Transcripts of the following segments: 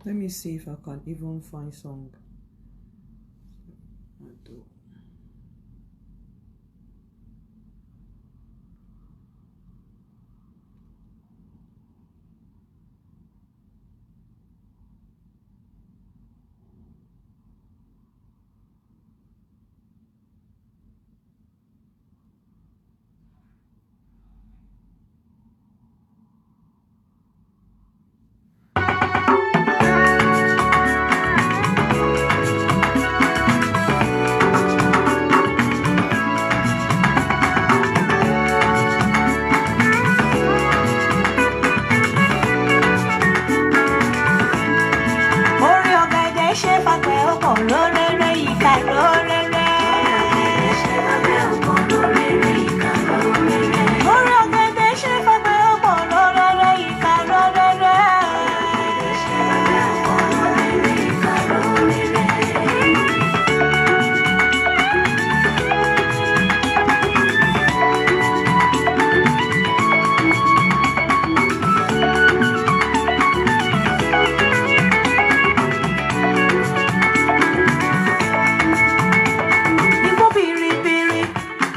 Let me see if I can even find song.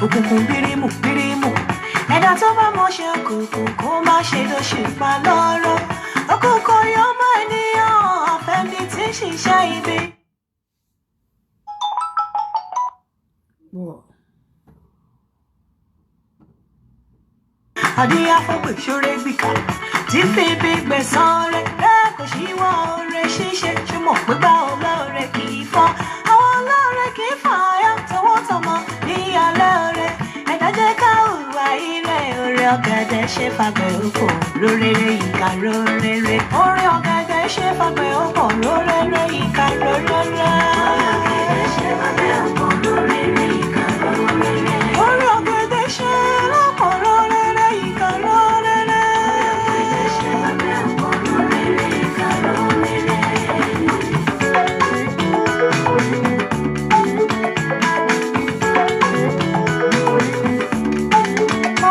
Òkùnkùn bírímù bírímù ẹ̀dá tó bá mọ̀ ṣe òkùnkùn kó má ṣe ló ṣùpá lọ́rọ̀ òkùnkùn yóò mọ ènìyàn àfẹ́ni tí ṣiṣẹ́ ibi. Àdíyá fọ́pẹ́ ìṣòro gbìkà tí fífi gbẹ̀san rẹ̀ kò ṣíwọ́ oore ṣíṣe ṣùgbọ́n pípa olóore kì í fọ́ àwọn olóore kì í fọ́ ayọ́ tọwọ́tọmọ ní alẹ́ oore ẹ̀dá jẹ́ ká hùwà ire oore ọ̀gẹ̀dẹ̀ ṣe fàgbẹ̀ òpó lórere ìka lórere oore ọ̀gẹ̀dẹ̀ ṣe fàgbẹ̀ òpó lórere ìka lórere. Ọ̀gẹ̀dẹ̀ ṣe fàgbẹ̀ òpó lórere ìka lórere. Oore ọ̀gẹ̀dẹ̀ ṣe lọ́pọ̀ lórere ìka lórere. Ọ̀gẹ̀dẹ̀ ṣe fàgbẹ̀ òpó lórere ìka lórere.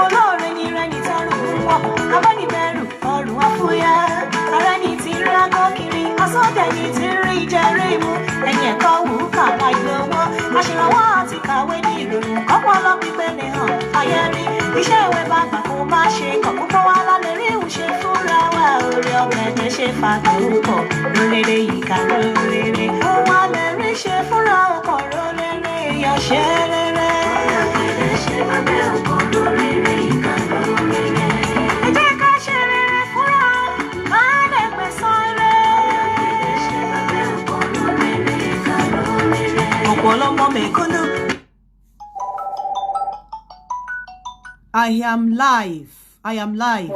Olóore ni rẹni tọrùn ń wọ̀, abánibẹ̀rù ọrùn afúyẹ́. Ara ni ti rágọ́ kiri, asọ́dẹ̀ ni ti rí jẹrí mu. Ẹni ẹ̀kọ́ wù ú kà wá ìlówó. Aṣèrànwọ́ àti kàwé ní ìròyìn kọ́pọ̀lọ́ pípẹ́ lè hàn ayé rí. Iṣẹ́ ìwé bàbà kò má ṣe kàn púpọ̀ wá lálẹ́ rí ìwúṣe fúnra wa. Oore ọ̀gẹ̀dẹ̀ ṣe fàgbọ́pọ̀ lórere ìka lórere. Òun alẹ́ rí ṣe fúnra ọkọ̀ lórere ìyàṣẹ́ rere. Ọ̀gẹ̀dẹ̀ ṣe fàgbọ́pọ̀ lórere ìka lórere. Ẹ jẹ́ ká ṣe rere fúnra máa lè gbẹ̀san rere. Ọ̀gẹ̀dẹ̀ ṣe fàgbọ́pọ̀ lórere ìka lórere. Ọ̀pọ̀lọpọ̀ mẹ̀kúnnù. I am live. I am live.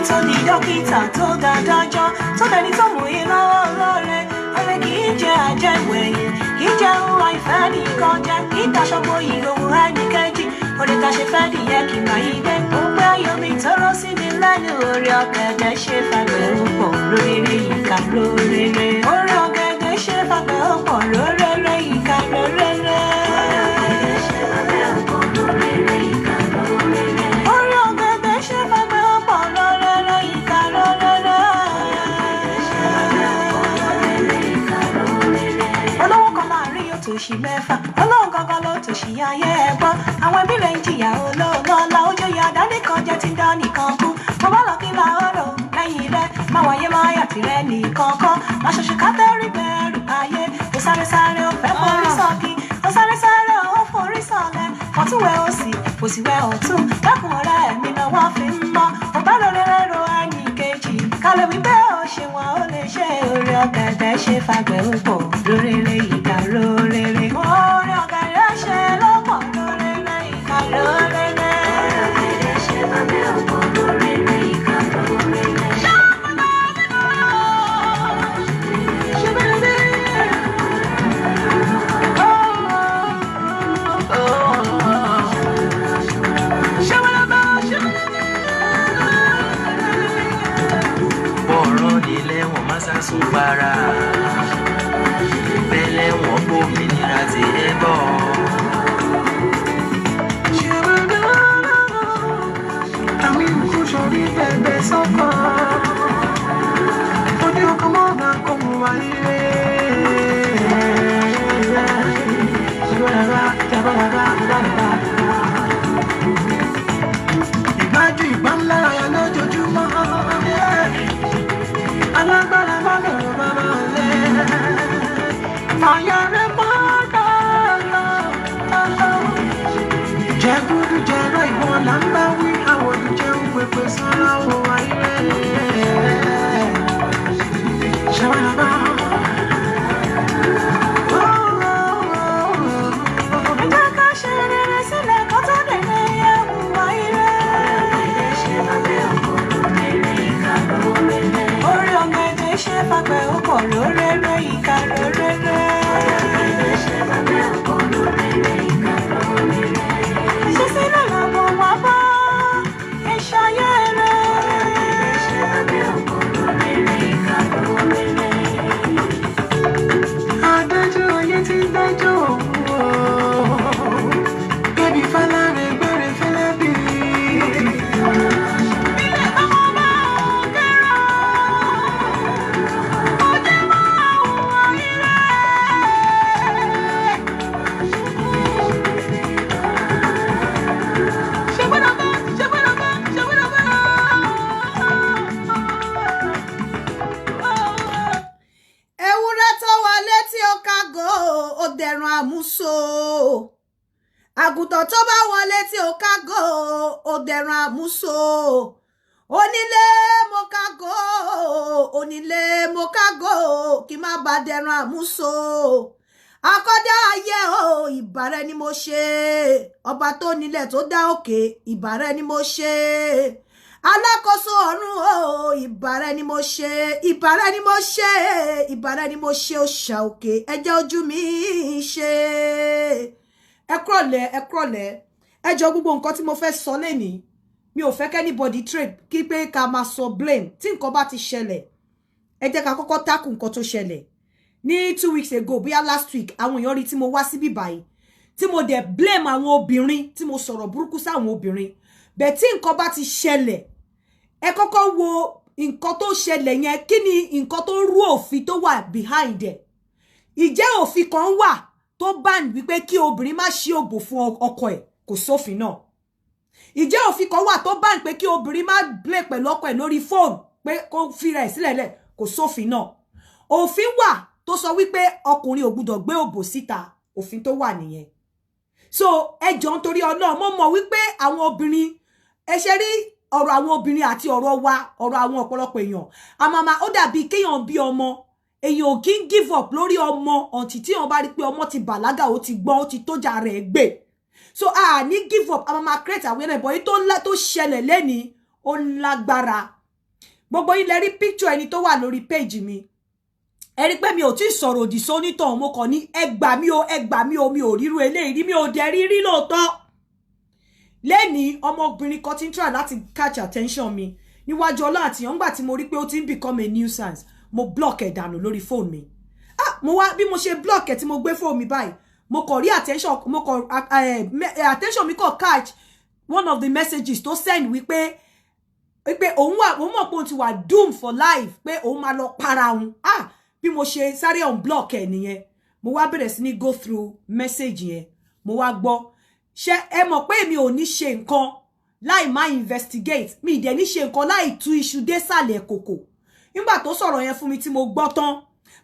Tó di dókítà tó dájọ́ tó dẹni tó mú iná ọlọ́rẹ̀ ọ̀rẹ́ kì í jẹ́ àjẹwẹ̀yìn kì í jẹ́ ohun àìfẹ́ nìkan jẹ́ kì í daṣọ́gbó ìlòhùn ẹnìkejì orí ta ṣe fẹ́ dìyẹ kì máa yí gbé ó pé ayọ̀mí tọrọ sí mi lẹ́nu orí ọ̀gẹ̀dẹ̀ ṣe fàgbẹ̀ òpọ̀ lórere ìka lórere orí ọ̀gẹ̀dẹ̀ ṣe fàgbẹ̀ òpọ̀ lórere ìka lórere. Ọ̀gẹ̀dẹ̀ ṣe fàgbẹ̀ òpọ̀ lórere ìka lórere. Orí ọ̀gẹ̀dẹ̀ ṣe fàgbẹ̀ òpọ̀ lórere ìka lórere. Olówó kan láàrin yóò tòṣì mẹ́fà olóhùn gangan ló tòṣì ayé ẹ̀gbọ́n àwọn ẹbí rẹ̀ ń jìyà olóòlọ́lá ojú ìyá àdánìkan jẹ́ ti dánìkan kú mo bá lọ kí n la ọ̀rọ̀ lẹ́yìn rẹ̀ máa wáyé máa yà tìrẹ nìkan kan máa ṣoṣù kátẹ́rì bẹ̀rù ayé ó sáré sáré ó fẹ́ forí sọ́ọ̀kì ó sáré sáré ó forí sọ̀lẹ̀ ọ̀túnwẹ̀ òsì òsìwẹ̀ ọ̀tún dákun ọ̀rẹ́ mi lọ́wọ́ fi ń mọ́ ó bá lórí rẹ́rọ ẹnì kejì kálẹ̀ wípé ó ṣe wọn ó lè ṣe orí ọ̀gẹ̀dẹ̀ ṣe fàgbẹ̀ òpó lórere ìka lórere orí ọ̀gẹ̀dẹ̀ ṣe lọ́pọ̀ lórere ìka lórere. Ọ̀gẹ̀dẹ̀ ṣe fàgbẹ̀ òpó lórere ìka lórere. Sùn para bẹ́lẹ̀ wọ́n gbòmìnira ti ẹ bọ̀. Àwọn ìkú sórí bẹ̀bẹ̀ sọ́kàn. Ìgbájú ìgbọ́n lára ya lójoojúmọ́. Alágbára bá lọ̀rọ̀ bàbá ọ̀lẹ́. Fàyà rẹ̀ mọ́ta lọ. Jẹ́ gúdú jẹ́ rọ ìwọ̀n là ń bá wí. Àwọn olùjẹ́ ń pèpè sọ́ra wò wáyé. Ṣàbàbà. Àgùntàn tó bá wọlé tí ó kágò ó dẹran àmúso onílé mo kágò onílé mo kágò kí má bá dẹran àmúso akọ́dá ayé o ìbàrẹ̀ ni mo ṣe ọba tó nílẹ̀ tó dá òkè ìbàrẹ̀ ni mo ṣe alákòóso ọ̀run o ìbàrẹ̀ ni mo ṣe ìbàrẹ̀ ni mo ṣe ìbàrẹ̀ ni mo ṣe òṣà òkè ẹjẹ́ ojú mi ṣe ẹ kúrọ̀lẹ́ ẹ jọ gbogbo nǹkan tí mo fẹ́ sọ lẹ́nìí mi ò fẹ́ kẹ́nibody trade kí pé ká máa sọ blame tí nǹkan bá ti ṣẹlẹ̀ ẹ jẹ́ ká kọ́kọ́ tackle nǹkan tó ṣẹlẹ̀ ní 2 weeks ago bóyá last week àwọn èèyàn rí tí mo wá síbí báyìí tí mo dẹ̀ blame àwọn obìnrin tí mo sọ̀rọ̀ burúkú sáwọn obìnrin bẹ́ẹ̀ tí nǹkan bá ti ṣẹlẹ̀ ẹ kọ́kọ́ wo nǹkan tó ṣẹlẹ̀ yẹn kí ni nǹkan tó rú òfin tó wà behind ẹ̀ ìjẹ́ òfin kan wà tó ban wípé kí obìnrin má ṣí òbò fún ọkọ ẹ̀ kò sófin náà ìjẹ́ òfin kan wà tó ban pé kí obìnrin má play pẹ̀lú ọkọ ẹ̀ lórí fóònù pé kó fi rẹ̀ sílẹ̀ lẹ̀ kò sófin náà òfin wà tó sọ wípé ọkùnrin ò gbúdọ̀ gbé òbò síta òfin tó wà nìyẹn so ẹ jọ̀ọ́ nítorí Ọlọ́run mo mọ̀ wípé àwọn obìnrin ẹ ṣe rí ọ̀rọ̀ àwọn obìnrin àti ọ̀rọ̀ wa ọ̀rọ̀ àwọn ọ̀pọ̀lọpọ̀ èèyàn àmàmà ó dàbí kéèyàn bí ọmọ èyàn ò kí ń give up lórí ọmọ ọ̀ntì tí wọ́n bá rí pé ọmọ ti bàlágà ó ti gbọ́n ó ti tójà rẹ̀ gbé so a ní give up a máa create awareness but èyí tó ṣẹlẹ̀ lẹ́nìí ó lágbára gbogbo yín lẹ rí picture ẹni tó wà lórí page mi ẹ rí pé mi ò tí sọ̀rọ̀ òdì sónítàn mo kàn ní ẹ gbà mí o mi ò ríru eléyìí rí mi ò dẹ̀ rí lóòótọ́ lẹ́nìí ọmọbìnrin kan ti ń try láti catch attention mi níwájú ọlọ́ àti yàn ńgbà tí mo rí pé ó ti ń become a nuisance mo block ẹ̀ dànù lórí phone mi mo wá bí mo ṣe block ẹ̀ tí mo gbé phone mi báyìí mo kàn rí attention mi kàn catch one of the messages tó send wípé òun mọ̀ pé òun ti wà doom for life pé òun máa lọ para òun bí mo ṣe sáré unblock ẹ̀ nìyẹn mo wá bẹ̀rẹ̀ sí ní go through message yẹn mo wá gbọ́ ṣé ẹ mọ̀ pé mi ò ní ṣe nǹkan láì má investigate mi ìdẹ̀ ní ṣe nǹkan láì tú iṣu dé sàlẹ̀ kòkò nígbà tó sọ̀rọ̀ yẹn fún mi tí mo gbọ́ tán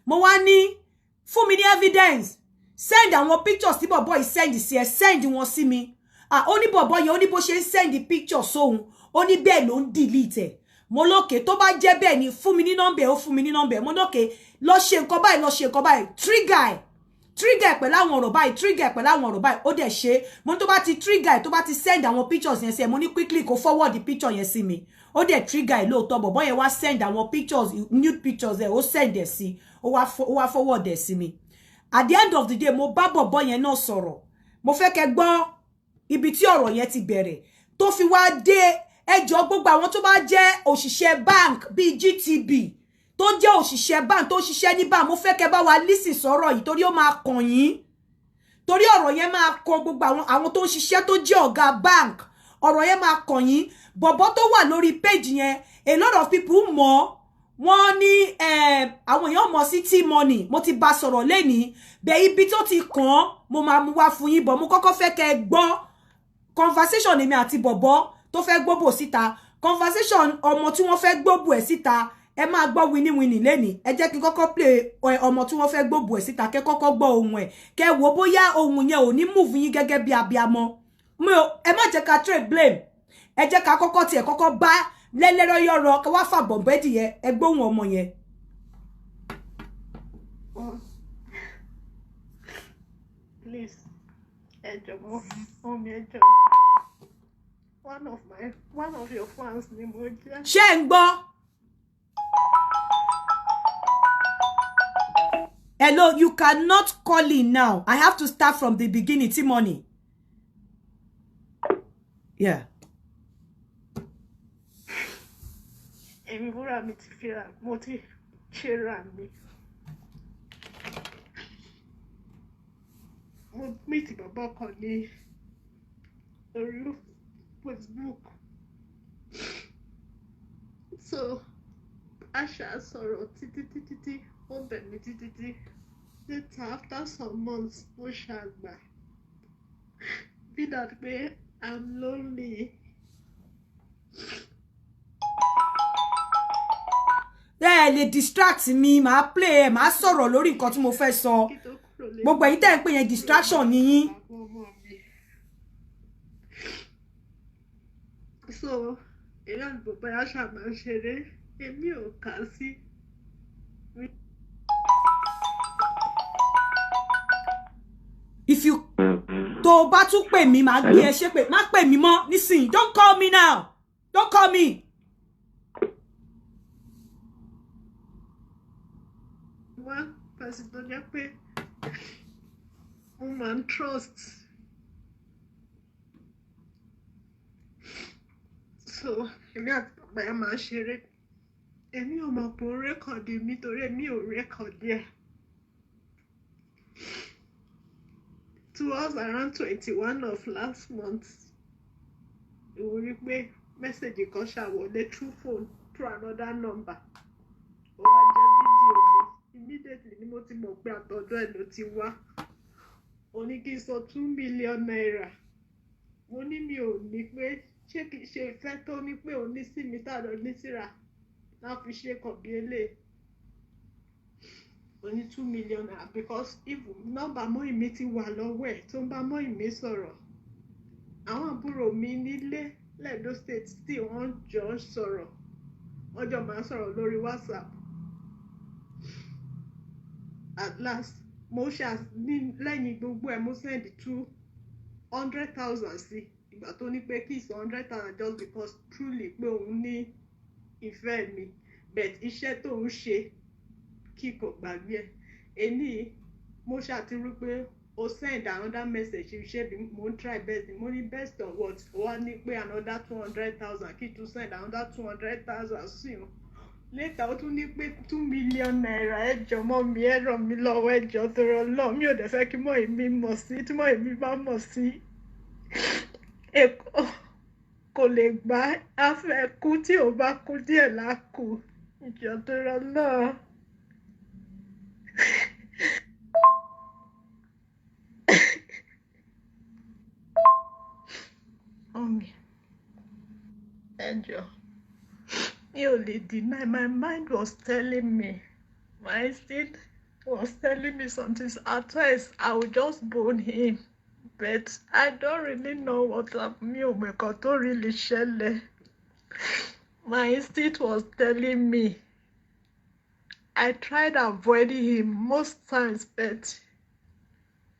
mo wá ní fún mi ní evidence send àwọn pictures tí bọ̀bọ̀ yìí send sí ẹ send wọn sí mi ó ní bọ̀bọ̀ yẹn ó ní bó ṣe ń send pictures sóhun ó ní bẹ́ẹ̀ ló ń delete ẹ̀ mo lókè tó bá jẹ́ bẹ́ẹ̀ ni fún mi ní nọ́mbẹ̀ ó fún mi ní nọ́mbẹ̀ mo lókè lọ ṣe nǹkan báyìí trigger pẹ̀lú àwọn ọ̀rọ̀ báyìí trigger pẹ̀lú àwọn ọ̀rọ̀ báyìí ó dẹ̀ ṣe mo tó bá ti trigger tó bá ti send àwọn pictures yẹn sí ẹ mo ní quickly kó forward the picture yẹn sí mi ó dẹ̀ trigger ẹ̀ lóòótọ́ bọ̀bọ́ yẹn wá send àwọn pictures nude pictures ẹ̀ ó send ẹ̀ sí ó wá forward ẹ̀ sí mi at the end of the day mo bá bọ̀bọ́ yẹn náà sọ̀rọ̀ mo fẹ́ kẹ́ gbọ́ ibi tí ọ̀rọ̀ yẹn ti bẹ̀rẹ̀ tó fi wá dé ẹjọ́ gbogbo àwọn tó bá jẹ́ òṣìṣẹ́ bank bíi GTB tó jẹ́ òṣìṣẹ́ bank tó ṣiṣẹ́ ní bank mo fẹ́ kẹ́ bá wa listen sọ̀rọ̀ yìí torí ó máa kàn yín torí ọ̀rọ̀ yẹn máa kàn gbogbo àwọn tó ń ṣiṣẹ́ tó jẹ́ ọ̀gá bank ọ̀rọ̀ yẹn máa kàn yín bọ̀bọ́ tó wà lórí page yẹn a lot of people mọ̀ wọ́n ní àwọn èèyàn mọ̀ sí T-Money mo ti bá sọ̀rọ̀ lẹ́ni bẹ́ẹ̀ ibi tó ti kàn mo máa mú wá fún yín bọ̀ mo kọ́kọ́ fẹ́ kẹ́ gbọ́ conversation èmi àti bọ̀bọ́ tó fẹ́ gbóbò síta conversation ọmọ tí wọ́n fẹ́ gbóbò ẹ̀ síta ẹ máa gbọ́ wini lẹ́ni ẹ jẹ́ kí n kọ́kọ́ play ọmọ tí wọ́n fẹ́ gbóbò ẹ̀ síta kẹ́ kọ́kọ́ gbọ́ ohun ẹ̀ kẹ́ wò bóyá ohun yẹn ò ní move yín gẹ́gẹ́ bí abiyamọ ẹ má jẹ́ ká trade blame ẹ jẹ́ ká kọ́kọ́ tiẹ̀ kọ́kọ́ bá lẹ́lẹ́rọ́ yọ̀rọ̀ ká wá fà bọ̀m̀bẹ́dì yẹn ẹ gbóhùn ọmọ yẹn. Please, Ejomo, Ejo. One of your fans ni mo jẹ́. Ṣé ń gbọ́? Hello, you cannot call in now. I have to start from the beginning, T-Money. Yeah. Èmi búra mi ti fira, mo ti ṣera mi. Mo meet bàbá kan ní orí Facebook. So, Asha sọ̀rọ̀ títí ó bẹ̀ mí títí. Later, after some months, mo ṣàgbà. Be that way, I'm lonely. Lè distract mi, màá play ẹ, màá sọ̀rọ̀ lórí nǹkan tí mo fẹ́ sọ. Gbogbo ẹ̀yin tẹ́ ń pè yẹn distraction ni yín. So, èèyàn bàbá Asha máa ń ṣeré, èmi ò kà sí. If you tó bá tún pè mí, màá gbé ẹ ṣépè, má pè mí mọ́ nísìnyí. Don't call me now. Don't call me. One person tó jẹ́ pé mo máa ń trust. So, èmi àti bàbá yẹn máa ń ṣeré. Èmi ò mọ̀ pé ó rékọ̀dì mi torí èmi ò rékọ̀dì ẹ̀. Towards around 21 of last month, mo rí pé mẹ́sẹ̀jì kan ṣàwọlé through phone through another number. Ó wá jẹ́ fídíò mi. Immediately ni mo ti mọ̀ pé àtọ̀dọ̀ ẹ̀ ló ti wá. Ó ní kí n sọ 2 million naira. Mo ní mi ò ní pé ṣé kìí ṣe ìfẹ́ tó ní pé ò ní sí mi tàbí ní síra láti fi ṣe kọ̀bí eléyìí. Only 2 million naira because if nọ́mbà mọ́ ìmí ti wà lọ́wọ́ ẹ̀ tó ń bá mọ́ ìmí sọ̀rọ̀. Àwọn àbúrò mi nílé l'Edo State tí wọ́n jọ ń sọ̀rọ̀. Wọ́n jọ máa ń sọ̀rọ̀ lórí WhatsApp. At last, mo lẹ́yìn gbogbo ẹ̀ mo send 200,000 sí. Ìgbà tó ní pé kí ìsọ 100,000 just because truly pé òun ní ìfẹ́ mi. But iṣẹ́ tó ń ṣe kíkò gbàgbé ẹ̀. Èní mo ṣàtìrú pé o send another message ṣe bí mo ń try best mo ní best of what ó wá ní pé another 200,000 kí tún send another 200,000 sí o. Later ó tún ní pé 2 million naira ẹ jọ̀ọ́ mọ́ mi ẹ ràn mí lọ́wọ́ ẹ jọ̀ọ́ torí Ọlọ́run mi ò dẹ̀ fẹ́ kí mọ́ èmi mọ̀ sí tí mọ́ èmi bá mọ̀ sí Èkó kò lè gbà á fẹ́ kú tí ò bá kú díẹ̀ lákù ìjọ̀ọ́ torí Ọlọ́run. Angel, you only deny. My mind was telling me, my instinct was telling me something. At first, I would just bone him, but I don't really know what me don't really shell. My instinct was telling me. I tried avoiding him most times, but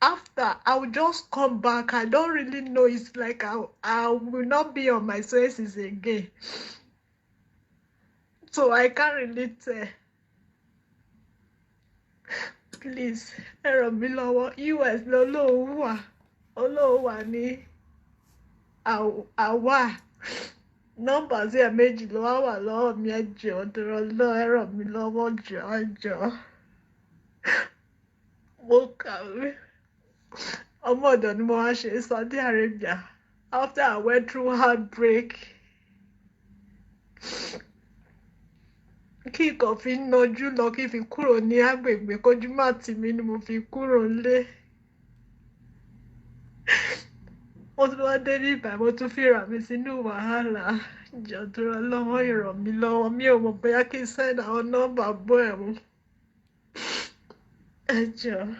after I will just come back. I don't really know. It's like I will not be on my senses again. So I can't really tell. Please, US Olówà ní àwa. Nọ́mbà sí méjì ló wà lọ́wọ́ mi ẹ jọ̀ọ́ dúró lọ ẹ ràn mí lọ́wọ́ jọ̀ọ́. Mo kàwé. Ọmọ ọ̀dọ̀ ni mo wá ṣe Saudi Arabia after I went through heartbreak. kí nǹkan fi nájú lọ kí fi kúrò ní agbègbè kójú má tì mí ni mo fi kúrò nílé. Mo tún wá dé ní ìgbà mo tún fi rà mí sínú wàhálà. Jọ̀ọ́ torí Ọlọ́run ìràn mí lọ́wọ́, mi ò mọ̀ bóyá kí n send àwọn nọ́mbà bọ́ ẹ̀ mú. Ẹ jọ̀ọ́.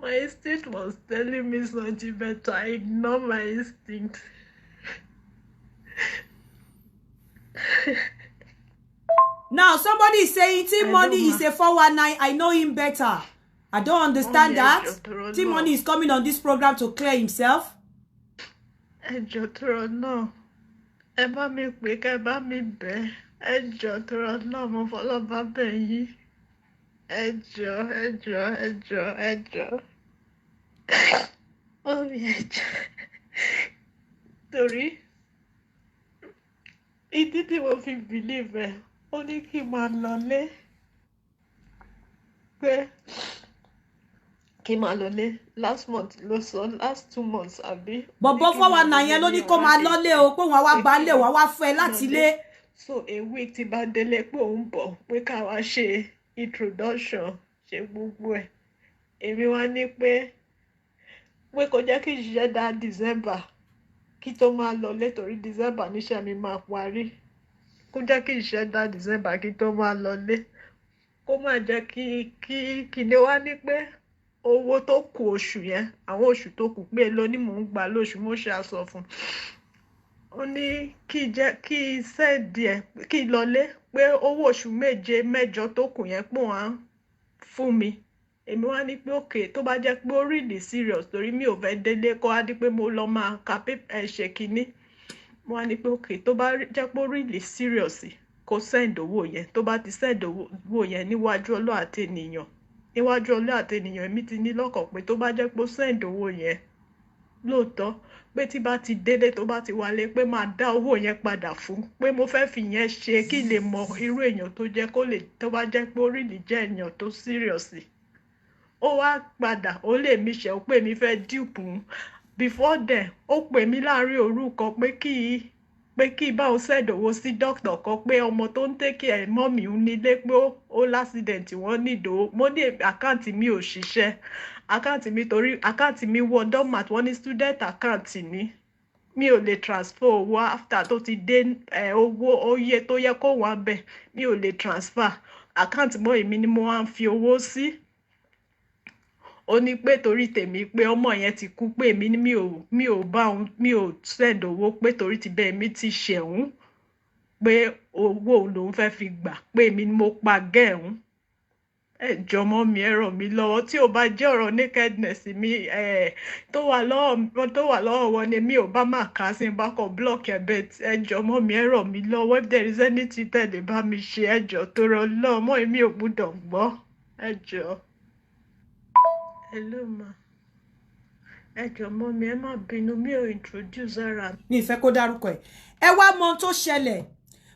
My instinct was telling me something better. I ignored my instinct. Now somebody is saying T-Money is a 419. I know him better. I don't understand that. T-Money is coming on this program to clear himself. Ẹ jọ̀ọ́ torí Ọlọ́run. Ẹ bá mi pè ká ẹ bá mi bẹ̀. Ẹ jọ̀ọ́ torí Ọlọ́run mo fọlọ́ba bẹ̀ yín. Ẹ jọ̀ọ́, ẹ jọ̀ọ́, ẹ jọ̀ọ́, ẹ jọ̀ọ́. Mọ́mì ẹ jọ̀ọ́. Torí ìdí tí mo fi believe ẹ̀, ó ní kí n máa lọlé. Pé kí n máa lọlé last month ló sọ, last 2 months àbí. Bọ̀bọ̀ 419 yẹn ló ní kó máa lọ́lé o, pé wọ́n wá gbálẹ̀ wọ́n wá fẹ́ láti ilé. So a week tí bá délé pé òun bọ̀ pé ká wá ṣe introduction ṣe gbogbo ẹ̀. Èmi wá ní pé kò jẹ́ kí n ṣiṣẹ́ dá December kí tó máa lọlé torí December níṣẹ́ mi máa parí. Kó jẹ́ kí n ṣiṣẹ́ dá December kí tó máa lọlé. Kó má jẹ́ kí kíni wá ní pé owó tó kù oṣù yẹn, àwọn oṣù tó kù pé ló ní mò ń gbà lóṣù mo ṣe àsọ fún. Ó ní kí sẹ́ẹ̀dì ẹ̀ kí lọlé pé owó oṣù méje mẹ́jọ tó kù yẹn pò wá fún mi. Èmi wá ní pé okay tó bá jẹ́ pé ó really serious torí mi ò fẹ́ délé kó wá di pé mo lọ máa ka ṣe kínní. Mo wá ní pé okay tó bá jẹ́ pé ó really serious kó send owó yẹn. Tó bá ti send owó yẹn níwájú Ọlọ́run àti ènìyàn. Níwájú Ọlọ́run àti ènìyàn èmi ti ní lọ́kàn pé tó bá jẹ́ pé ó send owó yẹn lóòótọ́ pé tí bá ti délé tó bá ti wálé pé máa dá owó yẹn padà fún pé mo fẹ́ fi yẹn ṣe kí lè mọ irú èèyàn tó jẹ́ kó lè tó bá jẹ́ pé ó really jẹ́ èèyàn tó serious. Ó wá padà ó lè mí ṣe ó pè mí fẹ́ dupe before then ó pè mí láàrin òru kan pé kí bá o sẹ́dọ̀wọ́ sí dókítà kan pé ọmọ tó ń tẹ́kì ẹ̀ mọ́ mi ń nílé pé ó lásìdẹ̀ǹtì wọ́n nídòó. Mo ní àkáǹtì mi ò ṣiṣẹ́ àkáǹtì mi torí àkáǹtì mi wọ dormat wọ́n ní student àkáǹtì mi ò lè transfer owó after tó ti dé owó oye tó yẹ kó wà bẹ̀ mi ò lè transfer àkáǹtì mọ́ èmi ni mo wá ń fi owó sí. Ó ní pé torí tèmi pé ọmọ yẹn ti kú pé èmi ni mi ò send owó pé torí ti bẹ́ẹ̀ mi ti ṣẹ̀hún pé owó lòun fẹ́ fi gbà pé èmi ni mo pa gẹ̀ẹ́hún. Ẹ jọ̀ọ́ mọ́ mi ẹ ràn mí lọ́wọ́ tí ò bá jẹ́ ọ̀rọ̀ nakedness mi tó wà lọ́wọ́ wọn ni mi ò bá máa kà á sí bá kọ block ẹ̀ bẹ́ẹ̀ ẹ jọ̀ọ́ mọ́ mi ẹ ràn mí lọ́wọ́ if there is anything tẹ̀lé bá mi ṣe ẹ jọ̀ọ́ tó rọ lọ́mọ èmi ò gbúdọ̀ gbọ́ ẹ jọ̀ọ́. Hello ma. Ẹ jọ̀ọ́ mọ́ mi ẹ má bínú mi ò introduce ara. Mi ìfẹ́ kó dárúkọ ẹ̀. Ẹ wá mọ ohun tó ṣẹlẹ̀.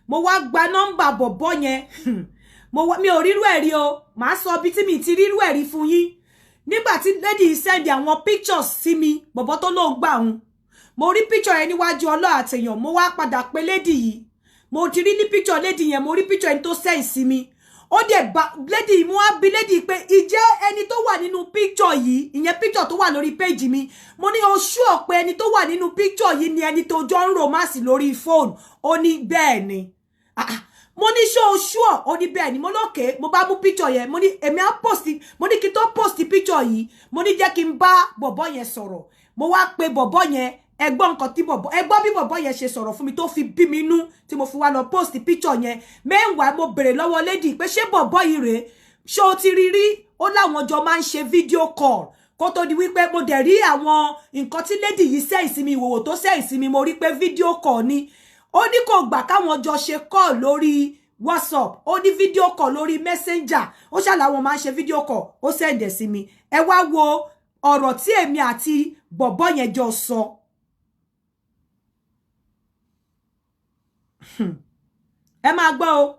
Mo wá gba nọ́mbà bọ̀bọ́ yẹn. Mi ò rírú ẹ̀ rí o. Màá sọ bí tí mi ti rírú ẹ̀ rí fún yín. Nígbà tí lady send àwọn pictures sí mi, bọ̀bọ́ tó lóun gbà hun. Mo rí picture yẹn níwájú Ọlọ́run àtèèyàn. Mo wá padà pé lady yìí. Mo ti rí ní picture lady yẹn, mo rí picture ẹni tó send sí mi. Ó dẹ̀ bá lady mo wá bi lady pé ìjẹ́ ẹni tó wà nínú picture yìí, ìyẹn picture tó wà lórí page mi. Mo ní o sure pé ẹni tó wà nínú picture yìí ni ẹni tó jọ ń romance lórí phone. Ó ní bẹ́ẹ̀ ni. Mo ní sure ó ní bẹ́ẹ̀ ni. Mo lókè mo bá mú picture yẹn. Mo ní èmi á post, mo ní kí tó post picture yìí. Mo ní jẹ́ kí n bá bọ̀bọ́ yẹn sọ̀rọ̀. Mo wá pe bọ̀bọ́ yẹn ẹgbọ́n nǹkan tí ẹgbọ́n bí bọ̀bọ́ yẹn ṣe sọ̀rọ̀ fún mi tó fi bí mi nú tí mo fi wá lọ post picture yẹn. Meanwhile mo bèrè lọ́wọ́ lady pé ṣé bọ̀bọ́ yìí rèé ṣé o ti rí ó láwọn jọ máa ń ṣe video call kó tó di wípé mo dẹ̀ rí àwọn nǹkan tí lady yìí sẹ́yìn sí mi ìwòwò tó sẹ́yìn sí mi mo rí pé video call ni. Ó ní kò gbà káwọn jọ ṣe call lórí WhatsApp ó ní video call lórí Messenger ó ṣàlàwọn máa ń ṣe video call ó send ẹ̀ sí mi. Ẹ wá wo ọ̀rọ̀ tí èmi àti bọ̀bọ́ yẹn jọ sọ. Ẹ máa gbọ́ o.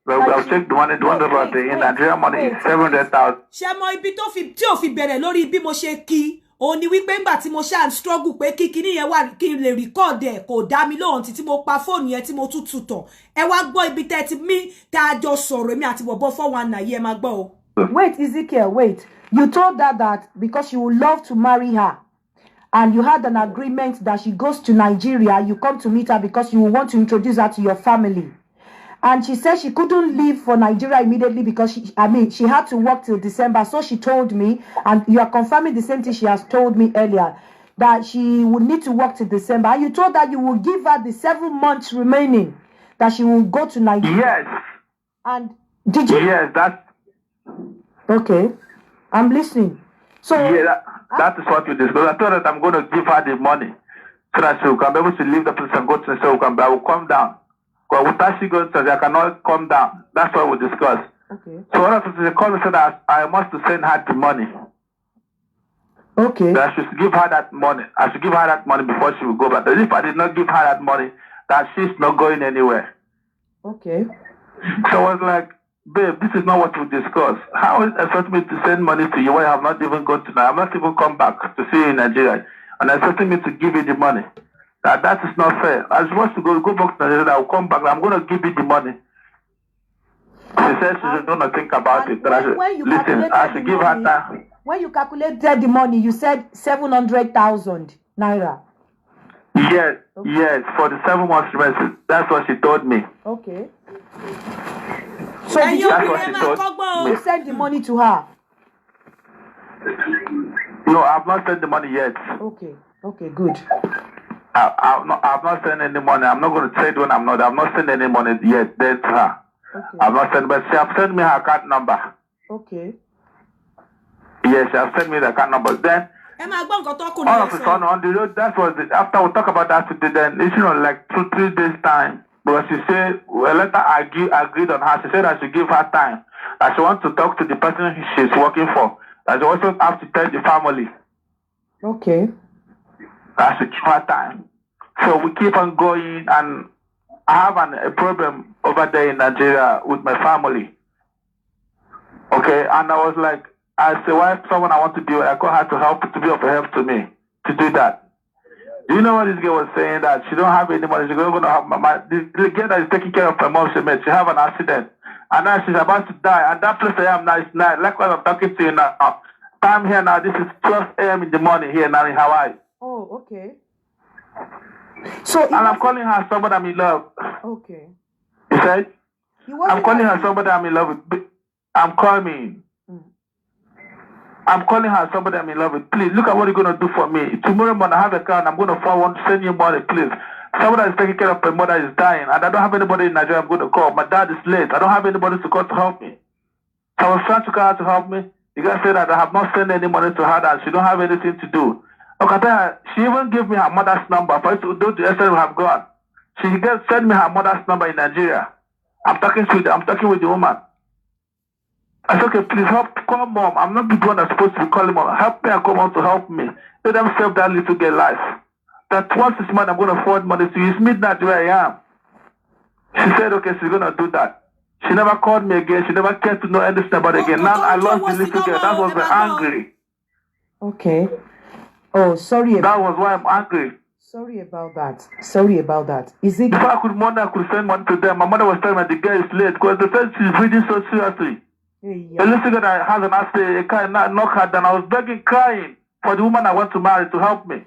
Well, I'll check the one about the in Nigeria money is 700,000. Ṣé mọ ibi tí ò fi bẹ̀rẹ̀ lórí bí mo ṣe kí ó ní wípé ńgbà tí mo ṣá struggle pé kíkiní yẹn wà kí n lè record ẹ̀ kò dá mi lóhùn tí mo pa fóònù yẹn tí mo tún tutọ̀ ẹ wá gbọ́ ibi tẹ́ ti mí tá a jọ sọ̀rọ̀ èmi àti bọ̀bọ̀ 419 yìí ẹ máa gbọ́ o. Wait, Ezekiel, wait. You told her that because you would love to marry her and you had an agreement that she goes to Nigeria, you come to meet her because you want to introduce her to your family. And she said she couldn't leave for Nigeria immediately because she had to work till December. So she told me, and you are confirming the same thing she has told me earlier, that she would need to work till December. And you told her you will give her the 7 months remaining that she will go to Nigeria. Yes. And did you? Yes, that's... Okay. I'm listening. So yeah, that is what we discussed. I told her that I'm going to give her the money so that she can be able to leave the place and go to the show. I will come down. But without she goes to I cannot come down. That's what we discussed. Okay. So one of the called me said that I must send her the money. Okay. That I should give her that money. I should give her that money before she will go back. If I did not give her that money, that she's not going anywhere. Okay. So I was like, babe, this is not what we discussed. How is it expect me to send money to you when I have not even gone to Nigeria? I'm not even come back to see you in Nigeria. And expecting me to give you the money. That is not fair. I just want to go back to Nigeria. I'll come back. I'm going to give you the money. She said she's going to think about it. Listen, I should give her time. When you calculated the money, you said 700,000 naira. Yes, okay. Yes, for the 7 months rent. That's what she told me. Okay. So that's what she told me. You sent the money to her? No, I've not sent the money yet. Okay. Okay, good. I've not sent any money. I'm not going to trade when I'm not. I've not sent any money yet there to her. Okay. I've not sent, but she has sent me her account number. Okay. Yes, she has sent me the account number. Then, all of a sudden on the road, that was it. After we talk about that today, then it's like 2-3 days time. Because she said, well, later I agreed on her. She said I should give her time. That she wants to talk to the person she's working for. That she also has to tell the family. Okay. I should give her time. So we keep on going, and I have a problem over there in Nigeria with my family. Okay, and I was like, I said, why someone I want to be with, I call her to be of help to me to do that. Do you know what this girl was saying? That she don't have any money. She's going to have the girl that is taking care of her mom. She have an accident, and now she's about to die. And that place I am now is night. Like what I'm talking to you now. Time here now. This is 12 a.m. in the morning here now in Hawaii. Oh, okay. So and I'm calling her somebody I'm in love. Okay. You said? I'm calling her somebody I'm in love with. I'm calling her somebody I'm in love with. Please, look at what you're going to do for me. Tomorrow morning I have a car and I'm going to send you money, please. Somebody is taking care of my mother is dying and I don't have anybody in Nigeria I'm going to call. My dad is late. I don't have anybody to call to help me. So I was trying to call her to help me. The guy said that I have not sent any money to her, that she don't have anything to do. Okay, she even gave me her mother's number for it to do the extent we have gone. She sent me her mother's number in Nigeria. I'm talking with the woman. I said, okay, please call mom. I'm not the one that's supposed to be calling mom. Help me and come on to help me. Let them save that little girl life. That once this money, I'm going to forward money to you. It's midnight where I am. She said, okay, she's going to do that. She never called me again. She never cared to know anything about it again. Now I lost the little girl. That was angry. Okay. Oh, sorry. That was why I'm angry. Sorry about that. Is it? Before I could send money to them. My mother was telling me the girl is late because the first she's reading so seriously. Yeah. The little girl that has an accident, a car knock her down. I was begging, crying for the woman I want to marry to help me.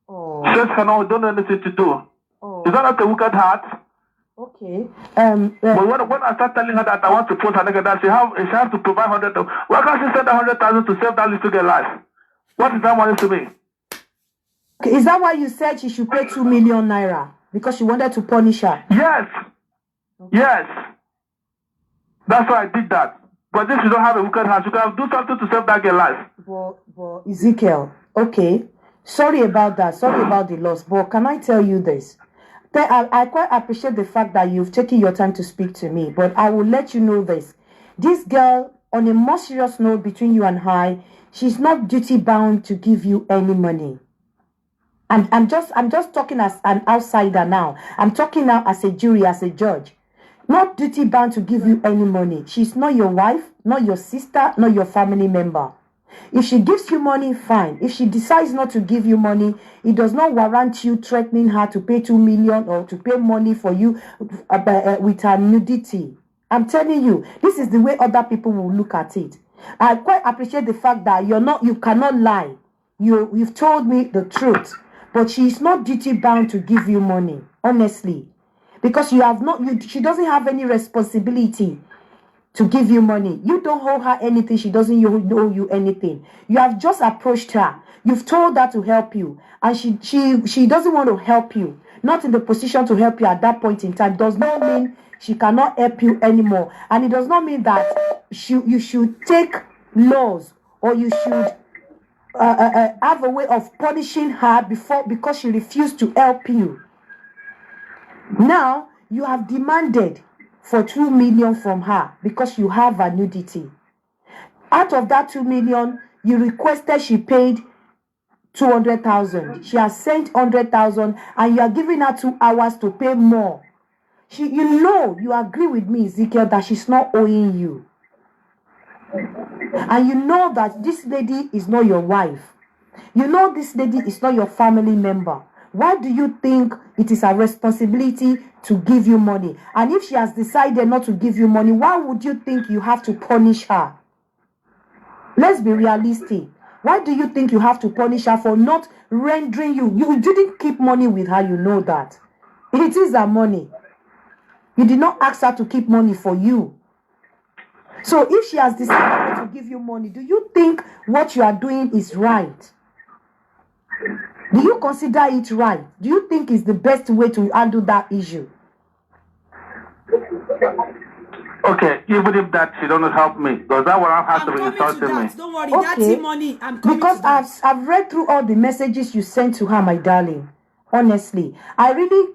Oh. She says, no, don't know anything to do. Oh. Is that not a wicked heart? Okay. But when I start telling her that I want to post her naked, that she has to provide 100,000. Why can't she send 100,000 to save that little girl's life? What is that money to me? Okay, is that why you said she should pay 2 million naira? Because she wanted to punish her? Yes. Okay. Yes. That's why I did that. But if you don't have a wicked heart, you can do something to save that girl's life. But Ezekiel, okay. Sorry about that. Sorry about the loss. But can I tell you this? I quite appreciate the fact that you've taken your time to speak to me. But I will let you know this. This girl, on a more serious note between you and I, she's not duty bound to give you any money. And I'm just talking as an outsider now. I'm talking now as a jury, as a judge. Not duty bound to give you any money. She's not your wife, not your sister, not your family member. If she gives you money, fine. If she decides not to give you money, it does not warrant you threatening her to pay 2 million or to pay money for you with her nudity. I'm telling you, this is the way other people will look at it. I quite appreciate the fact that you cannot lie. You've told me the truth, but she is not duty bound to give you money, honestly, because she doesn't have any responsibility to give you money. You don't owe her anything. She doesn't owe you anything. You have just approached her. You've told her to help you, and she doesn't want to help you. Not in the position to help you at that point in time. Does not mean she cannot help you anymore, and it does not mean that you should take laws or you should have a way of punishing her because she refused to help you. Now you have demanded for 2 million from her because you have a nudity. Out of that 2 million, you requested she paid 200,000. She has sent 100,000, and you are giving her 2 hours to pay more. You agree with me, Ezekiel, that she's not owing you. And you know that this lady is not your wife. You know this lady is not your family member. Why do you think it is her responsibility to give you money? And if she has decided not to give you money, why would you think you have to punish her? Let's be realistic. Why do you think you have to punish her for not rendering you? You didn't keep money with her, you know that. It is her money. You did not ask her to keep money for you. So if she has decided to give you money, do you think what you are doing is right? Do you consider it right? Do you think it's the best way to handle that issue? Okay, even if that she doesn't help me, does that one have to be insulting me? Don't worry, that's money. I'm coming because to that. I've read through all the messages you sent to her, my darling. Honestly, I really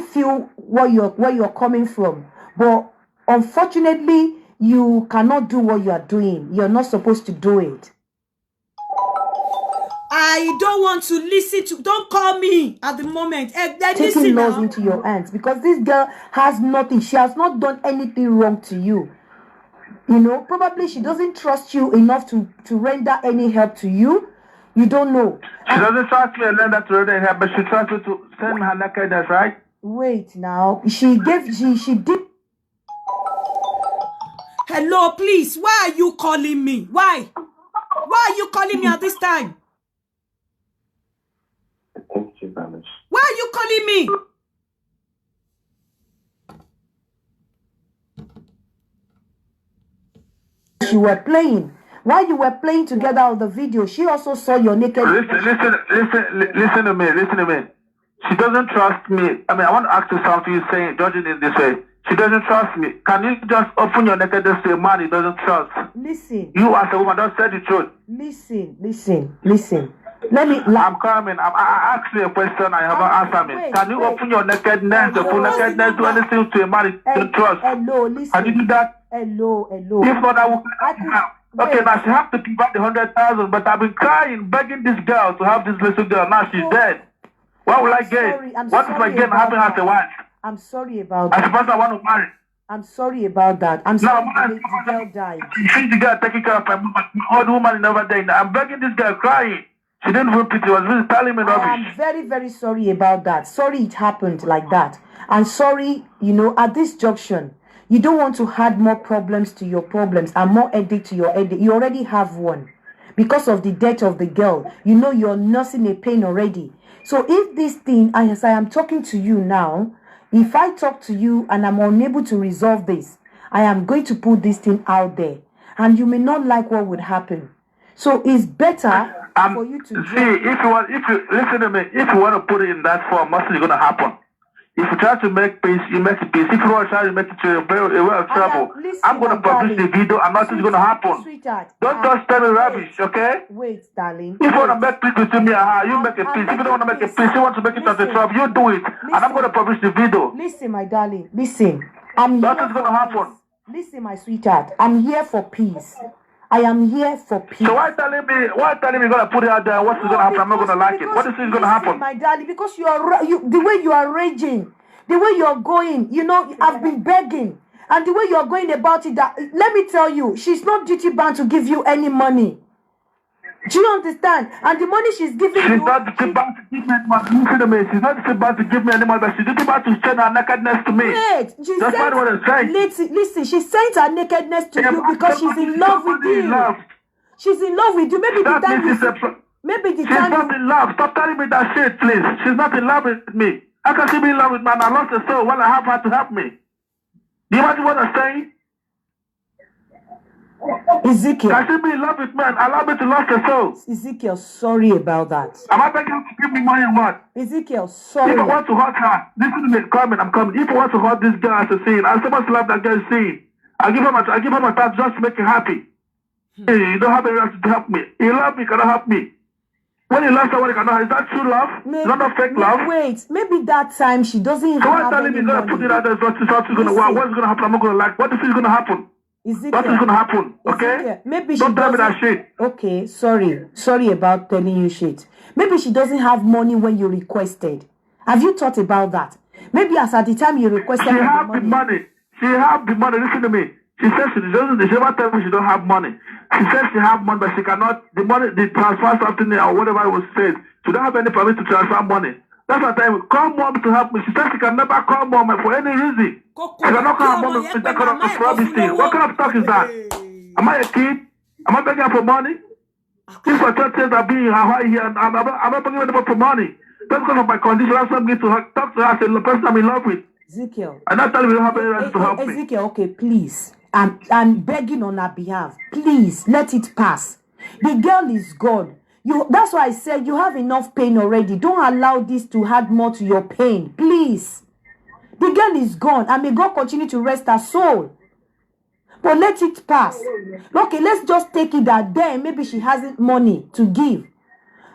feel where you're coming from, but unfortunately, you cannot do what you are doing. You're not supposed to do it. I don't want to listen to. Don't call me at the moment. Taking laws into your hands, because this girl has nothing. She has not done anything wrong to you. You know, probably she doesn't trust you enough to render any help to you. You don't know. She doesn't trust me and render to render help, but she trusts me to send her nakedness, right? Wait now. She did. Hello, please. Why are you calling me? Why? Why are you calling me at this time? Thank you very much. Why are you calling me? You were playing. While you were playing together on the video, she also saw your naked. Listen to me. She doesn't trust me. I mean, I want to ask you something. You're saying, judging it this way. She doesn't trust me. Can you just open your nakedness to a man he doesn't trust? Listen. You as a woman, don't say the truth. Listen. Let me. I'm coming. I asked you a question. I haven't answered me. Can you open your nakedness, the full nakedness, do anything to a man he doesn't trust? Hello, listen. Can you do that? Hello. If not, I will. Okay, now she has to give back the 100,000, but I've been crying, begging this girl to have this little girl. Now she's dead. What will I gain? What if I gain having her as a wife? I'm sorry about that. I suppose I want to marry. I'm sorry about that. I'm sorry the girl died. She's the girl taking care of my old woman never died. I'm begging this girl, crying. She didn't even pity. She was really telling me rubbish. I'm very, very sorry about that. Sorry it happened like that. And sorry, at this junction, you don't want to add more problems to your problems and more headache to your headache. You already have one. Because of the death of the girl, you're nursing a pain already. So if this thing, as I am talking to you now, if I talk to you and I'm unable to resolve this, I am going to put this thing out there. And you may not like what would happen. So it's better for you to if you listen to me, if you want to put it in that form, nothing is going to happen. If you try to make peace, you make peace. If you want to try to make it to a way of trouble, I'm going to publish the video and nothing's going to happen. Sweetheart, don't just tell me rubbish, okay? Wait, darling. If you want to make peace between me and her, you make a peace. If you don't want to make a peace, you want to make it as a trouble, you do it. And I'm going to publish the video. Listen, my darling. Listen. Nothing's going to happen. Listen, my sweetheart. I'm here for peace. I am here for peace. So why telling me you're gonna put it out there? What's gonna happen? I'm not gonna like it. What is gonna happen? My darling, because the way you are raging, the way you are going, I've been begging. and the way you're going about it, that let me tell you, she's not duty bound to give you any money. Do you understand? And the money she's giving She's you, not duty bound to give me any money. Listen to me. She's not duty bound to give me any money, but she's duty bound to show her nakedness to me. wait, That's what I'm saying. listen, she sent her nakedness to you because she's in love with you. She's in love with you. Maybe the time you She's not in love. Stop telling me that shit, please. She's not in love with me. How can she be in love with me and I lost her soul when I have her to help me? Do you imagine what I'm saying? Ezekiel. Can she be in love with me and allow me to lose her soul? Ezekiel, sorry about that. Am I begging you to give me money or what? Ezekiel, sorry. If I want to hurt her, listen to me, I'm coming. If I want to hurt this girl as a scene, I so much love that girl scene. I give her my time just to make her happy. Hey, you don't have any right to help me. You love me, cannot help me. When you love someone, you cannot. Is that true love? Maybe, not fake love? Wait, maybe that time she doesn't even so have telling me any you're money. Gonna put it out there, what's gonna happen? I'm not gonna like. What is gonna happen? Ezekiel, what is gonna happen? Okay? Ezekiel, maybe don't she tell me doesn't. that shit. Okay, sorry about telling you shit. Maybe she doesn't have money when you requested. Have you thought about that? Maybe as at the time you requested she for have the money. She have the money. Listen to me. She says she doesn't. She never tell me she don't have money. She says she have money, but she cannot. The money, the transfer something or whatever it was said. She don't have any permit to transfer money. That's what I call mom to help me. She says she can never call mom for any reason. She cannot call mom for that kind of rubbish thing. What kind of talk is that? Am I a kid? Am I begging her for money? If I tell her being in Hawaii here, I'm not begging her for money. That's because of my condition. That's why I'm going to talk to her as a person I'm in love with. Ezekiel. And that's telling me you don't have any right to help me. Ezekiel, okay, please. I'm begging on her behalf. Please, let it pass. The girl is gone. That's why I said you have enough pain already. Don't allow this to add more to your pain. Please. The girl is gone. And may God continue to rest her soul. But let it pass. Okay, let's just take it that then maybe she hasn't money to give.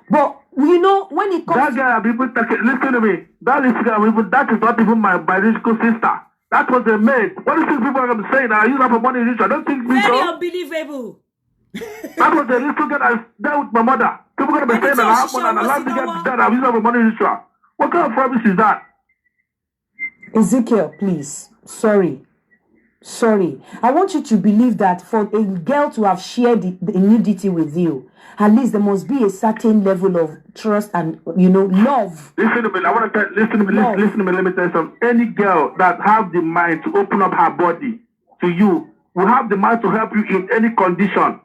But you know, when it comes that guy, people listen to me. That is not even my biological sister. That was a maid. What do you think people are going to say that I use her for money rich? I don't think very so. Unbelievable. That was a little girl I dealt with my mother. People are going to be saying that I have money and I love to get that I use her for money ritual. What kind of promise is that? Ezekiel, please. Sorry. I want you to believe that for a girl to have shared the nudity with you, at least there must be a certain level of trust and, love. Listen to me. Listen to me. Let me tell you something. Any girl that have the mind to open up her body to you will have the mind to help you in any condition.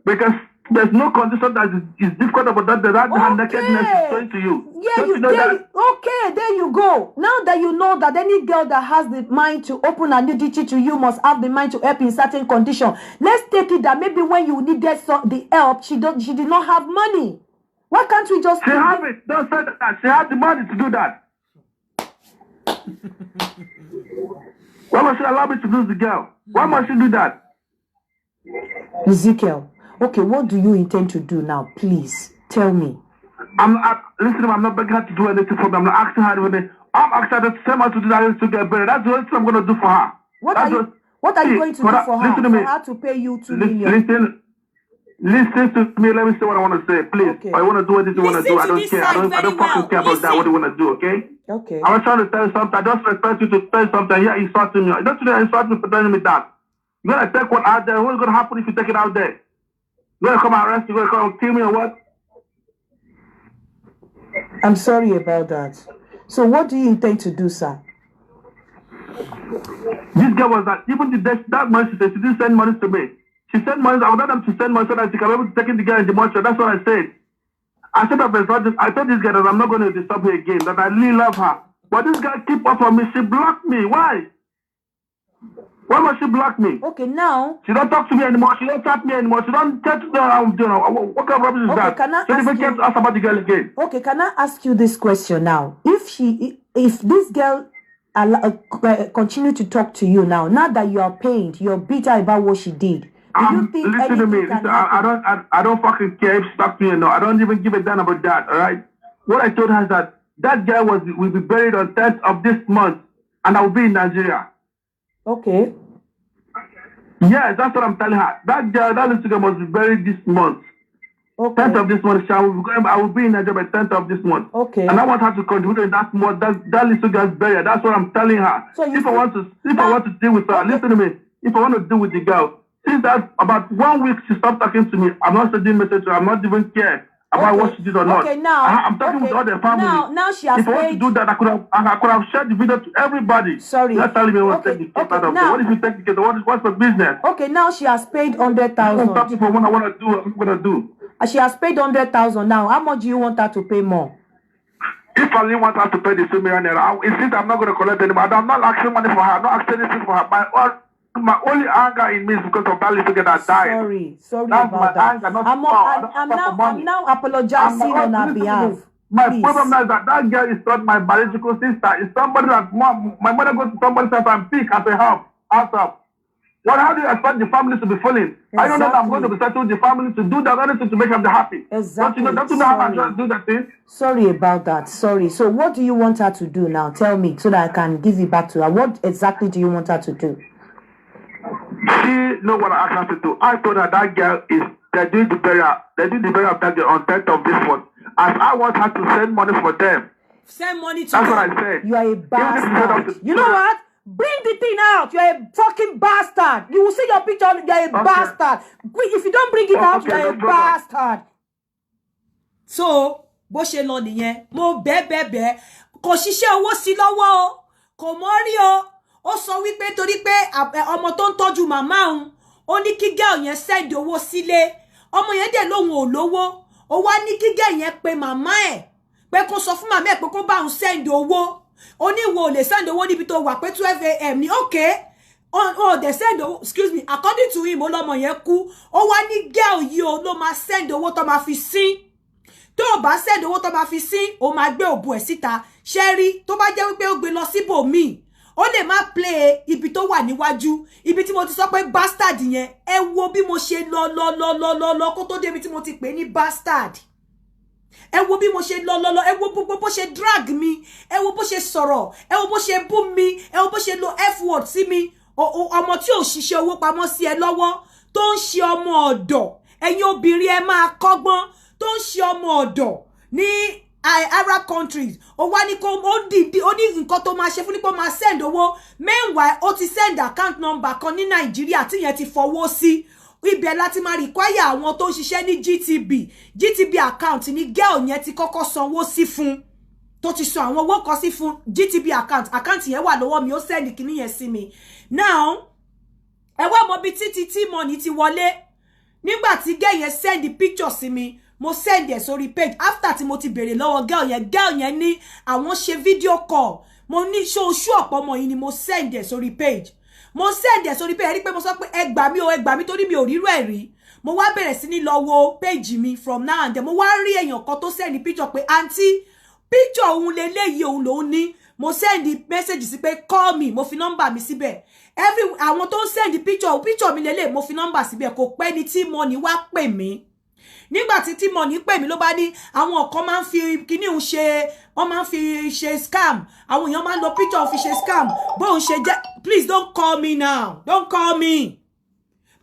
Because there's no condition that is difficult about that her nakedness is showing to you. Yeah, okay, there you go. Now that you know that any girl that has the mind to open her nudity to you must have the mind to help in certain condition. Let's take it that maybe when you needed the help, she did not have money. Why can't we just... She have it. Don't say that. She had the money to do that. Why must she allow me to lose the girl? Why must she do that? Ezekiel, okay, what do you intend to do now? Please, tell me. Listen, I'm not begging her to do anything for me. I'm not asking her anything. I'm asking her to tell her to do that to get better. That's the only thing I'm going to do for her. What are you going to do for her? For her to pay you 2 million. Listen to me. Let me say what I want to say, please. Okay. I want to do what you want to do. I don't care. I don't fucking care about that. What you want to do, okay? Okay. I was trying to tell you something. I just expect you to tell you something. Yeah, insulting me. Don't you insult me for telling me that. You're going to take one out there. What's going to happen if you take it out there? You're going to come and arrest me? You're going to come kill me or what? I'm sorry about that. So what do you intend to do, sir? This girl was that even that money she said she didn't send money to me. She sent money. I wanted them to send money so that she can be able to take in the girl in the mortuary. That's what I said. I said I told this girl that I'm not going to disturb her again. That I really love her. But this girl keep up on me. She blocked me. Why? Why must she block me? Okay, now. She don't talk to me anymore. She don't chat me anymore. She don't chat to me. What kind of rubbish is that? Can I so even can't ask about the girl again. Okay, can I ask you this question now? If this girl continue to talk to you now that you are pained, you're bitter about what she did. Do you think listen to me. Listen, I don't fucking care if she talk to me or no. I don't even give a damn about that. All right. What I told her is that girl will be buried on 10th of this month, and I will be in Nigeria. Okay. Yes, that's what I'm telling her. That girl, that little girl must be buried this month. Okay. 10th of this month, I will be in Nigeria by 10th of this month. Okay. And I want her to contribute in that month, that little girl's burial. That's what I'm telling her. So If I want to deal with her, listen to me. If I want to deal with the girl, since that about 1 week she stopped talking to me, I'm not sending message to her, I'm not even care about what she did or not. Okay, now I'm talking with all the family. Now she has if I want to do that, I could have shared the video to everybody. Sorry. You're telling me what take the case out of now, what if you take the case? What's the business? Okay, now she has paid 100,000. Stop me for what I want to do. I'm gonna do. She has paid 100,000 now. How much do you want her to pay more? If I really want her to pay the 2 million naira, it seems I'm not going to collect any money. I'm not asking money for her. I'm not asking anything for her. My only anger in me is because of that little girl that died. Sorry That's about my that. anger, not I'm now apologizing on her behalf. My Please. problem now is that girl is not my biological sister. It's somebody that my mother goes to somebody's house and pick as a help. How do you expect the family to be feeling? Exactly. I don't know that I'm going to be settled the family to do that anything to make them happy. Exactly. Don't you know how I just do that thing? Sorry about that. Sorry. So what do you want her to do now? Tell me so that I can give it back to her. What exactly do you want her to do? She know what I asked her to do. I told her that girl they're doing the burial. They do the burial of that girl on 10th of this month. As I want her to send money for them. Send money to That's them. what I said. You are a bastard. You know what? Bring the thing out. You are a fucking bastard. You will see your picture. You are a bastard. If you don't bring it out, you are a bastard. So, bó ṣe lọ nìyẹn, mo bẹ́ẹ̀ kò ṣiṣẹ́ owó sí lọ́wọ́ o, kò mọ̀ rí o. Ó sọ wípé torí pé ọmọ tó ń tọ́jú màmá òun, ó ní kí girl yẹn send owó sílé. Ọmọ yẹn dẹ̀ lóhun ò lówó. Ó wá ní kí girl yẹn pe màmá ẹ̀, pé kó sọ fún màmá ẹ̀ pé kó bá òun send owó. Ó ní wo lè send owó níbi tó wà pé 12 a.m. ní okay. They send owó, excuse me, according to him, ó lọ́mọ yẹn kú. Ó wá ní girl yìí o ló máa send owó tó máa fi sin. Tó bá send owó tó máa fi sin, ó máa gbé òbú ẹ̀ síta. Sherry, tó bá jẹ́ wípé ó gbé lọ síbòmíì. Ó lè má play ibi tó wà níwájú, ibi tí mo ti sọ pé bastard yẹn. Ẹ wo bí mo ṣe lọ kó tó dé ibi tí mo ti pè ní bastard. Ẹ wo bí mo ṣe lọ ẹ wo bó ṣe drag mi, ẹ wo bó ṣe sọ̀rọ̀, ẹ wo bó ṣe bú mi, ẹ wo bó ṣe lo f word sí mi. Ọmọ tí ò ṣiṣẹ́ owó pamọ́ sí ẹ lọ́wọ́ tó ń ṣe ọmọ ọ̀dọ̀. Ẹ̀yin obìnrin ẹ máa kọ́gbọ́n tó ń ṣe ọmọ ọ̀dọ̀ ní Arab countries. Ó wá ní kó ó ní nǹkan tó máa ṣe fún ní kó máa send owó. Meanwhile, ó ti send account number kan ní Nàìjíríà tí yẹn ti fọwọ́ sí. Ibẹ̀ láti máa require àwọn tó ń ṣiṣẹ́ ní GTB account ní girl yẹn ti kọ́kọ́ sanwó sí fún. Tó ti san àwọn owó kan sí fún GTB account yẹn wà lọ́wọ́ mi, ó send kíní yẹn sí mi. Now, ẹ wá mọ bí tí money ti wọlé. Nígbà tí girl yẹn send the picture sí mi, mo send ẹ̀ sórí page after tí mo ti béèrè lọ́wọ́ girl yẹn ní àwọn ṣe video call. Mo ní show ọ̀pọ̀ ọmọ yìí ni mo send ẹ̀ sórí page. Mo send ẹ̀ sórí page rí pé mo sọ pé ẹ gbà mí torí mi ò rírú ẹ̀ rí. Mo wá bẹ̀rẹ̀ sí ní lọ wo page mi from now and then. Mo wá rí èèyàn kan tó send picture pé aunty picture òun leléyìí òun lòun ní. Mo send message sí pé call me, mo fi number mi síbẹ̀. Àwọn tó send picture mi lélẹ̀ mo fi number síbẹ̀, kò pẹ́ ni tí money wá pè mí. Nígbà tí money pè mí ló bá ní àwọn kan máa ń fi kíní un ṣe, wọ́n máa ń fi ṣe scam. Àwọn èèyàn máa ń lo picture fi ṣe scam. Bó ń ṣe jẹ́, please don't call me now. Don't call me.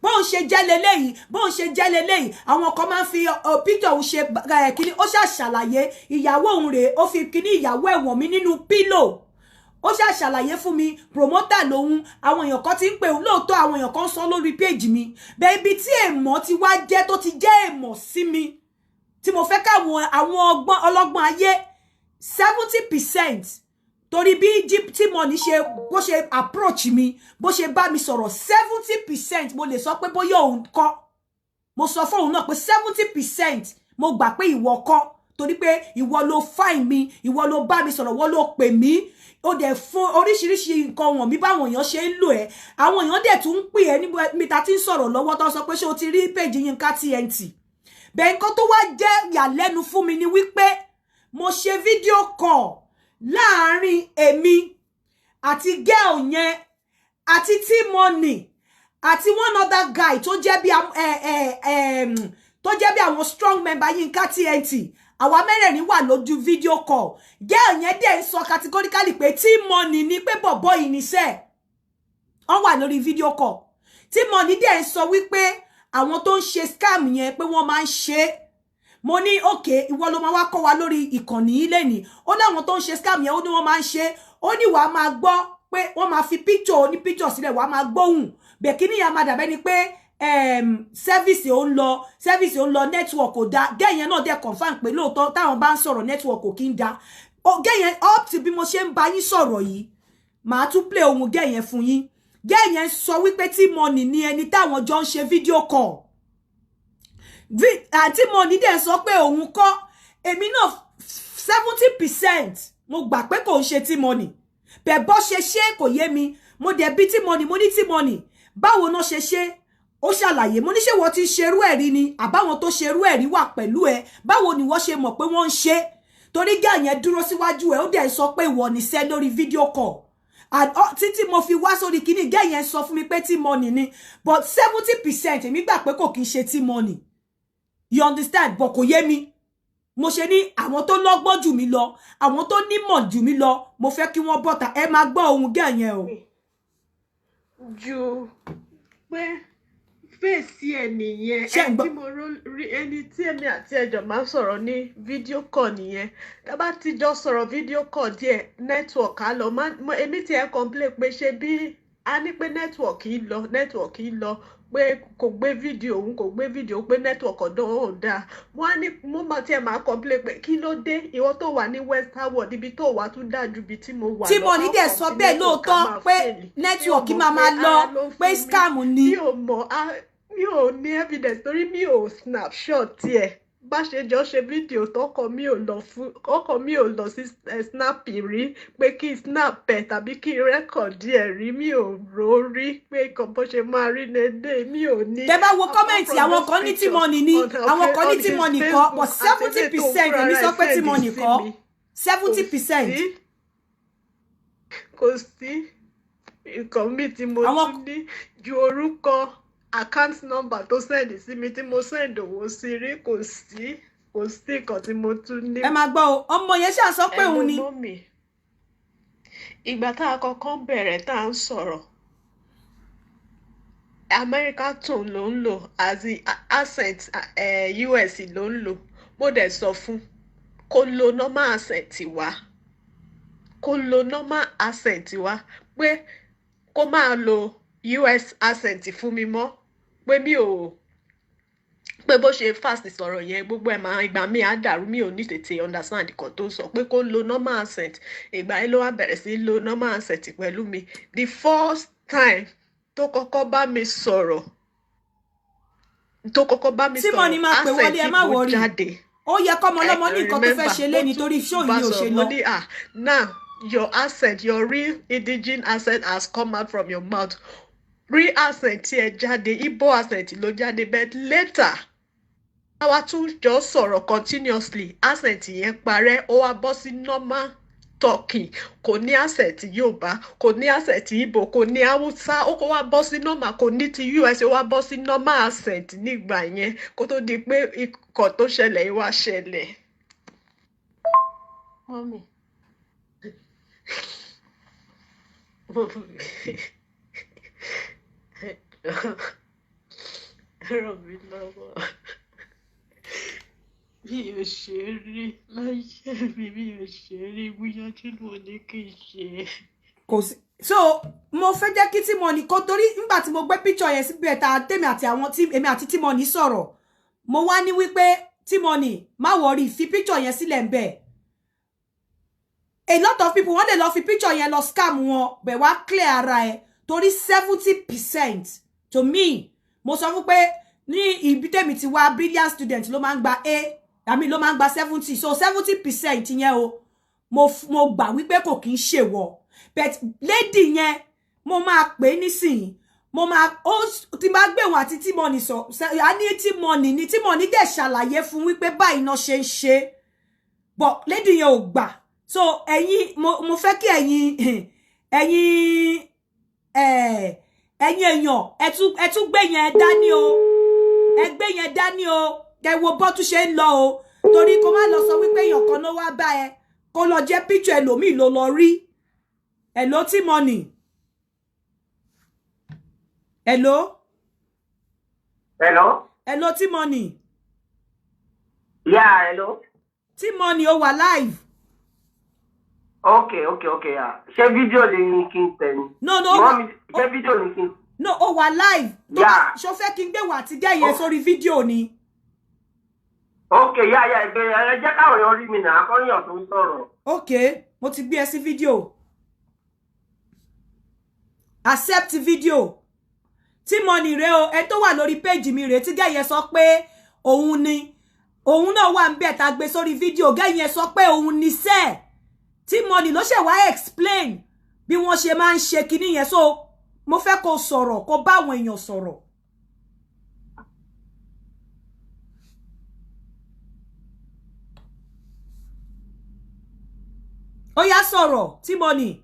Bó ń ṣe jẹ́ leléyìí. Àwọn kan máa ń fi picture un ṣe kíní. Ó ṣàlàyé ìyàwó òun rèé, ó fi kíní ìyàwó ẹ̀wọ̀n mi nínú pillow. Ó ṣàlàyé fún mi promoter lòun. Àwọn èèyàn kan ti ń pè lóòótọ́, àwọn èèyàn kan sọ lórí page mi. Baby tí èèmọ̀ ti wá jẹ́ tó ti jẹ́ èèmọ̀ sí mi. Tí mo fẹ́ káwọn àwọn ọlọ́gbọ́n ayé 70% torí bí tí money ṣe bó ṣe approach mi, bó ṣe bá mi sọ̀rọ̀ 70% mo lè sọ pé bóyá òun kọ́. Mo sọ fún òun náà pé 70% mo gbà pé ìwọ kọ́ torí pé ìwọ ló find mi, ìwọ ló bá mi sọ̀rọ̀, ìwọ ló pè mí. Ó dẹ̀ fún oríṣiríṣi nǹkan wọ̀n mi báwọn èèyàn ṣe ń lò ẹ́. Àwọn èèyàn dẹ̀ tún ń pè ẹ́ níbi tá ti ń sọ̀rọ̀ lọ́wọ́ tó sọ pé ṣé o ti rí page Yinka TNT. Bẹ́ẹ̀ nǹkan tó wá jẹ́ ìyàlẹ́nu fún mi ni wípé mo ṣe video call láàárín èmi àti girl yẹn àti T-Money àti one other guy tó jẹ́ bí àwọn strong member Yinka TNT. Àwa mẹ́rẹ̀ẹ̀rin wà lójú video call. Girl yẹn dẹ̀ ń sọ categorically pé T-Money ní pé bọ̀bọ̀ yìí níṣẹ́. Wọ́n wà lórí video call. T-Money dẹ̀ ń sọ wípé àwọn tó ń ṣe scam yẹn pé wọ́n máa ń ṣe. mo ní okay ìwọ ló máa wá kọ́ wa lórí ìkànnì ilé ni ó láwọn tó ń ṣe scam yẹn ó ní wọ́n máa ń ṣe ó ní wàá máa gbọ́ pé wọ́n máa fi picture ní picture sílẹ̀ wàá máa gbóhùn bẹ̀kíní ya máa dàbẹ́ ni pé service ó ń lọ network ò dá gẹ́yẹn náà dẹ̀ confirm pé lóòótọ́ táwọn bá ń sọ̀rọ̀ network ò kí ń dá gẹ́yẹn up to bí mo ṣe ń bá yín sọ̀rọ̀ yìí màá tún play ohun gẹ́yẹn fún yín gẹ́yẹn sọ wípé T-Money ni ẹni táwọn jọ ń ṣe video call àti Money dẹ̀ sọ pé òun kọ́ èmi náà 70% mo gbà pé kò ń ṣe T-Money bẹ́ẹ̀ bọ́ ṣe kò yé mi mo dẹ̀ bí T-Money mo ní T-Money báwo náà ṣe ó ṣàlàyé mo ní ṣé wọ́n ti ṣerú ẹ̀rí ni àbáwọn tó ṣerú ẹ̀rí wà pẹ̀lú ẹ báwo ni wọ́n ṣe mọ̀ pé wọ́n ń ṣe torí gá yẹn dúró síwájú ẹ ó dẹ̀ sọ pé ìwọ ni sẹ́ lórí video call títí mo fi wá sórí kíní gá yẹn sọ fún mi pé T-Money ni but 70% èmi gbà pé kò kí ń ṣe T-Money you understand but kò yé mi mo ṣe ní àwọn tó lọ́gbọ́n jù mí lọ àwọn tó nímọ̀ jù mí lọ mo fẹ́ kí wọ́n bọ́ta ẹ máa gbọ́ ohun gá yẹn o. ju pé fèsì ẹ nìyẹn ẹni tí mo rí ẹni tí èmi àti ẹjọ máa ń sọ̀rọ̀ ní fídíò call nìyẹn tá bá ti jọ sọ̀rọ̀ fídíò call díẹ̀ network á lọ èmi tí ẹ complain pé ṣe bí a ní pé network yìí lọ pé kò gbé fídíò òun kò gbé fídíò pé network ọ̀dọ̀ òun ò dáa mo máa tiẹ̀ máa complain pé kí ló dé ìwọ tó wà ní western world ibi tó wà tún dáa ju ibi tí mo wà lọ. T-Money dẹ̀ sọ bẹ́ẹ̀ lóòótọ́ pé network máa lọ pé scam ni. mi ò ní evidence torí mi ò snapshot tiẹ̀ bá ṣe jọ ṣe fídíò tọkọ mi ò lọ sí snap rí pé kí snap ẹ tàbí kí rẹkọọdì ẹ rí mi ò rò rí pé nǹkan bó ṣe máa rí lédè mi ò ní. tẹ́ bá wo kọ́mẹ̀ntì àwọn kan ní T-Money ni àwọn kan ní T-Money kọ́ but 70% èmi sọ pé T-Money kọ́ 70%. kò sí nǹkan mi tí mo tún ní ju orúkọ account number tó send sí mi tí mo send owó sí rí kò sí nǹkan tí mo tún ní. ẹ máa gbọ́ o ọmọ yẹn ṣáà sọ pé òun ni. ìgbà tá a kọ́kọ́ bẹ̀rẹ̀ tá a ń sọ̀rọ̀ America tone ló ń lò as accent US ló ń lò mo dẹ̀ sọ fún kó lo normal accent wá pé kó máa lo US accent fún mi mọ́ pé mi ò pé bó ṣe fast sọ̀rọ̀ yẹn gbogbo ẹ̀ máa ìgbà mi á dàrú mi ò ní tètè understand nǹkan tó sọ pé kó lo normal accent ìgbà yẹn ló wá bẹ̀rẹ̀ sí lo normal accent pẹ̀lú mi the first time tó kọ́kọ́ bá mi sọ̀rọ̀ T-Money máa pè wọlé ẹ má wọrí ó yẹ kọ́mọ ọlọ́mọ ní nǹkan tó fẹ́ ṣe lé nítorí show yìí ò ṣe lọ. now your accent your real indigenous accent has come out from your mouth real accent tí ẹ jáde Igbo accent ló jáde but later àwa tún jọ sọ̀rọ̀ continuously accent yẹn parẹ́ ó wá bọ́ sí normal talking kò ní accent Yorùbá kò ní accent Igbo kò ní Hausa ó kó wá bọ́ sí normal kò ní ti US ó wá bọ́ sí normal accent nígbà yẹn kó tó di pé ikọ̀ tó ṣẹlẹ̀ yìí wá ṣẹlẹ̀. Mọ́mì. Ràn mí lọ́wọ́ mi ò ṣe rí láyé mi ò ṣe rí bóyá kí ló ní kí n ṣe. kò sí so mo fẹ́ jẹ́ kí T-Money kó torí nígbà tí mo gbé picture yẹn síbẹ̀ ta tèmi àti àwọn tí èmi àti T-Money sọ̀rọ̀ mo wá ní wípé T-Money má wọrí fi picture yẹn sílẹ̀ ń bẹ̀. A lot of people wọ́n lè lọ fi picture yẹn lọ scam wọn bẹ̀ wá clear ara ẹ̀ torí 70% to me mo sọ fún pé ní ibi tèmi ti wá brilliant student ló máa ń gba A àmì ló máa ń gba 70 so 70% yẹn o mo gbà wípé kò kí ń ṣèwọ but lady yẹn mo máa pè nísìnyí mo máa ó ti máa gbé wọn àti T-Money sọ a ní T-Money ni T-Money dẹ̀ ṣàlàyé fún wípé báyìí náà ṣe ń ṣe but lady yẹn ò gbà so ẹ̀yin mo fẹ́ kí ẹ̀yin èèyàn ẹ tún gbé yẹn dání o ẹ gbé yẹn dání o kẹ wo bó tún ṣe ń lọ o torí kó má lọ sọ wípé èèyàn kan ló wá bá ẹ kó lọ jẹ́ picture ẹlòmíì ló lọ rí hello T-Money hello T-Money Yeah, hello. T-Money ó wà live. Okay, yeah. Ṣé fídíò ni kí n tẹ̀ ni? No. Ṣé fídíò ni kí n? No, ó wà live. Yeah. Ṣó fẹ́ kí n gbé wà tí gẹ́ yẹn sórí fídíò ni. Okay, yeah, ẹ jẹ́ káwọn èèyàn rí mi náà, akọ́yàn tó ń sọ̀rọ̀. Okay, mo ti gbé ẹ sí fídíò. Accept video. T-Money rẹ o, ẹ tó wà lórí page mi rẹ tí gẹ́ yẹn sọ pé òun ni. Òun náà wà ńbẹ̀ tá gbé sórí fídíò, gẹ́ yẹn sọ pé òun ni ṣe. T-Money ló ṣe wá explain bí wọ́n ṣe máa ń ṣe kíní yẹn, so mo fẹ́ kó sọ̀rọ̀, kó bá àwọn èèyàn sọ̀rọ̀. Ó yá sọ̀rọ̀, T-Money.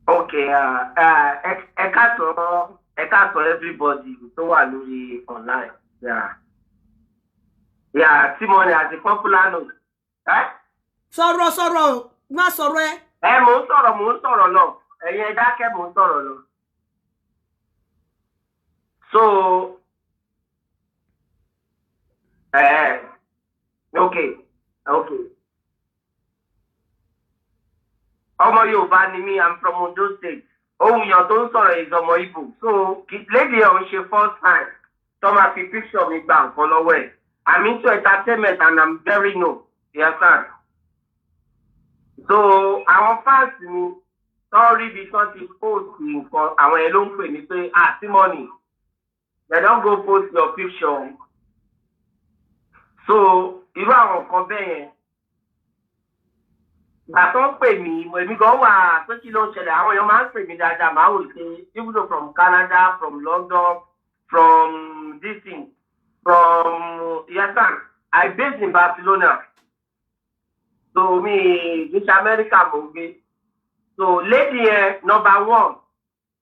Okay, ẹ káàtó everybody tó wà lórí online. Yeah, T-Money as a popular name. Sọ̀rọ̀, má sọ̀rọ̀ ẹ. Mò ń sọ̀rọ̀ lọ. Ẹ̀yin ẹ dákẹ́, mò ń sọ̀rọ̀ lọ. So, okay. Ọmọ Yorùbá ni mí, I'm from Ondo State. Ohun èèyàn tó ń sọ̀rọ̀ is ọmọ Igbo. So, lady ọ̀hún ṣe first time. Tó máa fi picture mi gbà nǹkan lọ́wọ́ ẹ̀. I'm into entertainment and I'm very new. You understand? So, àwọn fans mi tó rí bí tó ti post nǹkan, àwọn ẹ̀ ló ń pè mí pé, T-Money, they don't go post your picture. So, irú àwọn nǹkan bẹ́ẹ̀ yẹn. Ìgbà tó ń pè mí, èmi gan wà pé kí ló ń ṣẹlẹ̀, àwọn èèyàn máa ń pè mí dáadáa, máa wò pé even though from Canada, from London, from this thing, from Yasan, I based in Barcelona. So me, this America mo gbé. So lady number one,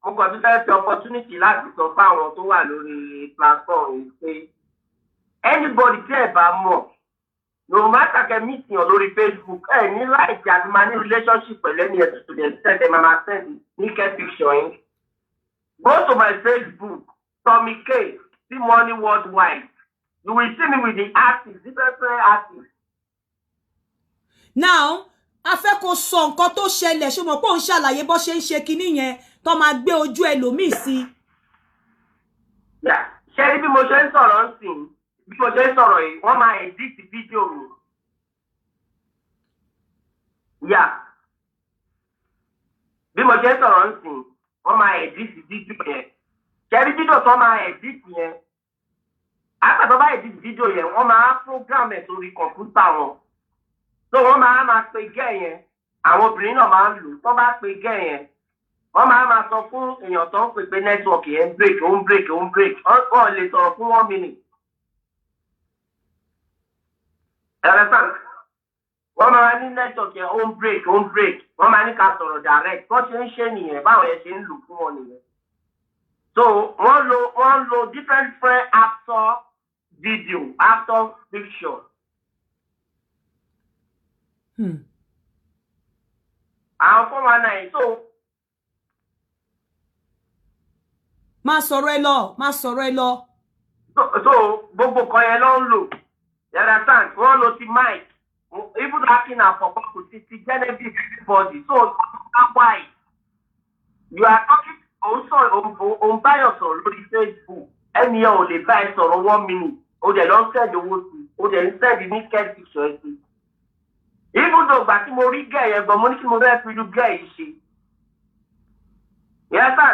mo kàn tún fẹ́ fi opportunity láti sọ fún àwọn tó wà lórí platform yìí pé anybody tí ẹ bá mọ̀, no matter kẹ́ meet yàn lórí Facebook, ní like àti máa ní relationship pẹ̀lú ẹni ẹ̀ to the extent ẹ máa send naked picture yín. Go to my Facebook, Tommy K, T-Money Worldwide. You will see me with the artists, different artists. Now, a fẹ́ kó sọ nǹkan tó ṣẹlẹ̀, ṣó mọ̀ pé òun ṣàlàyé bó ṣe ń ṣe kinní yẹn tó máa gbé ojú ẹlòmíì sí. Ṣé bí mo ṣe ń sọ̀rọ̀ ń sìn, bí mo ṣe ń sọ̀rọ̀ yìí, wọ́n máa edit fídíò mi. Bí mo ṣe ń sọ̀rọ̀ ń sìn, wọ́n máa edit fídíò yẹn. Ṣé bí fídíò tó máa edit yẹn? Àtàtọ̀ bá edit fídíò yẹn, wọ́n máa program ẹ̀ sórí kọ̀ǹpútà wọn. So wọ́n máa pe gẹ́ yẹn, àwọn obìnrin náà máa ń lò, tó bá pe gẹ́ yẹn, wọ́n máa sọ fún èèyàn tó ń pè pé network yẹn break, ó ń break. Wọ́n lè sọ̀rọ̀ fún 1 minute. Wọ́n máa ní network yẹn ó ń break. Wọ́n máa ní ká sọ̀rọ̀ direct. Wọ́n ṣe ń ṣe nìyẹn, báwọn yẹn ṣe ń lò fún wọn nìyẹn. So wọ́n lo different after video, after picture. Àwọn fún wa náà so. Má sọ̀rọ̀ ẹ lọ. So gbogbo kan yẹn ló ń lò. You understand? Wọ́n lo ti mic. Even hacking àpọ̀pọ̀ kò ti Genevieve everybody. So why? You are talking òun báyọ̀ sọ̀rọ̀ lórí Facebook. Ẹni yẹn ò lè bá ẹ sọ̀rọ̀ 1 minute. O dẹ̀ lọ send owó sí. O dẹ̀ ń send ní naked picture sí. Even though gbà tí mo rí gẹ́ yẹn gan, mo ní kí mo fẹ́ fi lu gẹ́ yìí ṣe. Yes sir,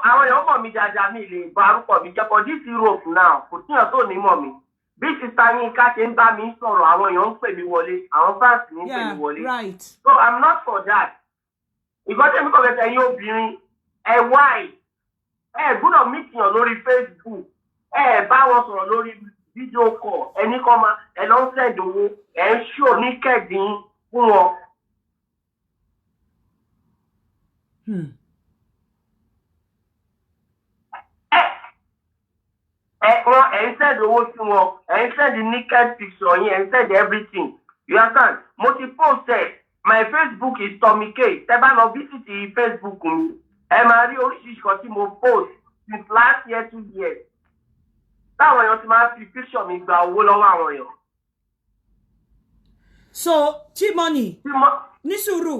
àwọn èèyàn mọ̀ mi dáadáa, mi lè bá arúgbó mi jẹ́ for this Europe now, kò tíyàn tó ní mọ̀ mi. Bí sísá yín ká ṣe ń bá mi sọ̀rọ̀, àwọn èèyàn ń pè mí wọlé, àwọn fans mi ń pè mí wọlé. Right. So I'm not for that. Ìgbọ́dọ̀ mi kọ̀ fẹ́ ẹ̀yin obìnrin, why? Gbọ́dọ̀ meet yàn lórí Facebook, bá wọn sọ̀rọ̀ lórí video call, ẹni kan máa ẹ lọ ń send owó, ń ṣó ní kẹ́ẹ̀dín fún wọn. Ẹ ń send owó sí wọn, ẹ ń send naked picture yín, ẹ ń send everything. You understand? Mo ti post my Facebook is Tommy K. Tẹ́ bá lọ visit Facebook mi, ẹ máa rí oríṣiríṣi kan tí mo post since last year 2 years. táwọn èèyàn ti máa fi picture mi gba owó lọ́wọ́ àwọn èèyàn. So T-Money ní sùúrù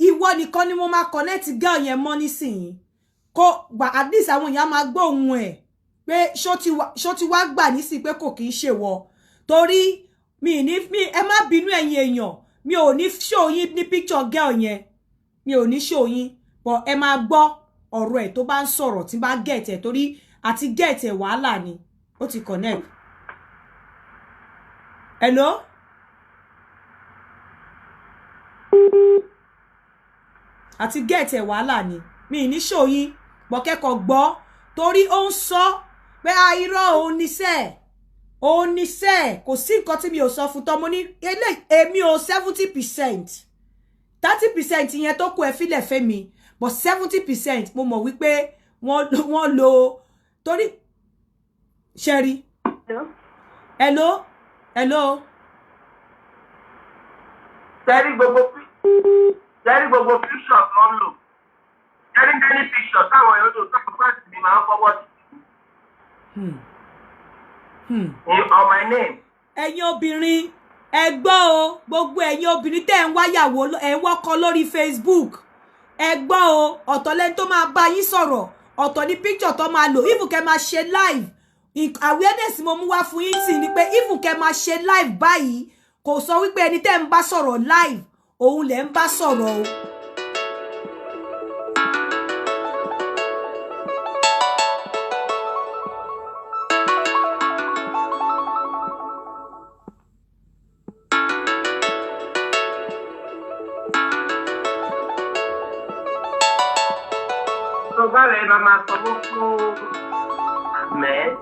ìwọ nìkan ni mo máa connect girl yẹn mọ́ nísìnyí kó gbà at least àwọn èèyàn máa gbọ́ ohun ẹ̀ pé ṣó ti wá gbà nísìnyí pé kò kì í ṣèwọ torí ẹ má bínú ẹ̀yin èèyàn mi ò ní show yín ní picture girl yẹn mi ò ní show yín but ẹ máa gbọ́ ọ̀rọ̀ ẹ̀ tó bá ń sọ̀rọ̀ tí bá get ẹ̀ torí àti get ẹ̀ wàhálà ni ó ti connect. Hello? Àti get ẹ̀ wàhálà ni mi ní show yín but kẹ́kọ̀ọ́ gbọ́ torí ó ń sọ pé irọ́ òun níṣẹ́ kò sí nǹkan tí mi ò sọ fún tọmọ ní èmi ò 70% 30% yẹn tó kù ẹ fílẹ̀ fẹ́ mi but 70% mo mọ̀ wípé wọ́n lo torí Sherry. Hello. Sẹ́rí gbogbo picture kan lò. Sẹ́rí many pictures táwọn èèyàn lò sọ́kùn fẹ́ẹ̀sì mi máa ń fọwọ́ sí. On my name. Ẹ̀yin obìnrin ẹ gbọ́ o gbogbo ẹ̀yin obìnrin tẹ́ ń wáyàwó ẹ̀ ń wọ́kọ lórí Facebook ẹ gbọ́ o ọ̀tọ̀ lẹ́ni tó máa bá yín sọ̀rọ̀ ọ̀tọ̀ ní picture tó máa lò even kẹ́ máa ṣe live awareness mo mú wá fún yín sí ni pé even kẹ́ máa ṣe live báyìí kò sọ wípé ẹni tẹ́ ń bá sọ̀rọ̀ live òun lẹ ń bá sọ̀rọ̀ o.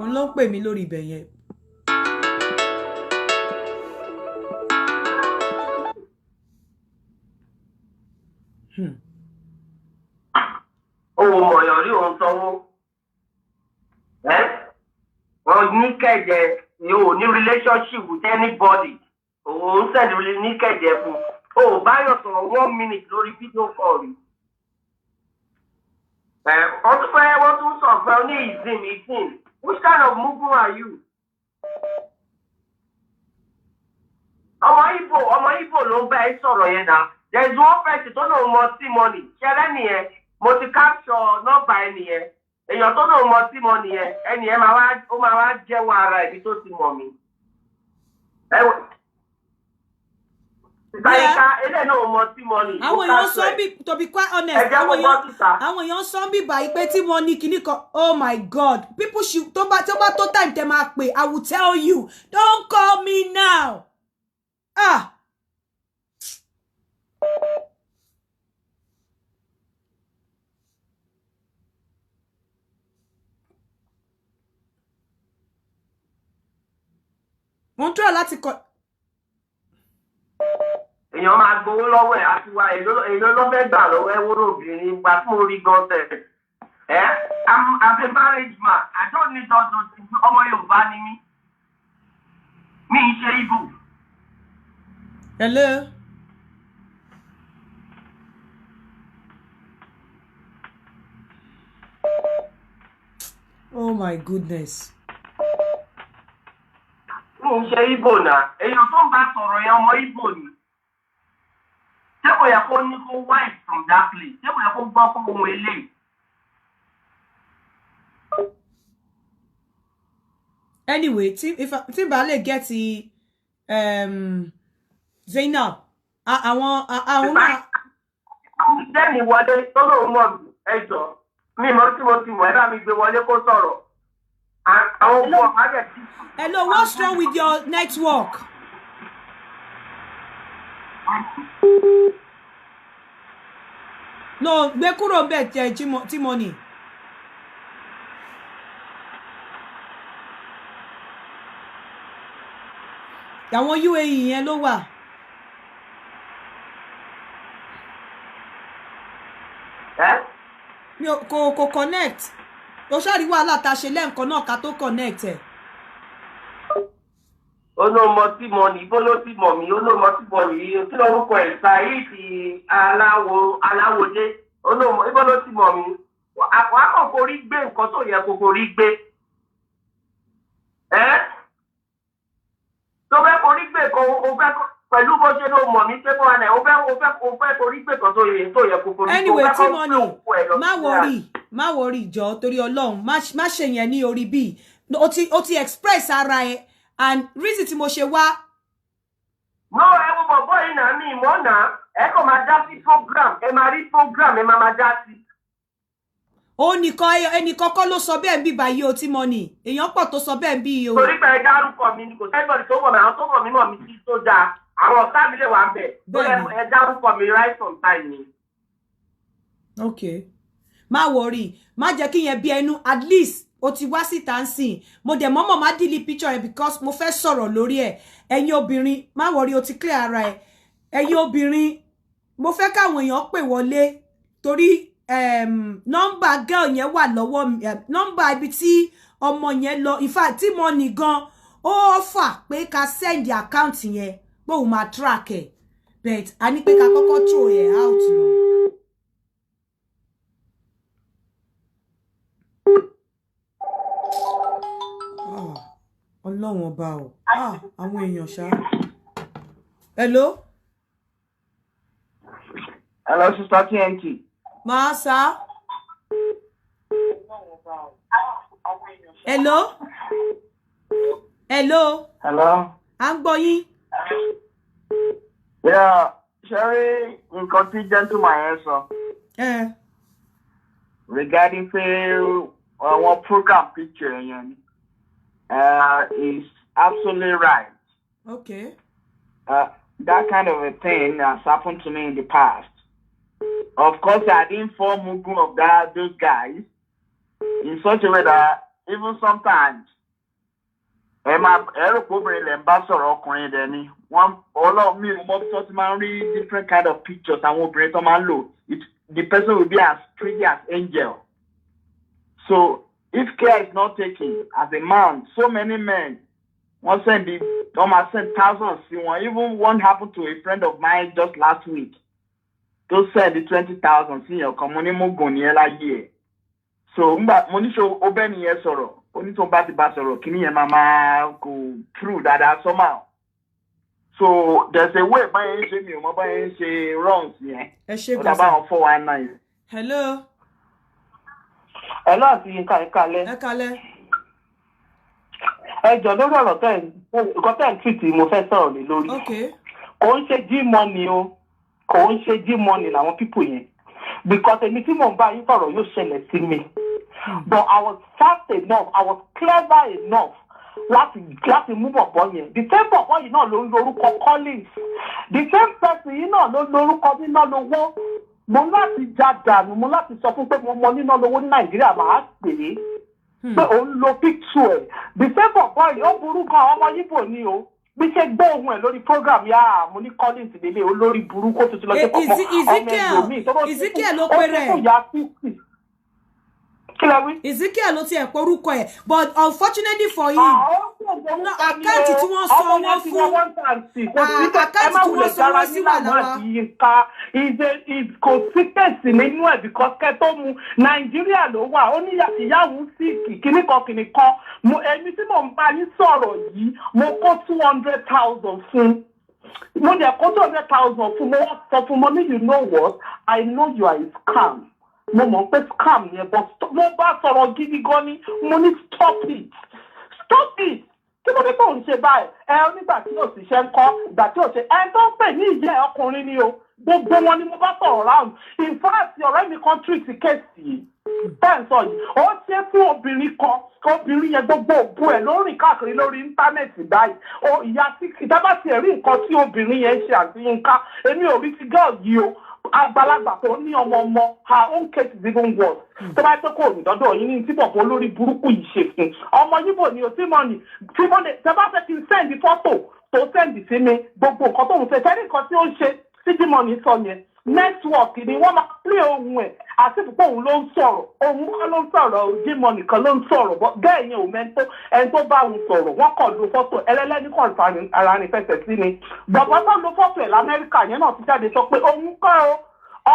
Òun ló ń pè mí lórí ibẹ̀ yẹn. Ohun mọ̀yàn rí òun sanwó. Wọ́n ní kẹ̀jẹ̀ ni o ní relationship with anybody. Òun sẹ́ni ní kẹ̀jẹ̀ fún. O bá yọ̀ sọ̀rọ̀ 1 minute lórí fídíò kọ́ọ̀lù. Wọ́n tún sọ fún ọ ní ìsìn. Which kind of movement are you? Ọmọ Igbo ló ń bá ẹ sọ̀rọ̀ yẹn náà. There is one person tó náà mọ T-Money. Ṣẹlẹ̀ nìyẹn, mo ti capture nọ́mbà ẹ nìyẹn. Èèyàn tó náà mọ T-Money yẹn, ẹnìyẹn máa wá jẹ́wọ́ ara ibi tó ti mọ̀ mí. Àwọn èèyàn sọ bí to be quite honest àwọn èèyàn sọ bí báyìí pé T-Money kìíní kan oh my God people should tó bá tó time tẹ máa pè I will tell you don't call me now wọ́n try láti kọ. Èèyàn máa gbowó lọ́wọ́ ẹ̀ àti wa èlò ló fẹ́ gbà lọ́wọ́ ẹ̀ wúrò obìnrin gba fún orí gan tẹ̀. I'm a marriage man. I don't need all those things. Ọmọ Yorùbá ni mí. Mi ń ṣe Igbo. Hello. Oh my goodness. Mi ń ṣe Igbo náà. Èèyàn tó ń bá sọ̀rọ̀ yẹn ọmọ Igbo ni. Ṣé kò yẹ kó ní kó wife from that place? Ṣé kò yẹ kó gbọ́ fún ohun eléyìí? Anyway, tí bá lè get Zainab, àwọn náà. Jẹ́ni wọlé tó lóun mọ̀ ẹjọ́ mi mọ̀ tí mo ti mọ̀ ẹ́ bá mi gbé wọlé kó sọ̀rọ̀. Àwọn ọmọ àjẹ́ ti. Hello, what's wrong with your network? No, gbé kúrò ńbẹ̀ T-Money. Àwọn UAE yẹn ló wà. Mi kò connect. Ó ṣàrí wàhálà tá ṣe lẹ́ǹkan náà ká tó connect ẹ̀. Olómọ T-Money, ibo ló ti mọ̀ mí, olómọ T-Money, kí lórúkọ ẹ̀ Saheed Aláwọdé, olómọ, ibo ló ti mọ̀ mí. Àkọ́kọ́ forí gbé nǹkan tó yẹ kó forí gbé. tó fẹ́ korí gbé kan o fẹ́ pẹ̀lú bó ṣe ló mọ̀ mí pé kó wà náà o fẹ́ korí gbé kan tó yẹ kó forí. Anyway, Timoni, má worry jọ torí Ọlọ́run má ṣe yẹn ní orí bí o ti express ara ẹ and reason tí mo ṣe wá. No, ẹ wo bọ̀bọ̀ yìí náà mi ìmọ̀ náà ẹ kò máa já sí program ẹ máa rí program ẹ máa já sí. Ó ẹnìkan kọ́ ló sọ bẹ́ẹ̀ ń bí báyìí o Timoni èèyàn pọ̀ tó sọ bẹ́ẹ̀ ń bí o. Torí pé ẹ dárúkọ mi ni kò sẹ́gbọ̀n tó mọ̀ mi àwọn tó mọ̀ mí mọ̀ mi sí tó dáa àwọn ọ̀tá mi lè wà ń bẹ̀ tó ẹ dárúkọ mi right on time ni. Okay, má worry má jẹ́ kí yẹn bí ẹnu at least o ti wá síta ń sìn mo dẹ̀ mọ́mọ́ má delete picture ẹ because mo fẹ́ sọ̀rọ̀ lórí ẹ̀ ẹ̀yin obìnrin má worry o ti clear ara ẹ̀ ẹ̀yin obìnrin mo fẹ́ káwọn èèyàn pè wọlé torí nọ́mbà girl yẹn wà lọ́wọ́ mi nọ́mbà ibi tí ọmọ yẹn lọ in fact Timoni gan ó fà pé ká send account yẹn pé òun máa track ẹ̀ but a ní pé ká kọ́kọ́ throw ẹ̀ out lọ. Ọlọ́run ọba o àwọn èèyàn ṣá. Hello sister TNT. máa sá. Hello à ń gbọ́ yín. Yeah, Sherry, nǹkan tí gentleman yẹn sọ. Regarding one program picture yẹn is absolutely right. Okay. That kind of a thing has happened to me in the past. Of course, I didn't form a group of those guys in such a way that even sometimes, different kind of pictures and the person will be as pretty as angel. So if care is not taken as a man, so many men won't send thousands. Even one happened to a friend of mine just last week. To send the 20,000 senior community mogoniela year. So money show open year sorrow. Only to bat basoro, kini mama go through that somehow. So there's a way by any mobile say wrongs, yeah. About 419. Hello. Hello, see you Kale. Ẹjọ́ lórí ọ̀rọ̀ tẹ́ nǹkan tẹ́ ń treat mo fẹ́ sọ̀rọ̀ lé lórí. Okay. Kò ń ṣe G-money o. Kò ń ṣe G-money làwọn people yẹn. Because èmi tí mò ń bá yín sọ̀rọ̀ yóò ṣẹlẹ̀ sí mi. But I was fast enough, I was clever enough láti mú bọ̀bọ̀ yẹn. The same bọ̀bọ̀ yìí náà ló ń lórúkọ Collins. The same person yìí náà ló lórúkọ Níná Lówó. Mo láti já dànù, mo láti sọ fún pé mo mọ Níná Lówó ní Nàìjíríà máa pè é. Pé òun lo picture ẹ̀. The same bọ̀bọ̀ yìí ó burú gan ọmọ Yíbò ni o. Bí ṣe gbọ́ ohun ẹ̀ lórí program yá mo ní Collins délé olórí burúkú tó ti lọ sí pọ̀pọ̀ Ezekiel ló pé rẹ̀. Ezekiel ló ti ẹ̀ porúkọ ẹ̀ but unfortunately for him àkáǹtì tí wọ́n sọ wọ́n fún àkáǹtì tí wọ́n sọ wọ́n sí wà lára. Kò sí tẹ̀sí nínú ẹ̀ because kẹ́ tó mu Nàìjíríà ló wà ó ní ìyáwó sí kìnnìkan èmi tí mò ń bá yín sọ̀rọ̀ yìí mo kó 200,000 fún mo dẹ̀ kó 200,000 fún mo wọ́n sọ fún mo ní you know what I know you are a scam. Mo mọ̀ pé scam yẹn but mo bá sọ̀rọ̀ gidi gan ni mo ní stop it kí ló dé tó ń ṣe báyìí nígbà tí yóò sì ṣe ń kọ́ ìgbà tí yóò ṣe tó ń pè ní ìyá ọkùnrin ni o gbogbo wọn ni mo bá sọ̀rọ̀ round in fact ọ̀rẹ́ mi kan treat kéèsì yìí bẹ́ẹ̀ sọ yìí ó ṣe fún obìnrin kan obìnrin yẹn gbogbo òbú ẹ̀ ló rìn káàkiri lórí íńtánẹ́ẹ̀tì báyìí ìyá tí ìdábà ti rí nǹkan tí obìnrin yẹn ṣe àti nǹkan èmi ò rí ti girl yìí o àgbàlagbà tó ní ọmọ her own case is even worse tó bá tó kó òmìdọ́dọ̀ yín ní tí bọ̀bọ̀ lórí burúkú yìí ṣe fún ọmọ Yíbò ni o Timoni tẹ bá fẹ́ kí n send fọ́tò tó send sí mi gbogbo nǹkan tó ń fẹ́ sẹ́ni nǹkan tí ó ń ṣe tí Timoni sọ yẹn network ni wọ́n máa play ohun ẹ̀ àti púpọ̀ òun ló ń sọ̀rọ̀ òun kọ́ ló ń sọ̀rọ̀ Timoni kan ló ń sọ̀rọ̀ bẹ́ẹ̀ yẹn ò mẹ́tò ẹni tó bá òun sọ̀rọ̀ wọ́n kàn lo fọ́tò ẹlẹ́lẹ́ni kan ara rìn fẹsẹ̀ sí ni bàbá tó lo fọ́tò ẹ̀ l'Amẹ́ríkà yẹn náà ti jáde sọ pé òun kọ́ o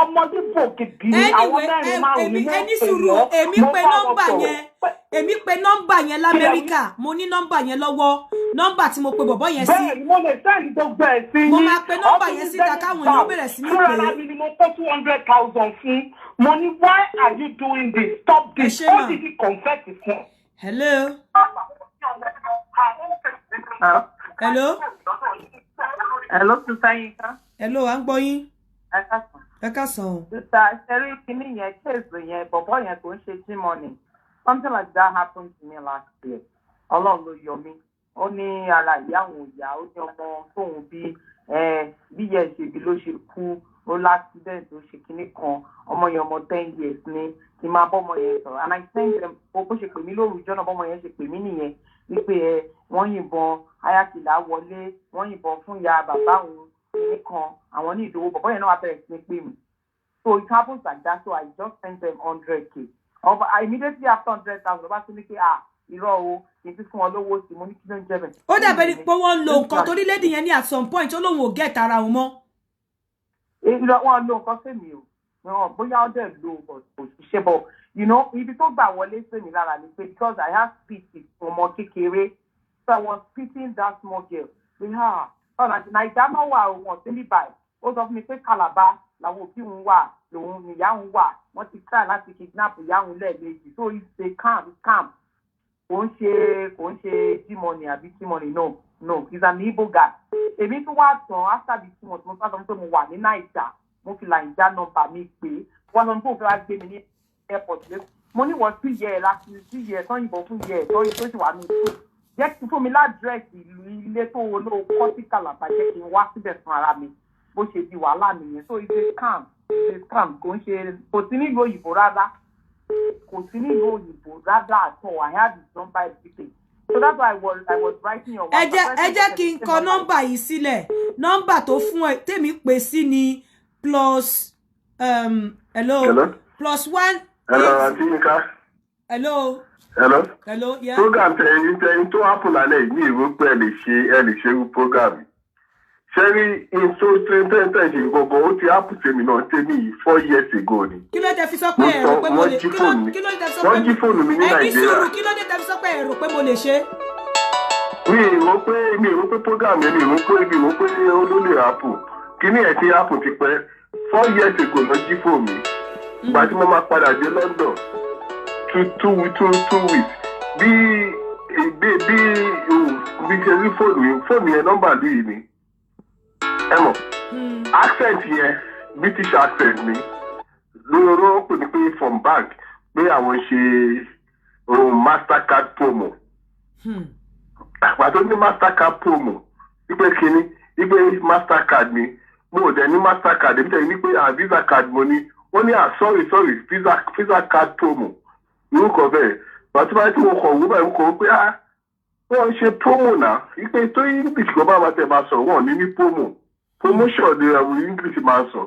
ọmọdé bò gidi àwọn mẹ́rin márùn-ún ni ẹni sùúrù èmi pe nọ́mbà yẹn l'Amẹ́ríkà mo ní nọ́mbà yẹn lọ́wọ́ nọ́mbà tí mo pe bọ̀bọ́ yẹn sí. bẹ́ẹ̀ ni mo lè sẹ́ẹ̀lì tó gbẹ ẹ̀ sí. mo máa pe nọ́mbà yẹn síta káwọn èèyàn bẹ̀rẹ̀ sí ní pé. fúnra mi ni mo kó 200,000 fún mo ní why are you doing this stop this ó sì ti confess fún. hello. hello sísá Yínká. hello à ń gbọ́ yín. ẹ káàsán o. sísá ṣẹ́rí kínní yẹn kéèsì yẹn bọ̀bọ́ yẹn kò ń ṣe G-Money something like that happened to me last year ọlọ́run ló yọ mí ó ní ara ìyá òun ìyá ó ní ọmọ tóun bí yẹn ṣe bí ló ṣe kú ó l'accident ó ṣe kinní kan ọmọ yẹn ọmọ 10 years ni kí n máa bọ́ ọmọ yẹn sọ̀rọ̀ and I send them bó ṣe pè mí lóru ìjọ́nà bọ́mọ yẹn ṣe pè mí nìyẹn wípé wọ́n yìnbọn ayákìlá wọlé wọ́n yìnbọn fún ìyá bàbá òun kinní kan àwọn ní ìdòwò bọ̀bọ́ yẹn náà wà bẹ̀rẹ̀ sí ní pè mí so it happens like that so I just sent them 100K immediately after 100,000 ọba tún ní pé irọ́ o kì í fi fún ọ lówó sí mo ní kí ló ń jẹ́ bẹ̀. ó dàbẹ̀ ni pé wọ́n ń lo nǹkan torí lédi yẹn ní at some point ó lóun ò get ara òun mọ́. wọ́n lo nǹkan fèmí o bóyá ó dẹ̀ lo òṣìṣẹ́ bọ̀ ibi tó gbà wọlé sèmi lára ni pé because I have pity fún ọmọ kékeré so I was pitying that small girl pé nàìjíríà náà wà wọ́n sí níbàyí ó sọ fún mi pé Calabar làwọn òbí òun wà lòun níyà òun wà wọ́n ti try láti kidnap ìyá òun lẹ́ẹ̀mejì so it's a camp kò ń ṣe G-Money àbí G-Money no he's an Igbo guy èmi tún wá tán after the 2 months mo sọ pé mo wà ní Naija mo fi Naija nọ́mbà mi pé wọ́n sọ pé òun fẹ́ wá gbé mi ní airport lẹ́kọ̀ọ́ mo ní wọ́n 2 years láti 2 years tán yìnbọn fún years tó sì wà ní ìlú jẹ́ kí fún mi ládírẹ́sì ilé tó olóò kọ́ sí Calabar jẹ́ kí n wá síbẹ̀ fún ara mi bó ṣe di wàhálà nìyẹn so it's a scam kò ń ṣe kò sí nílùú òyìnbó rárá àtọ̀ I had his number everything so that's why I was writing your ẹ jẹ́ kí n kọ nọ́mbà yìí sílẹ̀ nọ́mbà tó fún ẹ tèmi pè sí ni plus hello plus 1. hello Aunty Yinka. hello yeah. program tẹ̀yìn tó happen lálẹ́ ní ìwé pé ẹ lè ṣe irú program ṣẹ́rí ìṣó tẹ́ntẹ́ntẹ́ ṣe gbogbo ó ti happen tèmi náà tèmi 4 years ago ni. kí ló dé fi sọ pé ẹ̀rọ pé mo lè wọ́n jí fóònù mi ní Nàìjíríà. ẹni sùúrù kí ló dé fi sọ pé ẹ̀rọ pé mo lè ṣe. mi ò rò pé program yẹn mi ò rò pé ó lè happen kíní ẹ̀ ti happen ti pẹ́ 4 years ago lọ jí fóònù mi ìgbà tí mo máa padà dé London 2 weeks bí ṣe rí fóònù yẹn nọ́mbà lóyè ni ẹ mọ̀ accent yẹn British accent ni lóró pè ní pé from bank pé àwọn ṣe Mastercard promo àpàtó ní Mastercard promo wípé kíní wípé Mastercard ni mo ò dẹ̀ ní Mastercard èmi tẹ̀lé ní pé Visa card mo ní wọ́n ní sorry Visa card promo lórúkọ bẹ́ẹ̀ bàtí báyìí tí mo kọ̀ wọ́n báyìí mo kọ̀ wọ́n pé wọ́n ń ṣe promo náà wípé tó English kan bá tẹ̀ máa sọ̀rọ̀ wọ́n ní promotion ni àwọn English máa sọ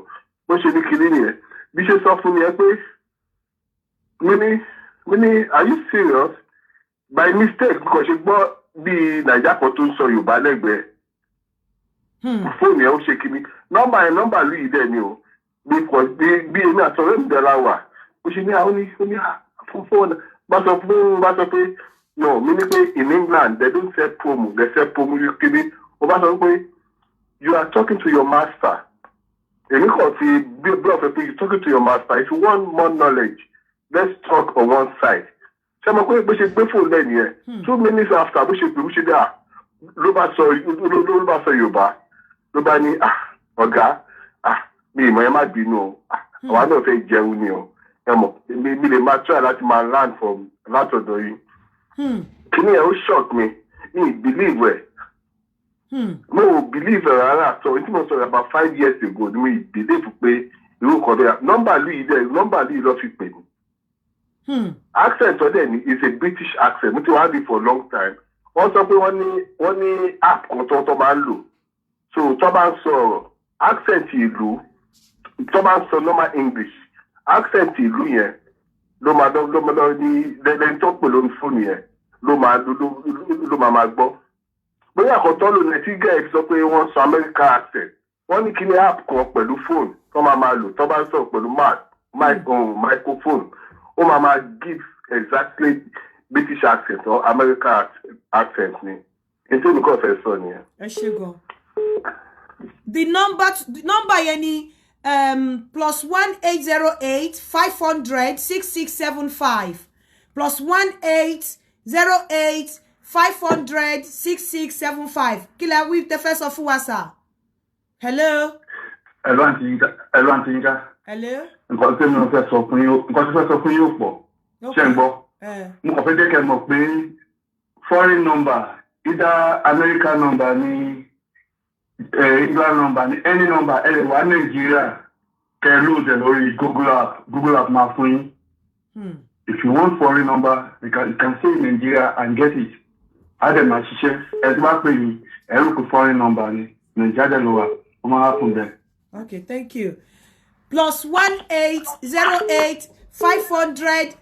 bó ṣe ní kinní nìyẹn bí ṣe sọ fún mi ẹ pé mi ní are you serious by mistake kò ṣe gbọ́ bí Naija kan tó ń sọ Yorùbá lẹ́gbẹ̀ẹ́ fóònù yẹn ó ṣe kinní nọ́mbà lù yìí dẹ̀ ni o bí èmi àtọ̀rẹ́ mi dẹ̀ la wà ó ṣe ní àwọn ní fún fóònù bá sọ pé no mi ní pé in England they don't sell promo they sell promo kinní ó bá sọ pé you are talking to your master. Èmi kàn ti bí ọ̀fẹ́ pé you talking to your master. If you want more knowledge, let's talk on one side. Ṣé mo pé bó ṣe gbé fóònù lẹ́nu yẹn? 2 minutes after bó ṣe pè bó ṣe dé ló bá sọ Yorùbá. Ló bá ní ọ̀gá mi ìmọ̀ yẹn má bínú o. Àwa náà fẹ́ jẹun ni o. Ẹ mọ̀ mi lè máa try láti máa learn from látọ̀dọ̀ yìí. Kíní yẹn ó shock me. Mi believe ẹ̀. Mo believe rárá so tí mo sọ̀rọ̀ about 5 years ago ni mo believe pé irú kan bẹ́ẹ̀ nọ́mbà lùyìí lọ fi pè mí. Accent ọ̀dẹ̀ ni is a British accent mo ti wá rí for a long time. Wọ́n sọ pé wọ́n ní app kan tó máa ń lò so tó bá ń sọ̀rọ̀ accent ìlú tó bá ń sọ normal English accent ìlú yẹn ló máa lọ ní lẹ́yìn tó pè lórí fóònù yẹn ló máa gbọ́. Bóyá àkọ́tọ́ ló ní tí gẹ́ẹ̀ sọ pé wọ́n sọ American accent wọ́n ní kí ni app kan pẹ̀lú phone tó máa lò tó bá ń sọ̀rọ̀ pẹ̀lú microphone ó máa give exactly British accent or American accent ni ètò nìkan fẹ́ sọ nìyẹn. ẹ ṣé gan. The number yẹn ni +1808 500 6675 +1808 500 6675 kí lẹ wí tẹ́ fẹ́ sọ fún wa sir. Hello. Hello Aunty Yinka. Hello Aunty Yinka. Hello. Nǹkan tí mo fẹ́ sọ fún yín, yóò pọ̀. Ṣé ń gbọ́? Mo kàn fẹ́ jẹ́ kẹ́ mọ̀ pé foreign number, either American number ni England number ni any number ẹ lè wá Nàìjíríà kẹ́ lóòdẹ̀ lórí Google app máa fún yín. If you want foreign number, you can say in Nigeria and get it. Adam máa ṣiṣẹ́ ẹ tí bá pè mí ẹ rò pé foreign number ni Nigeria ló wà ó máa happen there. Okay, thank you. +1808 500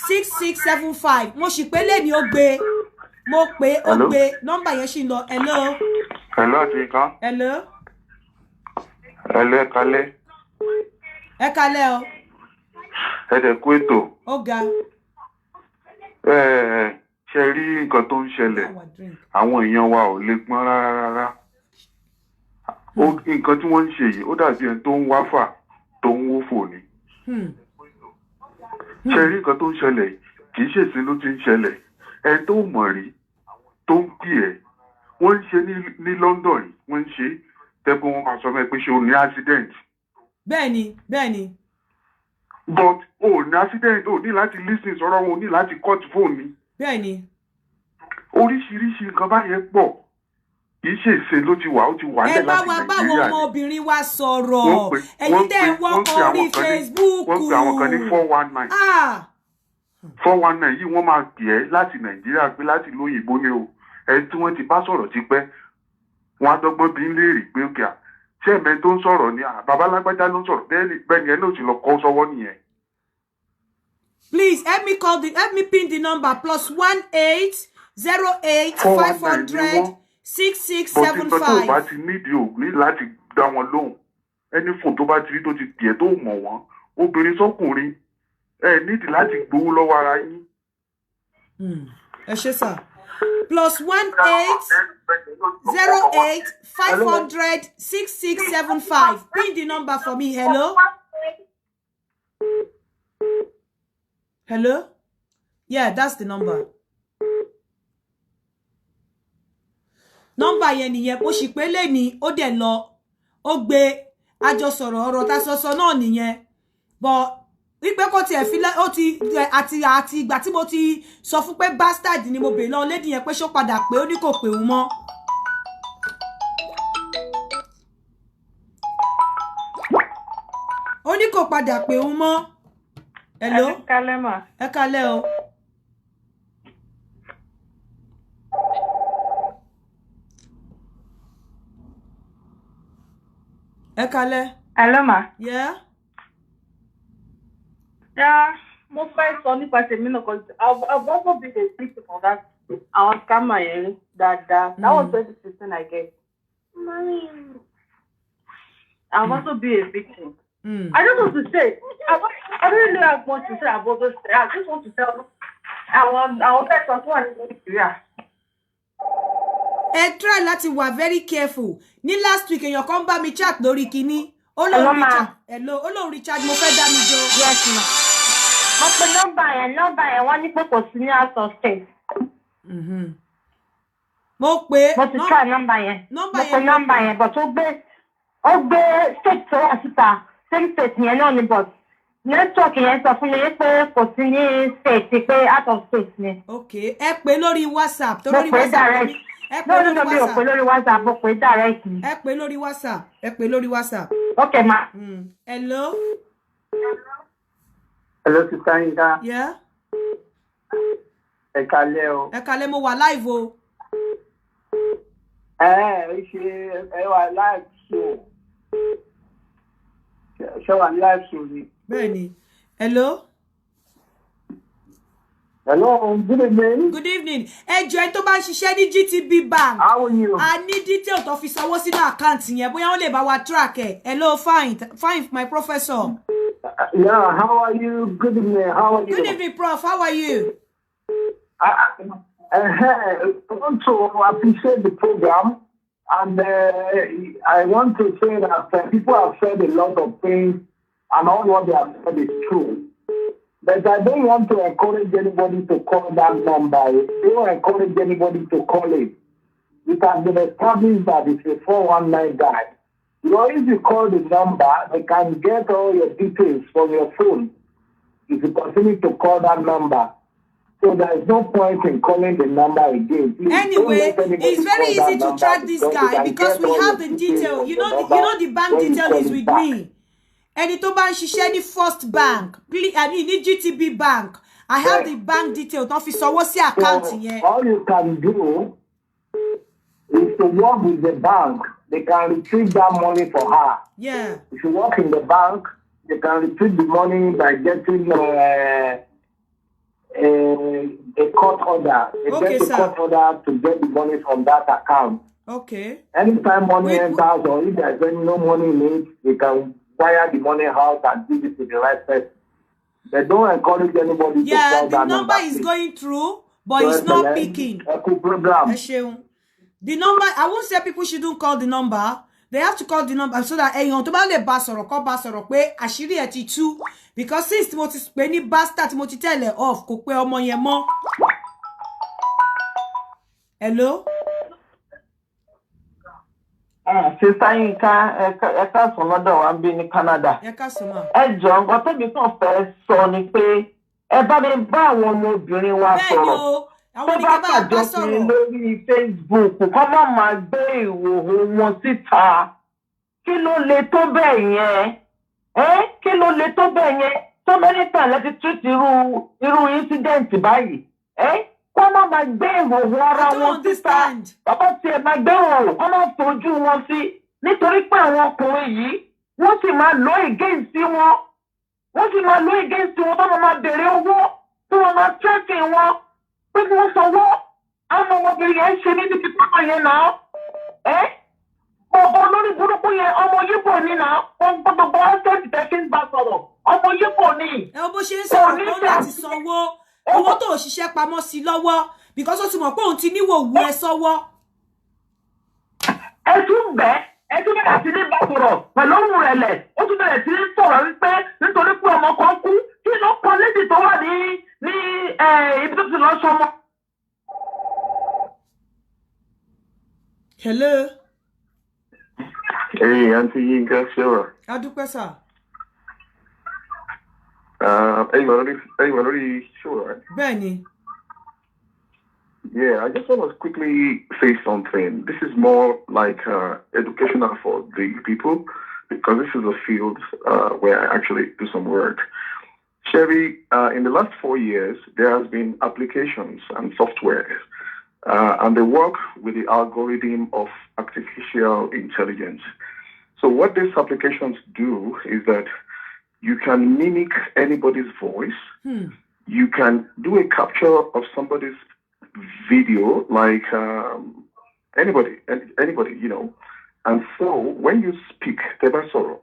6675 mo sì pé lẹ́ni ó gbé mo pé ó gbé nọ́mbà yẹn sì lọ. Hello. Hello Tika. Hello. Hello Kale. Ẹ kálẹ́ o. Ẹ dẹ̀ kú ètò. Ó ga. Ṣe rí nǹkan tó ń ṣẹlẹ̀ àwọn èèyàn wa ò lè gbọ́n rárá. Nǹkan tí wọ́n ń ṣe yìí ó dàbí ẹni tó ń wáfà tó ń wófò ni. Ṣe rí nǹkan tó ń ṣẹlẹ̀ kì í ṣèṣin ló ti ń ṣẹlẹ̀ ẹ tó mọ̀ rí tó ń pè ẹ́ wọ́n ń ṣe ní London yìí wọ́n ń ṣe tẹ́gbọ́n wọn máa sọ fẹ́ pé ṣé o ní accident. Bẹ́ẹ̀ni. But o ní accident o ní láti listen sọ̀rọ̀ wọn o ní láti cut phone ni. Bẹ́ẹ̀ni. Oríṣiríṣi nǹkan báyẹn pọ̀ kì í ṣe ìṣe ló ti wà ó ti wà nílẹ̀ láti Nàìjíríà. Ẹ bá wa báwọn ọmọbìnrin wa sọ̀rọ̀ ẹ̀yin tẹ́ ẹ wọ́pọ̀ orí Facebook. Wọ́n pe àwọn kan ní 419. 419 yìí wọ́n máa pè ẹ́ láti Nàìjíríà pé láti lóyìnbó ni o ẹni tí wọ́n ti bá sọ̀rọ̀ ti pẹ́ wọ́n á dọ́gbọ́n bí ń léèrè pé ó kí à ṣé ẹ̀mẹ́ tó ń sọ̀rọ̀ ni bàbá lágbájá ló ń sọ̀rọ̀ bẹ́ẹ̀ ni ẹ náà ti lọ kọ́ sọ́wọ́ nìyẹn. Please help me pin the number +1808 500 6675. Bọ́tí tó bá ti nídìí ò ní láti dá wọn lóhùn ẹni fò tó bá ti rí tó ti pè é tó mọ̀ wọ́n obìnrin sọ́kùnrin ẹ nídìí láti gbowó lọ́wọ́ ara yín. Ẹ ṣé sà. +1808 500 6675. Pin the number for me. Hello. Hello. Yeah, that's the number. Number yẹn nìyẹn bó sì pé lẹ́ni ó dẹ̀ lọ ó gbé àjọsọ̀rọ̀ ọ̀rọ̀ tá sọsọ náà nìyẹn but wípé kò tiẹ̀ fi ó ti àti ìgbà tí mo ti sọ fún pé bastard ni mo bèèrè lọ lady yẹn pé ṣó padà pé ó ní kò pé òun mọ́. Ó ní kò padà pé òun mọ́. Hello. Ẹ kálẹ́ mà. Ẹ kálẹ́ o. Ẹ kálẹ́. Hello ma. Yeah. Yeah, mo fẹ́ sọ nípa tèmi náà cause I've also been a victim of that. Àwọn scammer yẹn dáadáa. That was 2016 I guess. Mommy. I've also been a victim. I just want to say, I don't really have much to say about those. I just want to tell our person who are in Nigeria. Try láti wà very careful. Ní last week èèyàn kan bá mi chat lórí kíní. Hello Richard. Hello Richard, mo fẹ́ dá mi jọ. Yes ma. Mo pe nọ́mbà yẹn wọ́n ní pé kò sí ní out of state. Mo pe mo ti try nọ́mbà yẹn. Mo pe nọ́mbà yẹn but ó gbé state tó wà síta. Same state yẹn náà ni but network yẹn sọ fún mi pé kò sí ní state pé out of state ni. Okay, ẹ pè lórí WhatsApp tó lórí WhatsApp. No, mi ò pè lórí WhatsApp, mo pè direct ni. Ẹ pè lórí WhatsApp. Ẹ pè lórí WhatsApp. Okay ma. Hello. Hello Sister Yinka. Yeah. Ẹ kálẹ́ o. Ẹ kálẹ́ mo wà live o. Ẹ wà live show. Ṣé wà live show ni? Bẹ́ẹ̀ni. Hello. Hello, good evening. Good evening. Ẹ jọ̀ọ́ tó bá ń ṣiṣẹ́ ní GTB Bank. How are you? I need detail tó fi sanwó sínú account yẹn. Bóyá wọ́n lè bá wa track ẹ̀. Hello, fine, my professor. Yeah, how are you? Good evening. How are you? Good evening, Prof. How are you? I want to appreciate the program, and I want to say that people have said a lot of things, and all what they have said is true. But I don't want to encourage anybody to call that number. Don't encourage anybody to call it. It has been established that it's a 419 guy. You know, if you call the number, they can get all your details from your phone if you continue to call that number. So there is no point in calling the number again. Please, anyway, it's very easy to track this guy because we have the detail. You know the bank detail is with me. Ẹni tó bá ń ṣiṣẹ́ ní First Bank, ní GTB Bank, I have the bank detail tó fi sanwó sí account yẹn. All you can do is to work with the bank. They can retrieve that money for her. Yeah. If you work in the bank, they can retrieve the money by getting a court order. They get a court order to get the money from that account. Okay. Anytime money enters or if there's no money in it, they can wire the money out and give it to the right person. They don't encourage anybody to call that number. Yeah, the number is going through, but it's not picking. Program. The number, I won't say people shouldn't call the number. They have to call the number so that èèyàn tó bá lè bá sọ̀rọ̀ kó bá sọ̀rọ̀ pé àṣírí ẹ̀ ti tú. Because since mo ti pè ní bastard mo ti tell her off kò pé ọmọ yẹn mọ́. Hello? Sister Yinka, ẹ ká sùn lọ́dọ̀ wa bí ní Canada. Ẹ ká sùn mà. Ẹ jọ̀ọ́ nǹkan tẹ́bi kan fẹ́ sọ ni pé ẹ bá mi bá àwọn ọmọbìnrin wa sọ̀rọ̀. Tó bá pàjọ sí lórí Facebook, kọ́ má máa gbé ìhòòhò wọn síta. Kí ló le tó bẹ́ẹ̀ yẹn? Kí ló le tó bẹ́ẹ̀ yẹn? So many times let it treat irú incident báyìí. Kọ́ má máa gbé ìhòòhò ara wọn síta. Bàbá tiẹ̀ máa gbé ìhòòhò, kọ́ má fojú wọn sí. Nítorí pé àwọn ọkùnrin yìí, wọ́n sì máa lo against wọn. Wọ́n sì máa lo against wọn tó máa bèrè owó, tó máa threaten wọn. Pé kí wọ́n sanwó, àwọn ọmọbìnrin yẹn ṣe ní títí pápá yẹn náà. Ọ̀bọ̀ lórí burúkú yẹn, ọmọ Yíbò ní náà. Wọ́n gbogbo ọ́sẹ̀tì tẹ́kí ń bá sọ̀rọ̀. Ọmọ Yíbò ní. Ẹ bó ṣe ń sọ̀rọ̀ tó láti sanwó. Owó tó ṣiṣẹ́ pamọ́ sí lọ́wọ́ because ó ti mọ̀ pé òun ti níwò wú ẹ sọ́wọ́. Ẹ tún bẹ̀rẹ̀ sí ní bá sọ̀rọ̀ pẹ̀lú ohùn rẹ̀ lẹ̀. Ó tún bẹ̀rẹ̀ sí ní sọ̀rọ̀ wípé nítorí pé ọmọ kan kú kí ló kọ lédè tó wà ní ibi tó ti lọ sọmọ. Hello. Hey, Auntie Yinka, Sarah. Adúpẹ́ sà. Are you sure? Bẹ́ẹ̀ni. Yeah, I just want to quickly say something. This is more like educational for the people because this is a field where I actually do some work. Sherry, in the last 4 years, there has been applications and software, and they work with the algorithm of artificial intelligence. So what these applications do is that you can mimic anybody's voice. You can do a capture of somebody's video, like anybody, you know. And so when you speak, Tebasoro,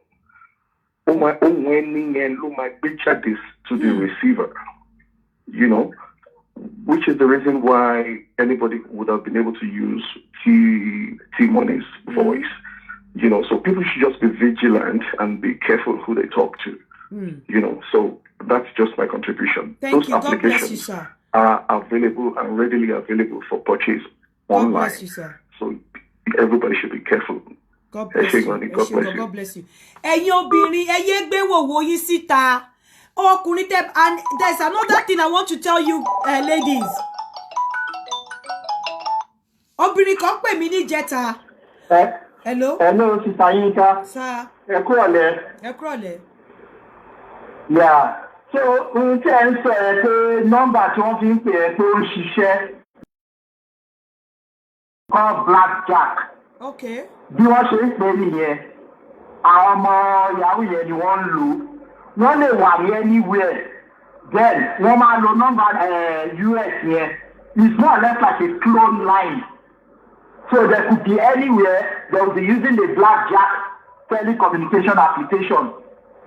this to the receiver, you know, which is the reason why anybody would have been able to use T-Money's voice. You know, so people should just be vigilant and be careful who they talk to. You know, so that's just my contribution. Thank you. Applications God bless you, sir. Are available and readily available for purchase online. God bless you, sir. So everybody should be careful. God bless you. God bless you. God bless you. Ẹ̀yin obìnrin, ẹ yé gbé wòwò yín síta. Ọkùnrin tẹ́, and there's another thing I want to tell you, ladies. Obìnrin kan pè mí níjẹta. Hello? Hello, Sister Yinka. Sir. Ẹ kúrọ̀lẹ́. Ẹ kúrọ̀lẹ́. Yeah. So, ohun tí ẹ ń sọ ẹ pé nọ́mbà tí wọ́n fi ń pè ẹ pé ó ń ṣiṣẹ́. Called Blackjack. Okay. Bí wọ́n ṣe ń pè nìyẹn, àwọn ọmọ Yahoo yẹn ni wọ́n ń lò. Wọ́n lè wà ní anywhere. then wọ́n máa lo number US yẹn. It's more or less like a clone line. So there could be anywhere they will be using the blackjack telecommunication application.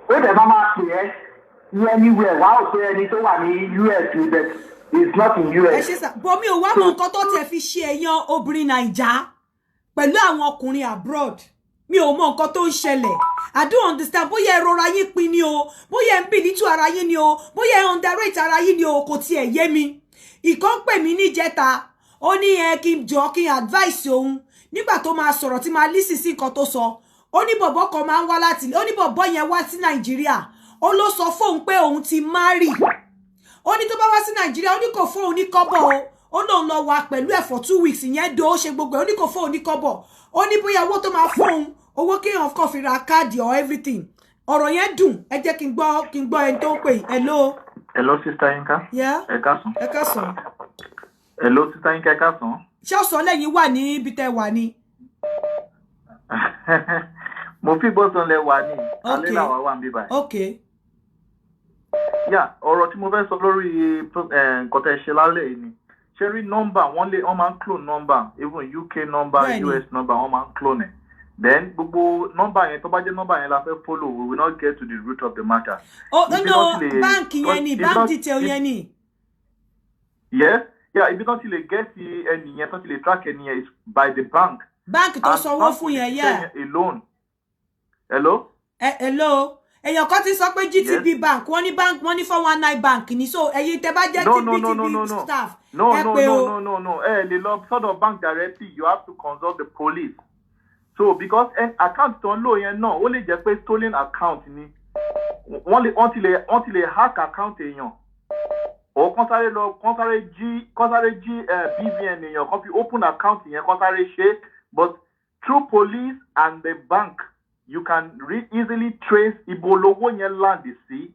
Ó dẹ̀ máa pè é ní anywhere. Wàá ò pé ẹni tó wà ní US níbẹ̀. It's not in US. Ẹ ṣe sá, bọ́ mi ò wá mọ nǹkan tó tẹ̀ fi ṣe èèyàn obìnrin Naija pẹ̀lú àwọn ọkùnrin abroad. Mi ò mọ nǹkan tó ń ṣẹlẹ̀. I don't understand. Bóyá ẹ rọra yín pin ni o, bóyá ẹ ń bìlítù ara yín ni o, bóyá ẹ underrate ara yín ni o, kò tiẹ̀ yé mi. Ìkan pè mí níjẹta, ó ní kí n jọ kí n advice òun nígbà tó máa sọ̀rọ̀ tí máa listen sí nǹkan tó sọ. Ó ní bọ̀bọ́ kan máa ń wá láti, ó ní bọ̀bọ́ yẹn wá sí Nàìjíríà. Ó ló sọ fóun pé òun ti marry. Ó ní tó bá wá sí Nàìjíríà, ó ní kò fóun ní kọ́bọ̀ o. Ó lóun lọ wà pẹ̀lú ẹ̀ for 2 weeks ìyẹn do ó ṣe gbogbo ẹ̀. Ó ní kò fóun ní kọ́bọ̀. Ó ní bóyá owó tó máa fóun, owó kéèyàn kàn fi ra káàdì or everything. Ọ̀rọ̀ yẹn dùn. Ẹ jẹ́ kí n gbọ́ ẹni tó ń pè. Hello. Hello, Sister Yinka. Yeah. Ẹ káàsán. Ẹ káàsán. Hello, Sister Yinka, ẹ káàsán. Ṣé ọ̀sán lẹ́yìn wà ní ibi tẹ́ wà ní? Mo fi bọ́sán lẹ wà ní. Alẹ́ làwa wà ń bí báyìí. Okay. Yeah, ọ̀rọ̀ tí mo fẹ́ sọ lórí nǹkan tẹ́ ṣe lálẹ́ yìí ni. Ṣé rí nọ́mbà wọ́n máa ń clone nọ́mbà, even UK number, US number, wọ́n máa ń clone ẹ̀. Then gbogbo nọ́mbà yẹn tó bá jẹ́ nọ́mbà yẹn la fẹ́ follow, we will not get to the root of the matter. Oh no, bank yẹn ni, bank detail yẹn ni. Yes, yeah, ibi tó ti lè get ẹni yẹn tó ti lè track ẹni yẹn is by the bank. Bank tó sanwó fún yẹn, yeah. Alone. Hello? Hello. Èèyàn kan ti sọ pé GTB bank, wọ́n ní bank, wọ́n ní 419 bank ni, so ẹ̀yin tẹ́ bá jẹ́ GTB staff. No. Lè lọ sọ́dọ̀ bank directly, you have to consult the police. So because account tó ń lò yẹn náà, ó lè jẹ́ pé stolen account ni. Wọ́n ti lè hack account èèyàn. Or kán sáré jí BVN èèyàn, kán fi open account yẹn, kán sáré ṣe. But through police and the bank, you can easily trace ibo lówó yẹn land sí.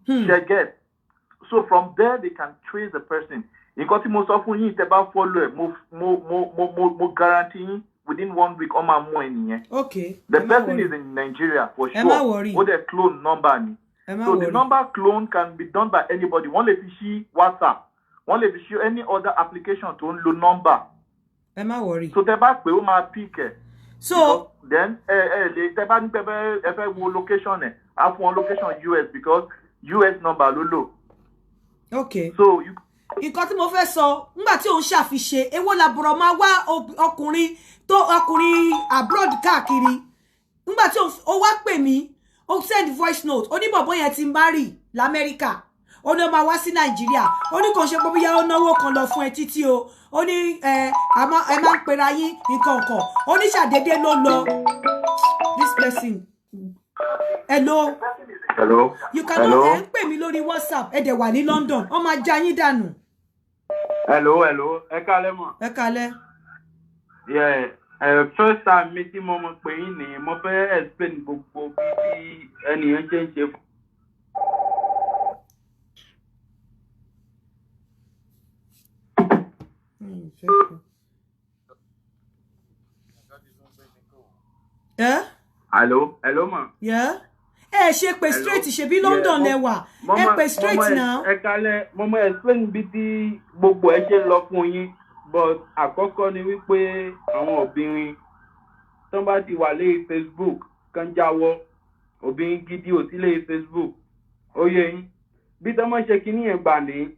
Get. So from there they can trace the person. Nǹkan tí mo sọ fún yín tẹ́ bá follow ẹ̀, mo guarantee yín within 1 week on my money. Okay. The person is in Nigeria for sure. Or the clone number ni. So the number clone can be done by anybody. One let me WhatsApp. One let me any other application to own number. Am I worry? So the back we my pick. So then the back if location I have one location US because US number lolo. Okay. So you nǹkan tí mo fẹ́ sọ nígbà tí òun ṣàfiṣe èwo làbùrọ̀ máa wá ọkùnrin abroad káàkiri nígbà tí ó wá pè mí ó send voice note ó ní bọ̀bọ́ yẹn ti marry l'Amẹ́ríkà ó ní ó máa wá sí Nàìjíríà ó ní kò ṣe pé bóyá ó náwó kan lọ fún ẹ títí o ó ní ẹ máa ń pera yín nǹkan kan ó ní ṣàdédé ló lọ this person. Hello. You can ẹ ń pè mí lórí WhatsApp ẹ dẹ̀ wà ní London ó máa já yín dànù. Hello. Ẹ kálẹ́ mọ̀. Ẹ kálẹ́. Yeah, first time mi tí mo mọ̀ pé yín ni mo fẹ́ explain gbogbo bí ẹnìyàn ṣe ń ṣe fún. Yeah? Hello ma. Yeah? Ṣe pé straight ṣe bí London lẹ wà. Ẹ pé straight now. Ẹ kálẹ́ mo mọ̀ explain bí tí gbogbo ẹ ṣe lọ fún yín. But àkọ́kọ́ ni wípé àwọn obìnrin tó bá ti wà lórí Facebook kan jáwọ́ obìnrin gidi ò sí lórí Facebook ó yé yín bí tó máa ṣe kíní yẹn gbà ní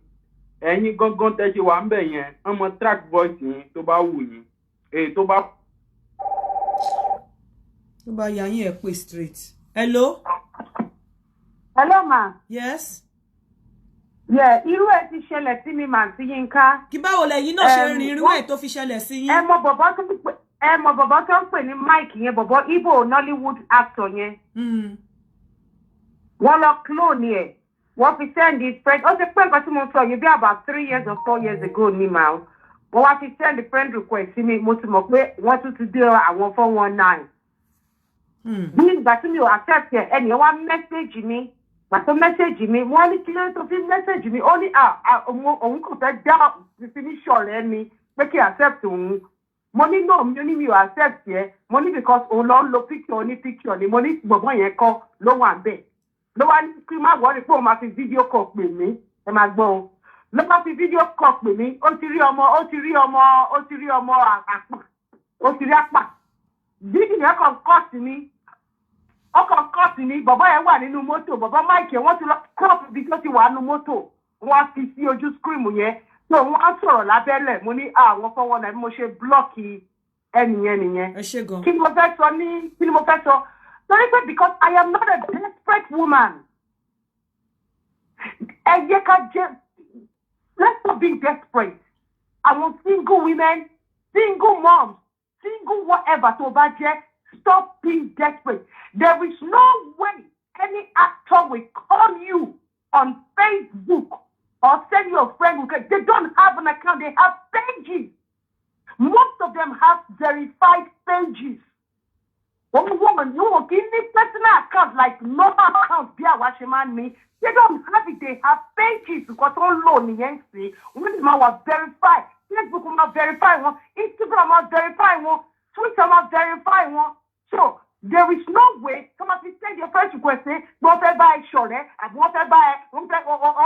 ẹ̀yin gangan tẹ́ ṣe wà ń bẹ̀ yẹn wọ́n mọ track voice yín tó bá wù yín èyí tó bá. tó bá yà yín ẹ pé straight. Hello. Hello ma. Yes. Yeah, irú ẹ̀ ti ṣẹlẹ̀ sí mi mà sí Yínká. Kí báwo lẹ̀yin náà ṣe rin irú ẹ̀ tó fi ṣẹlẹ̀ sí yín? Ẹ mọ bọ̀bọ̀ tó ń pè ní Mike yẹn, bọ̀bọ̀ Igbo Nollywood actor yẹn. Wọ́n lọ clone ẹ̀. Wọ́n fi send his friend. Ó ti pẹ́ nǹkan tí mo sọ yìí bí about 3 years or 4 years ago ni màá. Wọ́n wá fi send friend request sí mi. Mo ti mọ̀ pé wọ́n tún ti dé àwọn 419. Bí ìgbà tí mi ò accept ẹ̀ ẹnìyẹn wá message mi. Pàtó mẹ́sẹ̀jì mi, wọ́n ní kí ló tó fi mẹ́sẹ̀jì mi, ó ní òun kò fẹ́ dá definition rẹ̀ mi pé kí accept òun. Mo ní no, mi ò accept yẹ, mo ní because òun lọ ń lo picture ní picture ni, mo ní gbọ̀ngàn yẹn kọ́ ló wà bẹ́ẹ̀. ló wá ní kí má wọ́ọ̀rì pé òun máa fi fídíò call pè mí ẹ máa gbọ́ o ló máa fi fídíò call pè mí ó ti rí ọmọ àpà ó ti rí àpà dídì yẹn kàn kọ́ọ̀tì mi ọkọ̀ kọ́ọ̀tì mi bàbá yẹn wà nínú mọ́tò bàbá máìkì wọ́n ti lọ crop ibi tó ti wà nínú mọ́tò wọ́n fi sí ojú screen yẹn tó wọ́n á sọ̀rọ̀ lábẹ́lẹ̀ mo ní àwọn fọwọ́ náà bí mo ṣe blọ́ọ̀kì ẹnìyẹn nìyẹn kí ni mo fẹ́ sọ torí pé because I am not a desperate woman ẹ jẹ́ ká jẹ́ let's not be desperate àwọn single women single moms single whatever tó bá jẹ́ stop being desperate there is no way any actor will call you on Facebook or send you a friend who they don't have an account they have pages most of them have verified pages one woman no give me personal account like normal account bí àwa ṣe máa ní they don't have it they have pages because all low nìyẹn sí wọ́n ti máa wà verify Facebook máa verify wọn Instagram máa verify wọn Twitter máa verify wọn so there is no way somebody send your first request say wọ́n fẹ́ bá ẹ ṣọ̀rẹ́ àbí wọ́n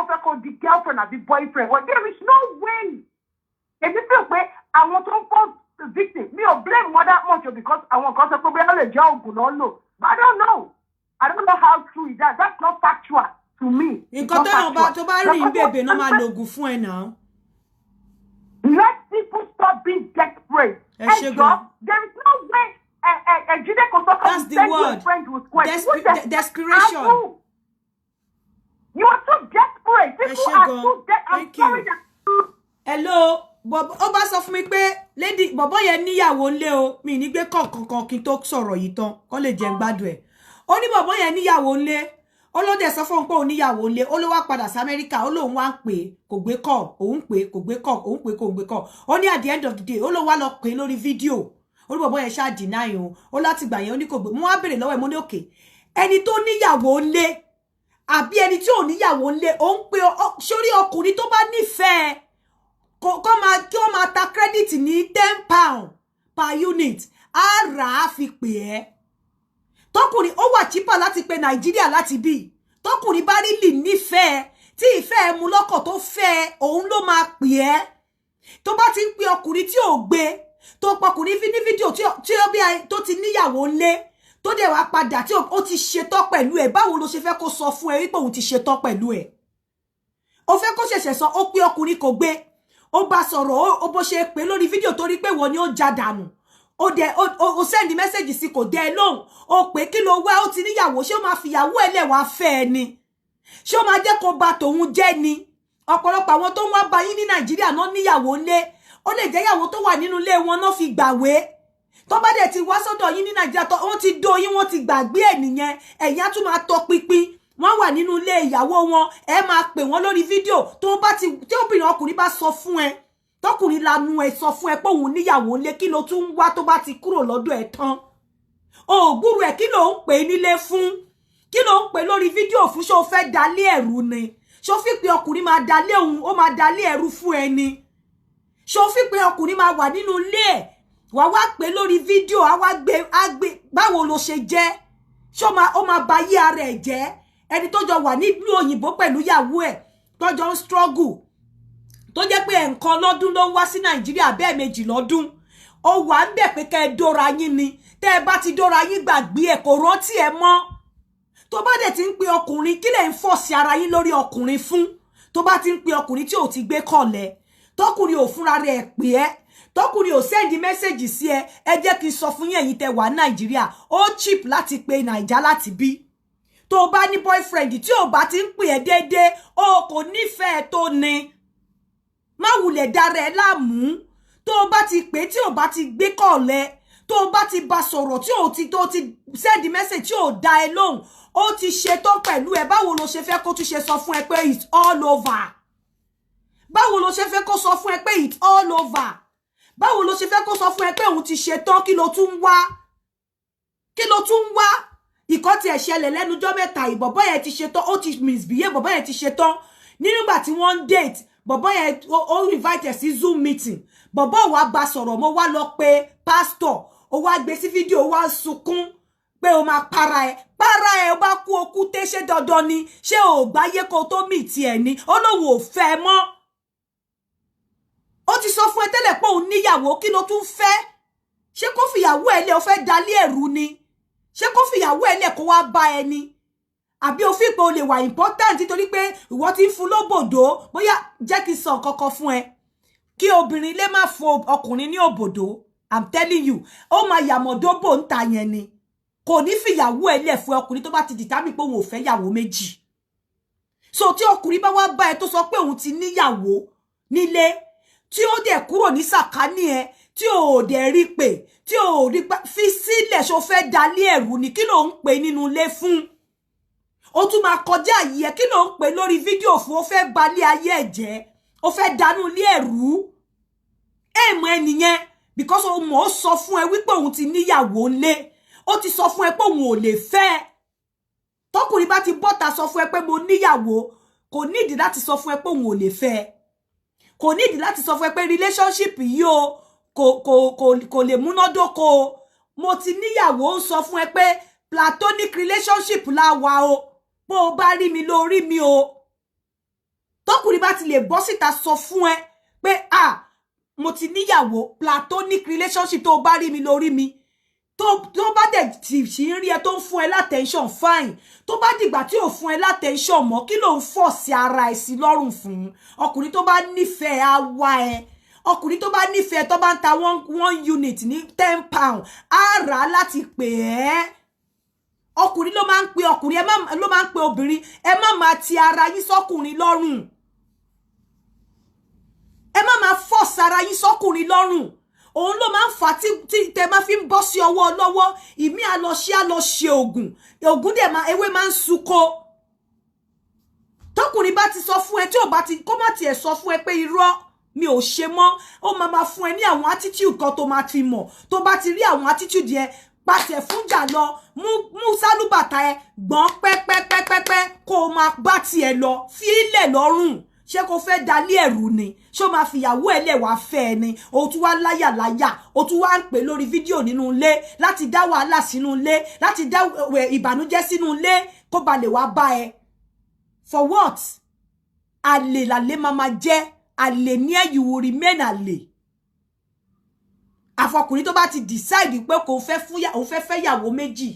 fẹ́ kó di girlfriend àbí boyfriend well there is no way èmi feel pé àwọn tó ń fọ́ victim mi ò blame wọn that much because àwọn kan sọ pé bẹ́ẹ̀ lè jẹ́ oògùn náà lò but I don't know how true it is that's not factual to me. nǹkan tó bá rí bèbè náà máa lo oògùn fún ẹ náà. let people stop being desperate. There is no way Jide Kosoko will send you a friend with questions. Desperation. You are so desperate. People are so desperate. I'm sorry that. Hello. Ó bá sọ fún mi pé lady bọ̀bọ́ yẹn níyàwó ńlé o mi ní gbé kankan kí n tó sọ̀rọ̀ yìí tán kó lè jẹ́ n gbádùn ẹ̀ ó ní bọ̀bọ́ yẹn níyàwó ńlé ó ló dẹ̀ sọ fún pé ó níyàwó ńlé ó ló wá padà sí Amẹ́ríkà ó lóun wá ń pè kò gbé call òun pè kò gbé call òun pè kò gbé call ó ní at the end of the day ó ló wá lọ pè lórí fídíò ó ní bọ̀bọ́ yẹn ṣáà deny o ó láti gbà yẹn ó ní kò gbé mo wá béèrè lọ́wọ́ ẹ̀ mo ní òkè ẹni tó níyàwó ńlé àbí ẹni tí ò níyàwó ńlé ó ń pè sórí ọkùnrin tó bá nífẹ̀ẹ́ kí wọ́n máa ta credit ní £10 per unit á rà á fi pè ẹ́ tọkùnrin ó wà cheaper láti pe Nàìjíríà láti bí tọkùnrin bá rí lì nífẹ̀ẹ́ tí ìfẹ́ ẹ mú lọ́kàn tó fẹ́ òun ló máa pè ẹ́ tó bá ti ń pe ọkùnrin tí ò gbé tó pọkùnrin ní fídíò tí ó bí tó ti níyàwó ńlé tó dẹ̀ wá padà tí ó ti ṣetán pẹ̀lú ẹ̀ báwo ló ṣe fẹ́ kó sọ fún ẹ wípé òun ti ṣetán pẹ̀lú ẹ̀ ó fẹ́ kó ṣẹ̀ṣẹ̀ sọ ó pé ọkùnrin kò gbé ó bá sọ̀rọ̀ ó bó ṣe pé lórí fídíò torí pé wọ́n ni ó já dànù ó send message sí kò dé lóhùn ó pé kí ló wá ó ti níyàwó ṣé ó máa fi ìyàwó ẹ̀ lẹ̀ wá fẹ́ ẹ ni ṣé ó máa jẹ́ kó bà tòun jẹ́ ni ọ̀pọ̀lọpọ̀ àwọn tó ń wá bá yín ní Nàìjíríà náà níyàwó ńlé ó lè jẹ́ ìyàwó tó wà nínú ilé wọn náà fi gbàwé tó bá dẹ̀ ti wá sọ́dọ̀ yín ní Nàìjíríà tó wọ́n ti dó yín wọ́n ti gbàgbé ẹ̀ nìyẹn ẹ̀yin á tún máa tọ pinpin wọ́n wà nínú ilé ìyàwó wọn ẹ máa pè wọ́n lórí fídíò tó bá ti tí obìnrin ọkùnrin bá sọ fún ẹ tọkùnrin lanu ẹ sọ fún ẹ pé òun níyàwó ńlé kí ló tún wá tó bá ti kúrò lọ́dọ̀ ẹ tán o gbúrú ẹ kí ló ń pè nílé fún kí ló ń pè lórí fídíò fún ṣó fẹ́ dalé ẹ̀rù ni ṣó fi pé ọkùnrin máa dalé òun ó máa dalé ẹ̀rù fún ẹni ṣó fi pé ọkùnrin máa wà nínú ilé ẹ̀ wá wá pè lórí fídíò á gbé báwo ló ṣe jẹ́ ṣó ó máa ba yí ara ẹ̀ jẹ́ ẹni tó jọ wà nílùú òyìnbó pẹ̀lú ìyàwó ẹ̀ tó jọ ń struggle tó jẹ́ pé ẹ̀ǹkan lọ́dún ló ń wá sí Nàìjíríà bẹ́ẹ̀ méjì lọ́dún ó wà ń bẹ̀ pé kẹ́ ẹ dóra yín ni tẹ́ ẹ bá ti dóra yín gbàgbé ẹ̀ kò rántí ẹ mọ́ tó bá dẹ̀ ti ń pe ọkùnrin kí lè ń fọ̀ sí ara yín lórí ọkùnrin fún tó bá ti ń pe ọkùnrin tí ò ti gbé kọ̀lẹ̀ tọkùnrin ò fúnra rẹ̀ pè ẹ́ tọkùnrin ò send message sí ẹ jẹ́ kí n sọ fún yín ẹ̀yin tẹ́ wà Nàìjíríà ó cheap láti pe Naija láti bí tó bá ní boyfriend tí ò bá ti ń pè ẹ́ déédéé o kò nífẹ̀ẹ́ tó ní má wulẹ̀ dára ẹ láàmú tó bá ti pè tí ò bá ti gbé kọ̀lẹ̀ tó bá ti bá sọ̀rọ̀ tí tó ti send message tí ò dá ẹ lóhùn ó ti ṣetán pẹ̀lú ẹ báwo ló ṣe fẹ́ kó tún ṣe sọ fún ẹ pé it's all over báwo ló ṣe fẹ́ kó sọ fún ẹ pé it's all over báwo ló ṣe fẹ́ kó sọ fún ẹ pé òun ti ṣetán kí ló tún wá ìkọ́ tí ẹ̀ ṣẹlẹ̀ lẹ́nujọ́ mẹ́ta ìbọ̀bọ́ yẹn ti ṣetán ó ti misbehave bọ̀bọ́ yẹn ti ṣetán nígbà tí wọ́n ń date bọ̀bọ́ yẹn ó invite sí Zoom meeting bọ̀bọ́ wa bá sọ̀rọ̀ mo wá lọ pé pastor ó wá gbé sí fídíò wá sunkún pé o máa para ẹ ó bá kú okú té ṣe dandan ni ṣé o gbáyé kó tó mì tí ẹ ní ó lóun ò fẹ́ mọ́ ó ti sọ fún ẹ tẹ́lẹ̀ pé òun níyàwó kí ló tún fẹ́ ṣé kó fìyàwó ẹ lé o fẹ́ dalé ẹ̀rú ni ṣé kó fìyàwó ẹ lé kó wá bá ẹ ni àbí o fi pé o lè wà important nítorí pé ìwọ ti ń fún lóbòdó bóyá jẹ́ kí n sọ kankan fún ẹ kí obìnrin lè má fo ọkùnrin ní òbòdó I'm telling you ó máa yàmọ̀dóbò ń ta yẹn ni kò ní fìyàwó ẹ lẹ̀ fún ọkùnrin tó bá ti determine pé òun ò fẹ́ yàwó méjì so tí ọkùnrin bá wá bá ẹ tó sọ pé òun ti níyàwó nílé tí ó dẹ̀ kúrò ní sàkání ẹ tí ò dẹ̀ rí pé tí ò rí fi sílẹ̀ ṣó fẹ́ dalé ẹ̀rú ni kí ló ń pè nínú ilé fún ó tún máa kọjá yìí ẹ kí ló ń pè lórí fídíò fún ó fẹ́ balé ayé ẹ̀ jẹ́ ó fẹ́ dànù ilé ẹ̀rú èèmọ̀ ẹnìyẹn because ó mọ̀ ó sọ fún ẹ wípé òun ti níyàwó ńlé ó ti sọ fún ẹ pé òun ò lè fẹ́ tọkùnrin bá ti bọ́ta sọ fún ẹ pé mo níyàwó kò nídìí láti sọ fún ẹ pé òun ò lè fẹ́ kò nídìí láti sọ fún ẹ pé relationship yìí o kò lè múnádóko mo ti níyàwó ń sọ fún ẹ pé platonic relationship la wà o bó o bá rí mi lórí mi o tọkùnrin bá ti lè bọ́ síta sọ fún ẹ pé mo ti níyàwó platonic relationship tó bá rí mi lórí mi tó bá dẹ̀ tí ń rí ẹ tó ń fún ẹ látẹ̀ńṣọ̀n fine tó bá dìgbà tí ò fún ẹ látẹ̀ńṣọ̀n mọ́ kí ló ń fọ̀ sí ara ẹ̀ sí lọ́rùn fún ọkùnrin tó bá nífẹ̀ẹ́ á wá ẹ ọkùnrin tó bá nífẹ̀ẹ́ tó bá ń ta one unit ní £10 á rà á láti pè ẹ́ ọkùnrin ló máa ń pe ọkùnrin ló máa ń pe obìnrin ẹ má máa ti ara yín sọ́kùnrin lọ́rùn ẹ má máa fọ̀ sára yín sọ́kùnrin lọ́rùn òun ló máa ń fà tí tẹ máa fi ń bọ́ sí ọwọ́ lọ́wọ́ ìmí á lọ ṣe ògùn dẹ̀ máa ewé máa ń súnkó tọkùnrin bá ti sọ fún ẹ tí ò bá ti kó má tiẹ̀ sọ fún ẹ pé irọ́ mi ò ṣe mọ́ ó máa fún ẹ ní àwọn attitude kan tó máa ti mọ̀ tó bá ti rí àwọn attitude yẹn pàṣẹ fúnjà lọ mú sálúbàtà ẹ gbọ́n pẹ́pẹ́pẹ́pẹ́ kó o máa bá tiẹ̀ lọ fi ilẹ̀ lọ́rùn ṣé kò fẹ́ dalé ẹ̀rù ni ṣó máa fìyàwó ẹ̀ lẹ̀ wá fẹ́ ẹ ni o tún wá láyàláyà o tún wá ń pè lórí fídíò nínú ilé láti dá wàhálà sínú ilé láti dá ìbànújẹ́ sínú ilé kó ba lè wá bá ẹ for what àlè làlè máa jẹ́ àlè ní ẹ you will remain àlè àfọkùnrin tó bá ti decide pé kò fẹ́ fẹ́ yàwó méjì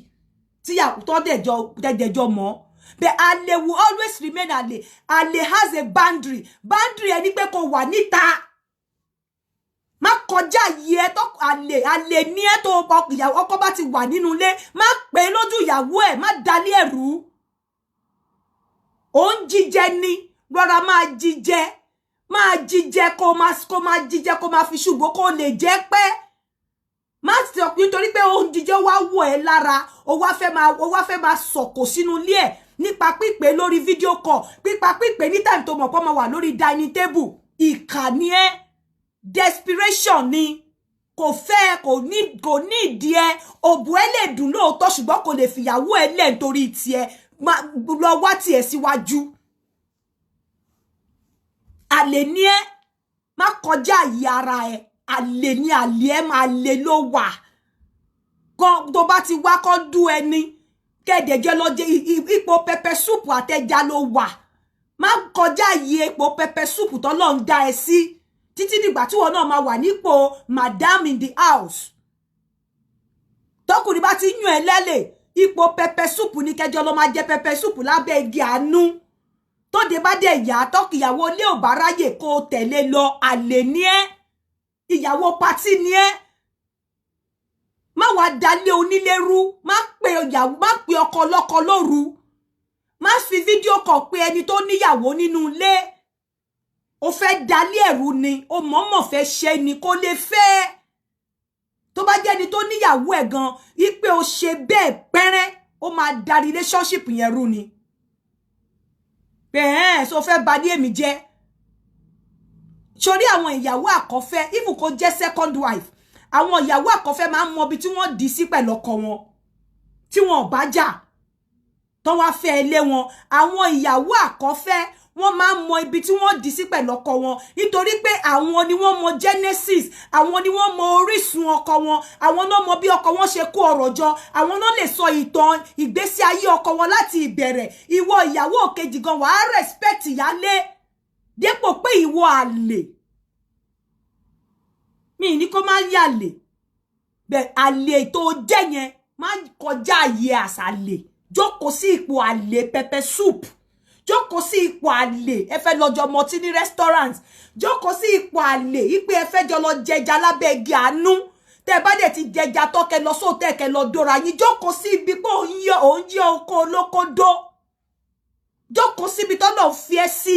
tí tó dẹ̀jọ mọ́ but àlè will always remain àlè àlè has a boundary ẹni pé kò wà níta má kọjá yìí ẹ tó àlè ní ẹ tó ọkọ bá ti wà nínú ilé má pè lójú ìyàwó ẹ má dalé ẹrú ó ń jíjẹ ní rọra máa jíjẹ kó máa fi ṣùgbọ́n kó lè jẹ́ pé má sọ pé nítorí pé ó ń jíjẹ wá wọ̀ ẹ́ lára ó wá fẹ́ máa sọ̀kò sínú ilé ẹ̀ nípa pípé lórí fídíò call nípa pípé ní time tó mọ̀ pé máa wà lórí dining table ìkà ni ẹ́ desperation ni kò ní ìdí ẹ òbú ẹ lè dùn lóòótọ́ ṣùgbọ́n kò lè fìyàwó ẹ lẹ̀ nítorí tiẹ̀ lọ wá tiẹ̀ síwájú àlè ni ẹ́ má kọjá àyè ara ẹ àlè ni àlè ẹ máa lè ló wà tó bá ti wá kọ́ dú ẹni kẹ́ẹ̀dẹ̀jẹ́ lọ jẹ ipò pẹpẹ súpù àtẹja ló wà má kọjá àyè ipò pẹpẹ súpù tọ́lọ́ ń dá ẹ sí títí dìgbà tí wọn náà máa wà nípò madam in the house tọkùnrin bá ti yún ẹ lẹ́lẹ̀ ipò pẹpẹ súpù ní kẹjọ lọ máa jẹ pẹpẹ súpù lábẹ́ igi àánú tóde bá dé ìyá tọkìyàwó ilé ò bá ráyè kó tẹ̀lé lọ àlè ní ẹ ìyàwó pátì ní ẹ má wá dalé onílé rú má pe ọkọ lọ́kọ lóru má fi fídíò kọ pé ẹni tó níyàwó nínú ilé ó fẹ́ dalé ẹ̀rú ni ó mọ̀ọ́mọ̀ fẹ́ ṣe ni kó lè fẹ́ tó bá jẹ́ ni tó níyàwó ẹ̀ gan ipe ó ṣe bẹ́ẹ̀ pẹ́rẹ́ ó máa da relationship yẹn rú ni bẹ́ẹ̀ so fẹ́ bà ní èmi jẹ́ sórí àwọn ìyàwó àkọ́fẹ́ even kó jẹ́ second wife àwọn ìyàwó àkọ́fẹ́ máa ń mọ ibi tí wọ́n dì sí pẹ̀lú ọkọ wọn tí wọn ò bá jà tó wá fẹ́ ilé wọn àwọn ìyàwó àkọ́fẹ́ wọ́n máa mọ ibi tí wọ́n dì sí pẹ̀lú ọkọ wọn nítorí pé àwọn ni wọ́n mọ genesis, àwọn ni wọ́n mọ orísun ọkọ wọn, àwọn náà mọ bí ọkọ wọn ṣe kó ọrọ̀ jọ, àwọn náà lè sọ ìtàn ìgbésí ayé ọkọ wọn láti ìbẹ̀rẹ̀. Ìwọ ìyàwó kejì gan wàá respect ìyálé dépò pé ìwọ àlè. Mi ní kó má yàlè, bẹ́ẹ̀ àlè tó jẹ́ yẹn má kọjá ayé àsàlè. Jókòó sí ipò àlè pepper soup, jókòó sí ipò àlè ẹ fẹ́ lọ jọ mọtí ní restaurant, jókòó sí ipò àlè ipe ẹ fẹ́ jọ lọ jẹja lábẹ́ igi àánú, tẹ́ bá dé ti jẹja tó kẹ́ lọ sóòtẹ́ kẹ́ lọ dóra yín, jókòó sí ibi pé òun yẹ oko olókodó, jókòó síbi tó lọ fi ẹ́ sí.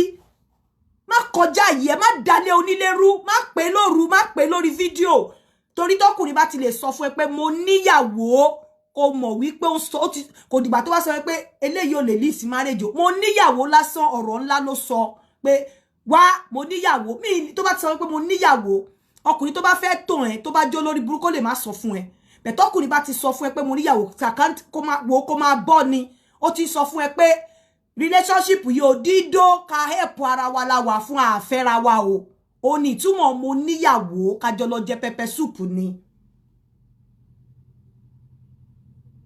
Má kọjá yìí ẹ má dalé onílé rú, má pè lóru, má pè lórí fídíò, torí tọkùnrin bá ti lè sọ fún ẹ pé mo níyàwó, kò mọ̀ wípé ó sọ kò dìgbà tó bá sọ pé eléyìí ò lè lease marriage o. Mo níyàwó lásán ọ̀rọ̀ ńlá ló sọ pé wá mo níyàwó. Mi tó bá ti sọ pé mo níyàwó, ọkùnrin tó bá fẹ́ tàn ẹ́ tó bá jó lórí burúkú lè má sọ fún ẹ. Bẹ́ẹ̀ tọkùnrin bá ti sọ fún ẹ pé mo níyàwó kó máa bọ́ ni, ó ti sọ fún ẹ pé relationship yìí ò dídó ká help ara wa la wà fún àfẹ́ra wa o. Ó ní ìtumọ̀ mo níyàwó kájọ lọ jẹ pepper soup ni.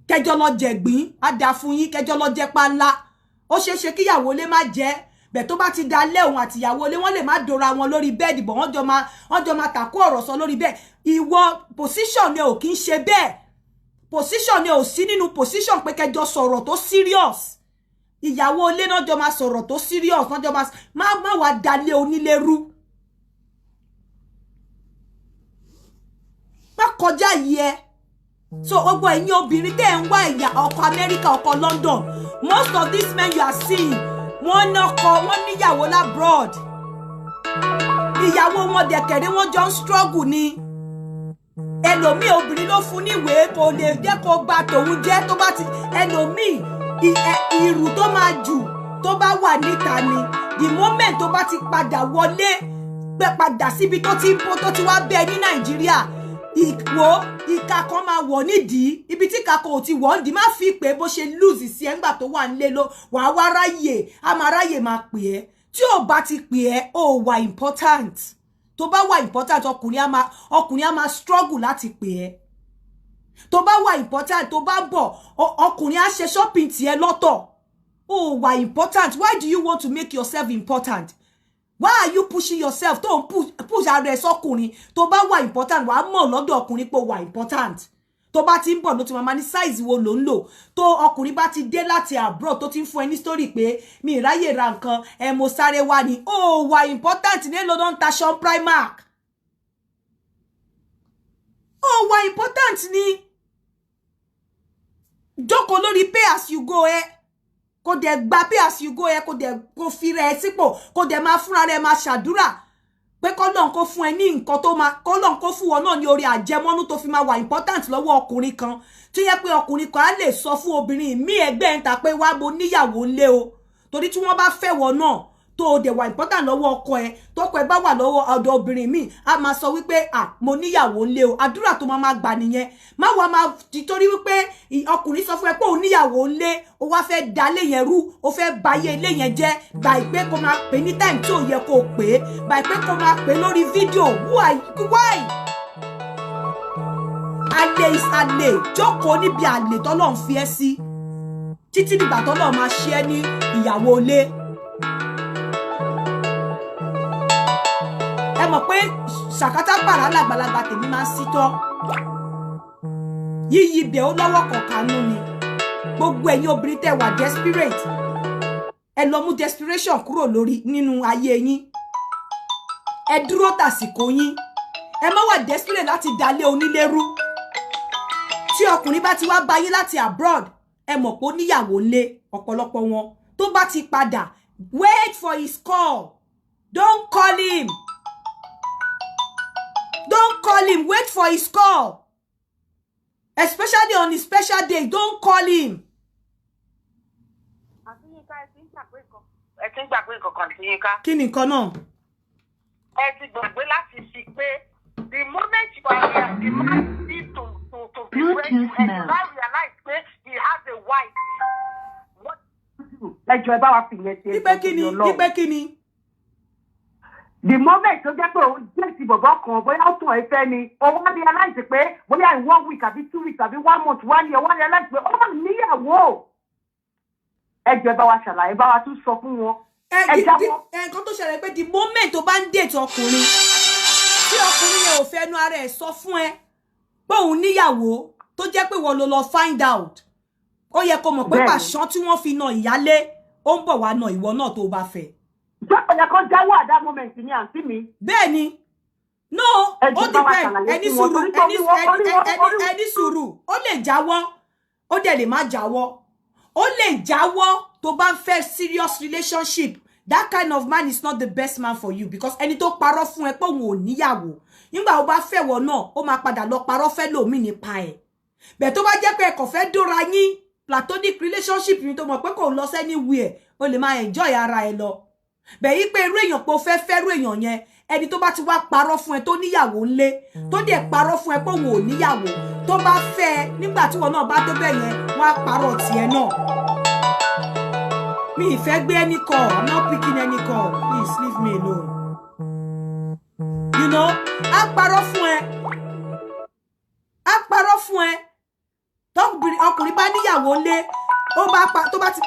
Kẹjọ lọ jẹ̀gbín á dá fún yín, kẹjọ lọ jẹ panla. Ó ṣeéṣe kíyàwó lé má jẹ, bẹ́ẹ̀ tó bá ti dá lé òun àti ìyàwó lé wọ́n lè má dora wọn lórí bẹ́ẹ̀dì bọ̀ wọ́n jọ máa tàkó ọ̀rọ̀ sọ lórí bẹ́ẹ̀. Ìwọ position ni ò kí ń ṣe bẹ́ẹ̀. Position ni ò sí nínú position pé kẹjọ sọ̀rọ̀ tó serious. Ìyàwó ilé náà jọ máa sọ̀rọ̀ tó serious, náà jọ má wá dalé onílé rú. Má kọjá yìí ẹ. So gbogbo ẹ̀yin obìnrin tẹ́ ń wá ìyá ọkọ America, ọkọ London, most of these men you are seeing, wọ́n níyàwó labroad. Ìyàwó wọn dẹ̀kẹ̀rẹ́ wọ́n jọ ń struggle ni. Ẹlòmíì obìnrin ló fún níwèé kò lè jẹ́ kó gba tòun jẹ́ tó bá ti ẹlòmíì ìrù tó máa jù tó bá wà níta ni. The moment tó bá ti padà wọlé gbé padà síbi tó ti wá bẹ́ẹ̀ ní Nàìjíríà, ìka kan máa wọ̀ nídìí ibi tí kakọ ò ti wọ̀ nídìí. Má fi pé bó ṣe lose sí ẹ ńgbà tó wà nílé ló wà wá ráyè, a máa ráyè máa pè ẹ́. Tí ò bá ti pè ẹ́ ó wà important. Tó bá wà important ọkùnrin á máa struggle láti pè ẹ́. Tó bá wà important tó bá bọ̀ ọkùnrin á ṣe shopping tiẹ̀ lọ́tọ̀. Ó wà important. Why do you want to make yourself important? Why are you pushing yourself? Tó push ara ẹ sọ́kùnrin. Tó bá wà important wàá mọ̀ lọ́dọ̀ ọkùnrin pé wà important. Tó bá ti ń bọ̀ ló ti máa ní size wo ló ń lò. Tó ọkùnrin bá ti dé láti abroad tó ti ń fún ẹ ní story pé mi ráyè ra nǹkan mo sáré wá ni. Ó wà important ní ló don ta Sean Primark. Ó wà important ní. Jókòó lórí pay as you go kò dẹ̀ gba pay as you go kò fi rẹ̀ sípò kò dẹ̀ máa fúnra rẹ̀ máa ṣàdúrà pé kọ́lọ́n kó fún ẹ ní nǹkan tó máa kọ́lọ́n kó fún wọn náà ní orí àjẹmọ́nú tó fi máa wà important lọ́wọ́ ọkùnrin kan tí yẹ pé ọkùnrin kan á lè sọ fún obìnrin mí ẹgbẹ́ ń ta pé wá mo níyàwó ńlé o torí tí wọ́n bá fẹ́ wọ náà tó dẹ̀ wà important lọ́wọ́ ọkọ ẹ tọkọ ẹ bá wà lọ́wọ́ ọ̀dọ̀ obìnrin míì á máa sọ wípé mo níyàwó ńlé o àdúrà tó máa gbà nìyẹn má wá máa títorí wípé ọkùnrin sọ fún ẹ pé òun níyàwó ńlé o wá fẹ́ dalé yẹn rú o fẹ́ bayé ilé yẹn jẹ́ gbà pé kó máa pè ní time tí ò yẹ kó pè é gbà pé kó máa pè lórí fídíò why àlè is àlè jókòó níbi àlè tọ́lọ́run fi ẹ́ sí títí dìgbà tọ́lọ́run máa ṣe ẹ́ ní ìyàwó ilé. Ẹ mọ̀ pé ṣàkátà pàrà làgbàlagbà tèmi máa ń sítọ́ yíyí ibẹ̀ ó lọ́wọ́ kọ̀ọ̀kanú ni gbogbo ẹ̀yin obìnrin tẹ́ wà desperate ẹ lọ mú desperation kúrò lórí nínú ayé yín ẹ dúró tàsìkò yín ẹ má wà desperate láti dalé onílé rú tí ọkùnrin bá ti wá bá yín láti abroad ẹ mọ̀ pé ó níyàwó ńlé ọ̀pọ̀lọpọ̀ wọn tó bá ti padà wait for his call don't call him. Don't call him. Wait for his call. Especially on his special day. Don't call him. Kí ni nǹkan náà? Ẹ ti gbàgbé láti fi pé the moment you are here, the man need to be ready and now realize pé he has a wife. ẹjọ́ ẹ bá wa fìyẹn ṣe ipe kíni the moment tó jẹ́ pé òun jẹ́ ti bọ̀bọ̀ kan bóyá ó tún ẹ fẹ́ ni òun wá realize pé bóyá in 1 week àbí 2 weeks àbí 1 month 1 year wá realize pé ó mà níyàwó ẹjọ́ ẹ bá wa ṣàlàyé bá wa tún sọ fún wọn. nǹkan tó ṣẹlẹ̀ pé the moment tó bá ń date ọkùnrin tí ọkùnrin yẹn ò fẹ́ nu ara ẹ̀ sọ fún ẹ pé òun níyàwó tó jẹ́ pé wọ́n lọ find out ó yẹ kó mọ̀ pé pàṣán tí wọ́n fi na ìyálé ó ń bọ̀ wá na ìwọ náà tó bá fẹ́. Jọ́pọ̀ yẹ kó jáwọ́ at that moment ní àǹtí mi. Bẹ́ẹ̀ni, no, ó depend ẹni sùúrù ó lè jáwọ́ ó dẹ̀ lè má jáwọ́ ó lè jáwọ́ tó bá ń fẹ́ serious relationship. That kind of man is not the best man for you because ẹni tó parọ́ fún ẹ pé òun ò níyàwó nígbà ó bá fẹ́ wọ náà ó máa padà lọ parọ́ fẹ́ lòmíì nípa ẹ̀. Bẹ́ẹ̀ tó bá jẹ́ pé ẹ kò fẹ́ dóra yín platonic relationship ni tó mọ̀ pé kò lọ anywhere ó lè máa enjoy ara ẹ lọ. Bẹ́ẹ̀ yí pé irú èèyàn pé ó fẹ́ fẹ́rú èèyàn yẹn ẹni tó bá ti wá parọ́ fún ẹ tó níyàwó ńlé tó dẹ̀ parọ́ fún ẹ pé òun ò níyàwó tó bá fẹ́ nígbà tí wọn náà bá tó bẹ́ẹ̀ yẹn wọ́n á parọ́ tiẹ̀ náà. Mi ìfẹ́ gbé any call, I'm not picking any call, please leave me alone. You know, á parọ́ fún ẹ ọkùnrin bá níyàwó ńlé tó bá ti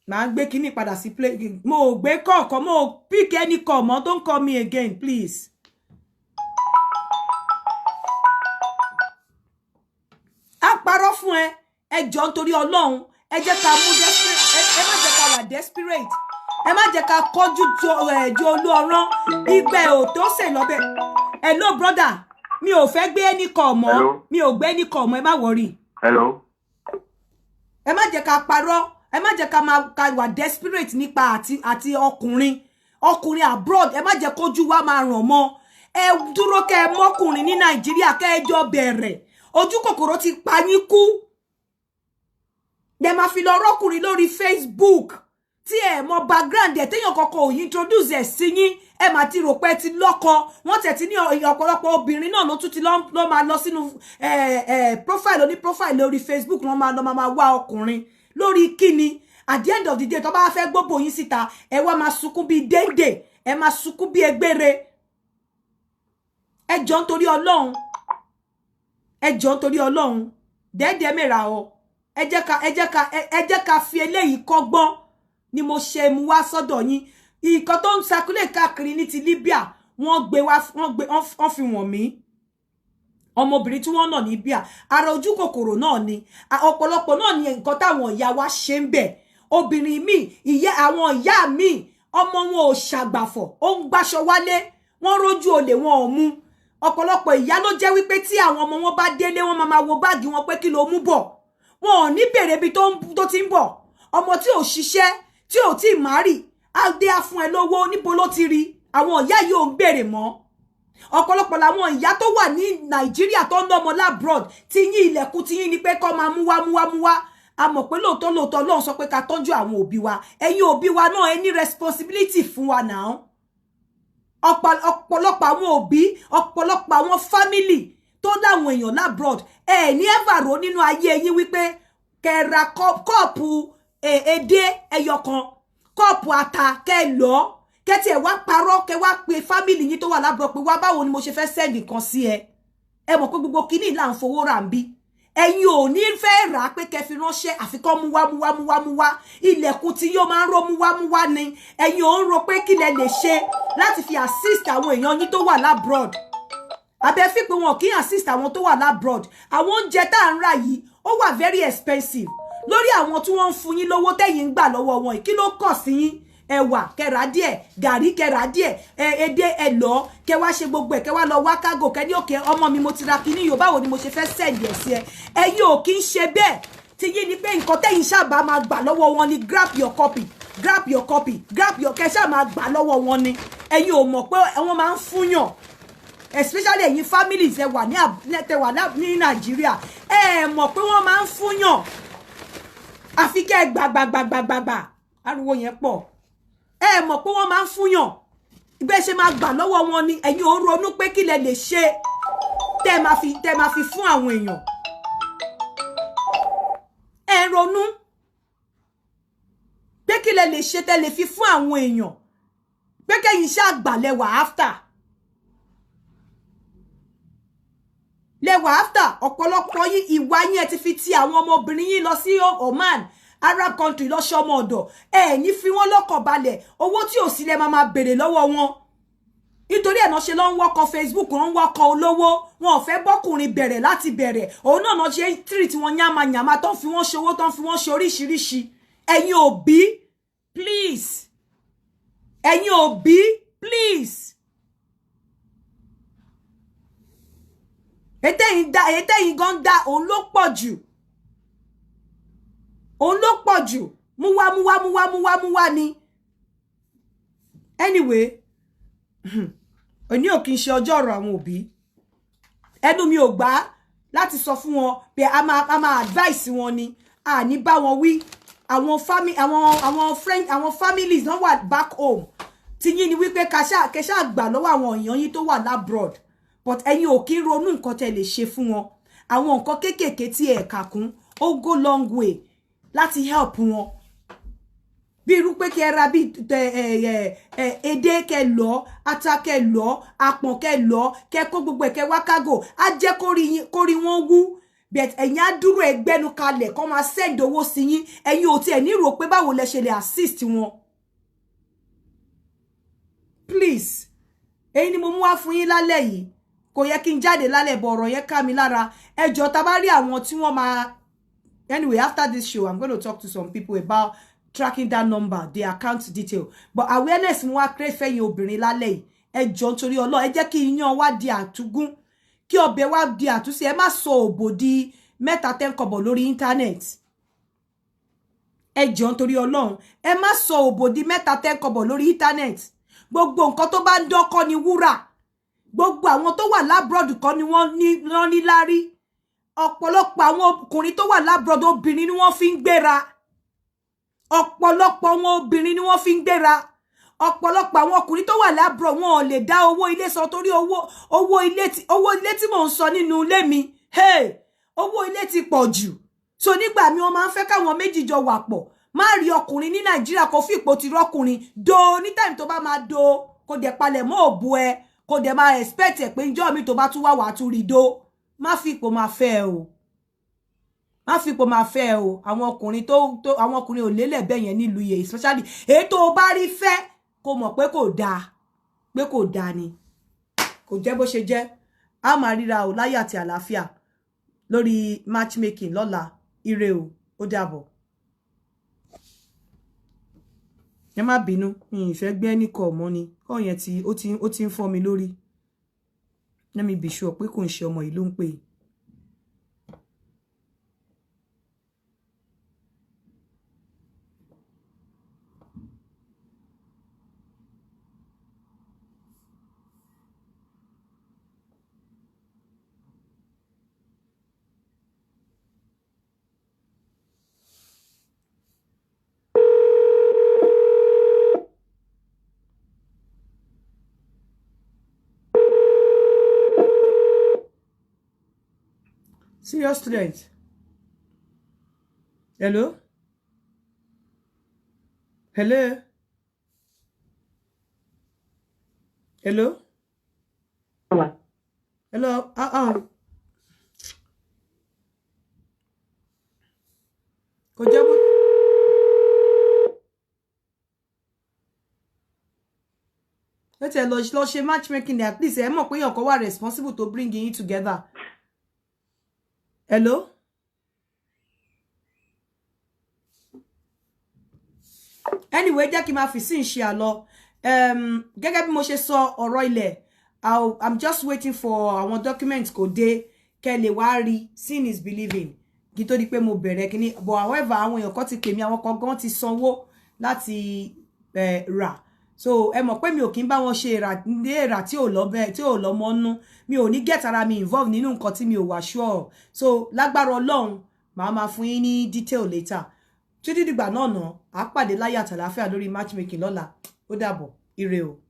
máa gbé kíní padà sí play mo gbé kọ̀ọ̀kan mo pick any call mo don't call me again please. Á parọ́ fún ẹ jọ̀ọ́ nítorí Ọlọ́run ẹ jẹ́ ká mú ẹ má jẹ́ ká wà desperate ẹ má jẹ́ ká kọjú jo olú ọ̀rán ìgbẹ́ ò tó sè lọ́bẹ̀. Hello brother mi ò fẹ́ gbé any call mọ́ mi ò gbé any call mọ́ ẹ má worry. Hello. Ẹ má jẹ́ ká parọ́ ẹ má jẹ́ ká wà desperate nípa àti ọkùnrin abroad ẹ má jẹ́ kójú wa máa ràn mọ́ ẹ dúró kẹ́ mọ́kùnrin ní Nàìjíríà kẹ́ ẹ jọ bẹ̀rẹ̀ ojú kòkòrò ti pa yín kú dẹ máa fi lọ rọ́kùnrin lórí Facebook tí ẹ mọ background ẹ téèyàn kọ́kọ́ ò introduce ẹ sí yín ẹ má ti rò pé ti lọ́kọ wọ́n tẹ̀ tí ní ọ̀pọ̀lọpọ̀ obìnrin náà ló tún ti lọ máa lọ sínú profile oní profile lórí Facebook ló máa wá ọkùnrin lórí kíni at the end of the day tó bá fẹ́ gbogbo yín síta ẹ wá máa sunkún bí dende ẹ máa sunkún bí egbére ẹ jọ̀ọ́ nítorí Ọlọ́run dede mera o ẹ jẹ́ ká fi eléyìí kọ́gbọ́n ni mo ṣe mú wá sọ́dọ̀ yín nǹkan tó ń circulate káàkiri ní ti Libya wọ́n fi wọ̀n mí ọmọbìnrin tí wọ́n nà ní Libya ara ojú kòkòrò náà ni ọ̀pọ̀lọpọ̀ náà ni nǹkan táwọn ìyá wa ṣe ń bẹ̀ obìnrin mi àwọn ìyá mi ọmọ wọn ò ṣàgbàfọ̀ ó ń gbáṣọ wálé wọ́n rójú olè wọn ò mú ọ̀pọ̀lọpọ̀ ìyá ló jẹ́ wípé tí àwọn ọmọ wọn bá délé wọn máa wo báàgì wọn pé kí ló mú bọ̀ wọn ò ní bèrè ibi tó ti ń bọ̀ ọmọ tí ò ṣiṣẹ́ tí ò tí márì á dé á fún ẹ lówó níbo ló ti rí àwọn ìyá yìí ò ń bèrè mọ́ ọ̀pọ̀lọpọ̀ làwọn ìyá tó wà ní Nàìjíríà tó ń lọ́mọ labroad tí yín ilẹ̀kùn tí yín ni pé kọ́ máa mú wá a mọ̀ pé lóòótọ́ Ọlọ́run sọ pé ká tọ́jú àwọn òbí wa ẹ̀yin òbí wa náà ẹ ní responsibility fún wa náà ọ̀pọ̀lọpọ̀ àwọn òbí ọ̀pọ̀lọpọ̀ àwọn family tó láwọn èèyàn labroad ẹ ní ever ro nínú ayé yín wípé kẹ́ra kọ́ọ̀pù èdè ẹyọkan kọ́ọ̀pù ata kẹ́ lọ kẹ́tì ẹ̀ wá parọ́ kẹ́ wá pe family yín tó wà labroad pé wá báwo ni mo ṣe fẹ́ send nǹkan sí ẹ mọ̀ pé gbogbo kíní là ń fowó rà ń bí ẹ̀yin ò ní fẹ́ rà pé kẹ́ fi ránṣẹ́ àfikọ́ mú wá ilẹ̀kùn tí yóò máa ń ró mú wá ni ẹ̀yin ò ń ro pé kí lẹ lè ṣe láti fi assist àwọn èèyàn yín tó wà labroad abẹ́ fi pé wọn kì í assist àwọn tó wà labroad àwọn oúnjẹ tá à ń rà yìí ó wà very expensive lórí àwọn tí wọ́n ń fún yín lówó tẹ́yìn ń gbà lọ́wọ́ wọn kí ló kọ̀ sí yín ẹ̀wà kẹ́ra díẹ̀ gàrí kẹ́ra díẹ̀ èdè ẹ̀lọ́ kẹ́ wá ṣe gbogbo ẹ̀ kẹ́ wá lọ wá kágò kẹ́ ní òkè ọmọ mi mo ti ra kíní yóò báwo ni mo ṣe fẹ́ send ẹ̀ sí ẹ ẹ̀yin ò kí ń ṣe bẹ́ẹ̀ tí yín ni pé nǹkan tẹ́yìn ṣàbá máa gbà lọ́wọ́ wọn ni grab your copy kẹ́ ṣáà máa gbà lọ́wọ́ wọn ni ẹ̀yin ò mọ̀ pé wọ́n máa ń fúnyàn especially ẹ̀yin families ẹ wà ní Nàìjíríà ẹ mọ̀ pé wọ́n máa ń fúnyàn àfi kẹ́ gbàgbàgbàgbàgbà ariwo yẹn pọ̀ ẹ mọ̀ pé wọ́n máa ń fúnyàn ìgbẹ́ ṣe máa gbà lọ́wọ́ wọn ni ẹ̀yin ò ronú pé kí lẹ lè ṣe tẹ́ máa fi fún àwọn èèyàn ẹ ronú lẹ lè ṣe tẹ́ lè fi fún àwọn èèyàn pé kẹ́yìn ṣá àgbàlẹ̀ wà after lẹ́wà after ọ̀pọ̀lọpọ̀ yín ìwà yín ẹ ti fi ti àwọn ọmọbìnrin yín lọ sí Oman Arab country lọ ṣọmọ ọ̀dọ̀ ẹ ní fi wọ́n lọ́kàn balẹ̀ owó tí ò sí lẹ máa béèrè lọ́wọ́ wọn nítorí ẹ̀ náà ṣe lọ ń wọ́kọ̀ Facebook ń wọ́kọ̀ olówó wọn ò fẹ́ bọ́kùnrin bẹ̀rẹ̀ láti bẹ̀rẹ̀ òun náà ṣe treat wọn yàmàyàmà tó ń fi wọ́n ṣòwò tó ń fi wọ́n ṣe oríṣiríṣi ẹ̀yin òbí please ẹ̀yin òbí please ètẹ́yìn gan dá òun ló pọ̀ jù múwá ni anyway òní ò kí n ṣe ọjọ́ ọ̀rọ̀ àwọn òbí ẹnu mi ò gbà láti sọ fún wọn pé a máa advice wọn ni a ní bá wọn wí àwọn families náà wà back home tí yín ni wípé kẹṣà gbà lọ́wọ́ àwọn èèyàn yín tó wà labroad but ẹ̀yin ò kí ń ronú nǹkan tẹ́ lè ṣe fún wọn àwọn nǹkan kéékèèké tí ẹ kà kún ó go long way láti help wọn bí irú pé kí ẹ ra bí èdè kẹ lọ ata kẹ lọ àpọ̀n kẹ lọ kẹ kó gbogbo ẹ̀ kẹ wá kágò á jẹ́ kórí wọn wú but ẹ̀yin á dúró ẹgbẹ́nu kalẹ̀ kó máa send owó sí yín ẹ̀yin ò tiẹ̀ ní rò pé báwo lẹ ṣe lè assist wọn please èyí ni mo mú wá fún yín lálẹ́ yìí kò yẹ kí n jáde lálẹ́ bọ̀ ọ̀rọ̀ yẹn ká mi lára ẹ jọ̀ọ́ tá bá rí àwọn tí wọ́n máa anyway after this show I'm going to talk to some people about tracking that number the account detail but awareness mo wá create fẹ́yìn obìnrin lálẹ́ yìí ẹ jọ̀ọ́ nítorí Ọlọ́run ẹ jẹ́ kí iyán wá di àtúgún kí ọbẹ̀ wá di àtúnṣe ẹ má sọ òbò di mẹ́ta 10 kọ́bọ̀ lórí internet ẹ jọ̀ọ́ nítorí Ọlọ́run ẹ má sọ òbò di mẹ́ta 10 kọ́bọ̀ lórí internet gbogbo nǹkan tó bá ń dán kọ́ ni wúrà gbogbo àwọn tó wà labroad kọ́ ni wọ́n ní lárí ọ̀pọ̀lọpọ̀ àwọn ọkùnrin tó wà labroad obìnrin ni wọ́n fi ń gbéra ọ̀pọ̀lọpọ̀ àwọn obìnrin ni wọ́n fi ń gbéra ọ̀pọ̀lọpọ̀ àwọn ọkùnrin tó wà labroad wọn ò lè dá owó ilé san torí owó ilé tí mò ń sọ nínú ilé mi owó ilé ti pọ̀ jù so nígbà mi wọ́n máa ń fẹ́ káwọn méjì jọ wà pọ̀ má rí ọkùnrin ní Nàìjíríà kó fi ipò ti rọ́kùnrin do ní time tó bá máa do kó dẹ̀ palẹ̀ mọ́ òbu ẹ kó dẹ̀ máa expect ẹ̀ pé njọ́ mi tó bá tún wà tún rí do má fi ipò máa fẹ́ o má fi ipò máa fẹ́ o àwọn ọkùnrin àwọn ọkùnrin ò lélẹ̀ bẹ́ẹ̀ yẹn nílùú yẹn especially èyí tó bá rí fẹ́ kó mọ̀ pé kò dáa ni kò jẹ́ bó ṣe jẹ́ a máa ríra o láyé àti àlàáfíà lórí matchmaking lọ́la ire o ó dàbọ̀ ẹ má bínú ìfẹ́ gbé ní kọ̀ mọ́ ni kọ́ yẹn tí ó ti ń fọ́ mi lórí let me be sure pé kò ń ṣe ọmọ yìí ló ń pè Serious student. Hello? Hello? Hello? Hello? Kò jẹ́ bó. Let's lọ ṣe matchmaking at least ẹ mọ̀ pé èèyàn kan wà responsible to bring you together. Hello? Anyway, jẹ́ kí máa fi sí ṣe àlọ. Gẹ́gẹ́ bí mo ṣe sọ ọ̀rọ̀ ilẹ̀, I'm just waiting for àwọn documents kò dé kẹ́ lè wá rí seeing is believing. Kí tó di pé mo bẹ̀rẹ̀ kíní but however àwọn èèyàn kan ti pè mí àwọn kan gan ti sanwó láti rà. So ẹ mọ̀ pé mi ò kí ń bá wọn ṣe èrà tí ò lọ mọ́ nú mi ò ní get ara mi involved nínú nǹkan tí mi ò wà sure so lágbára Ọlọ́run màá máa fún yín ní detail later títí dìgbà náà á pàdé láyé àtàlàáfíà lórí matchmaking lọ́la ó dàbọ̀ ire o.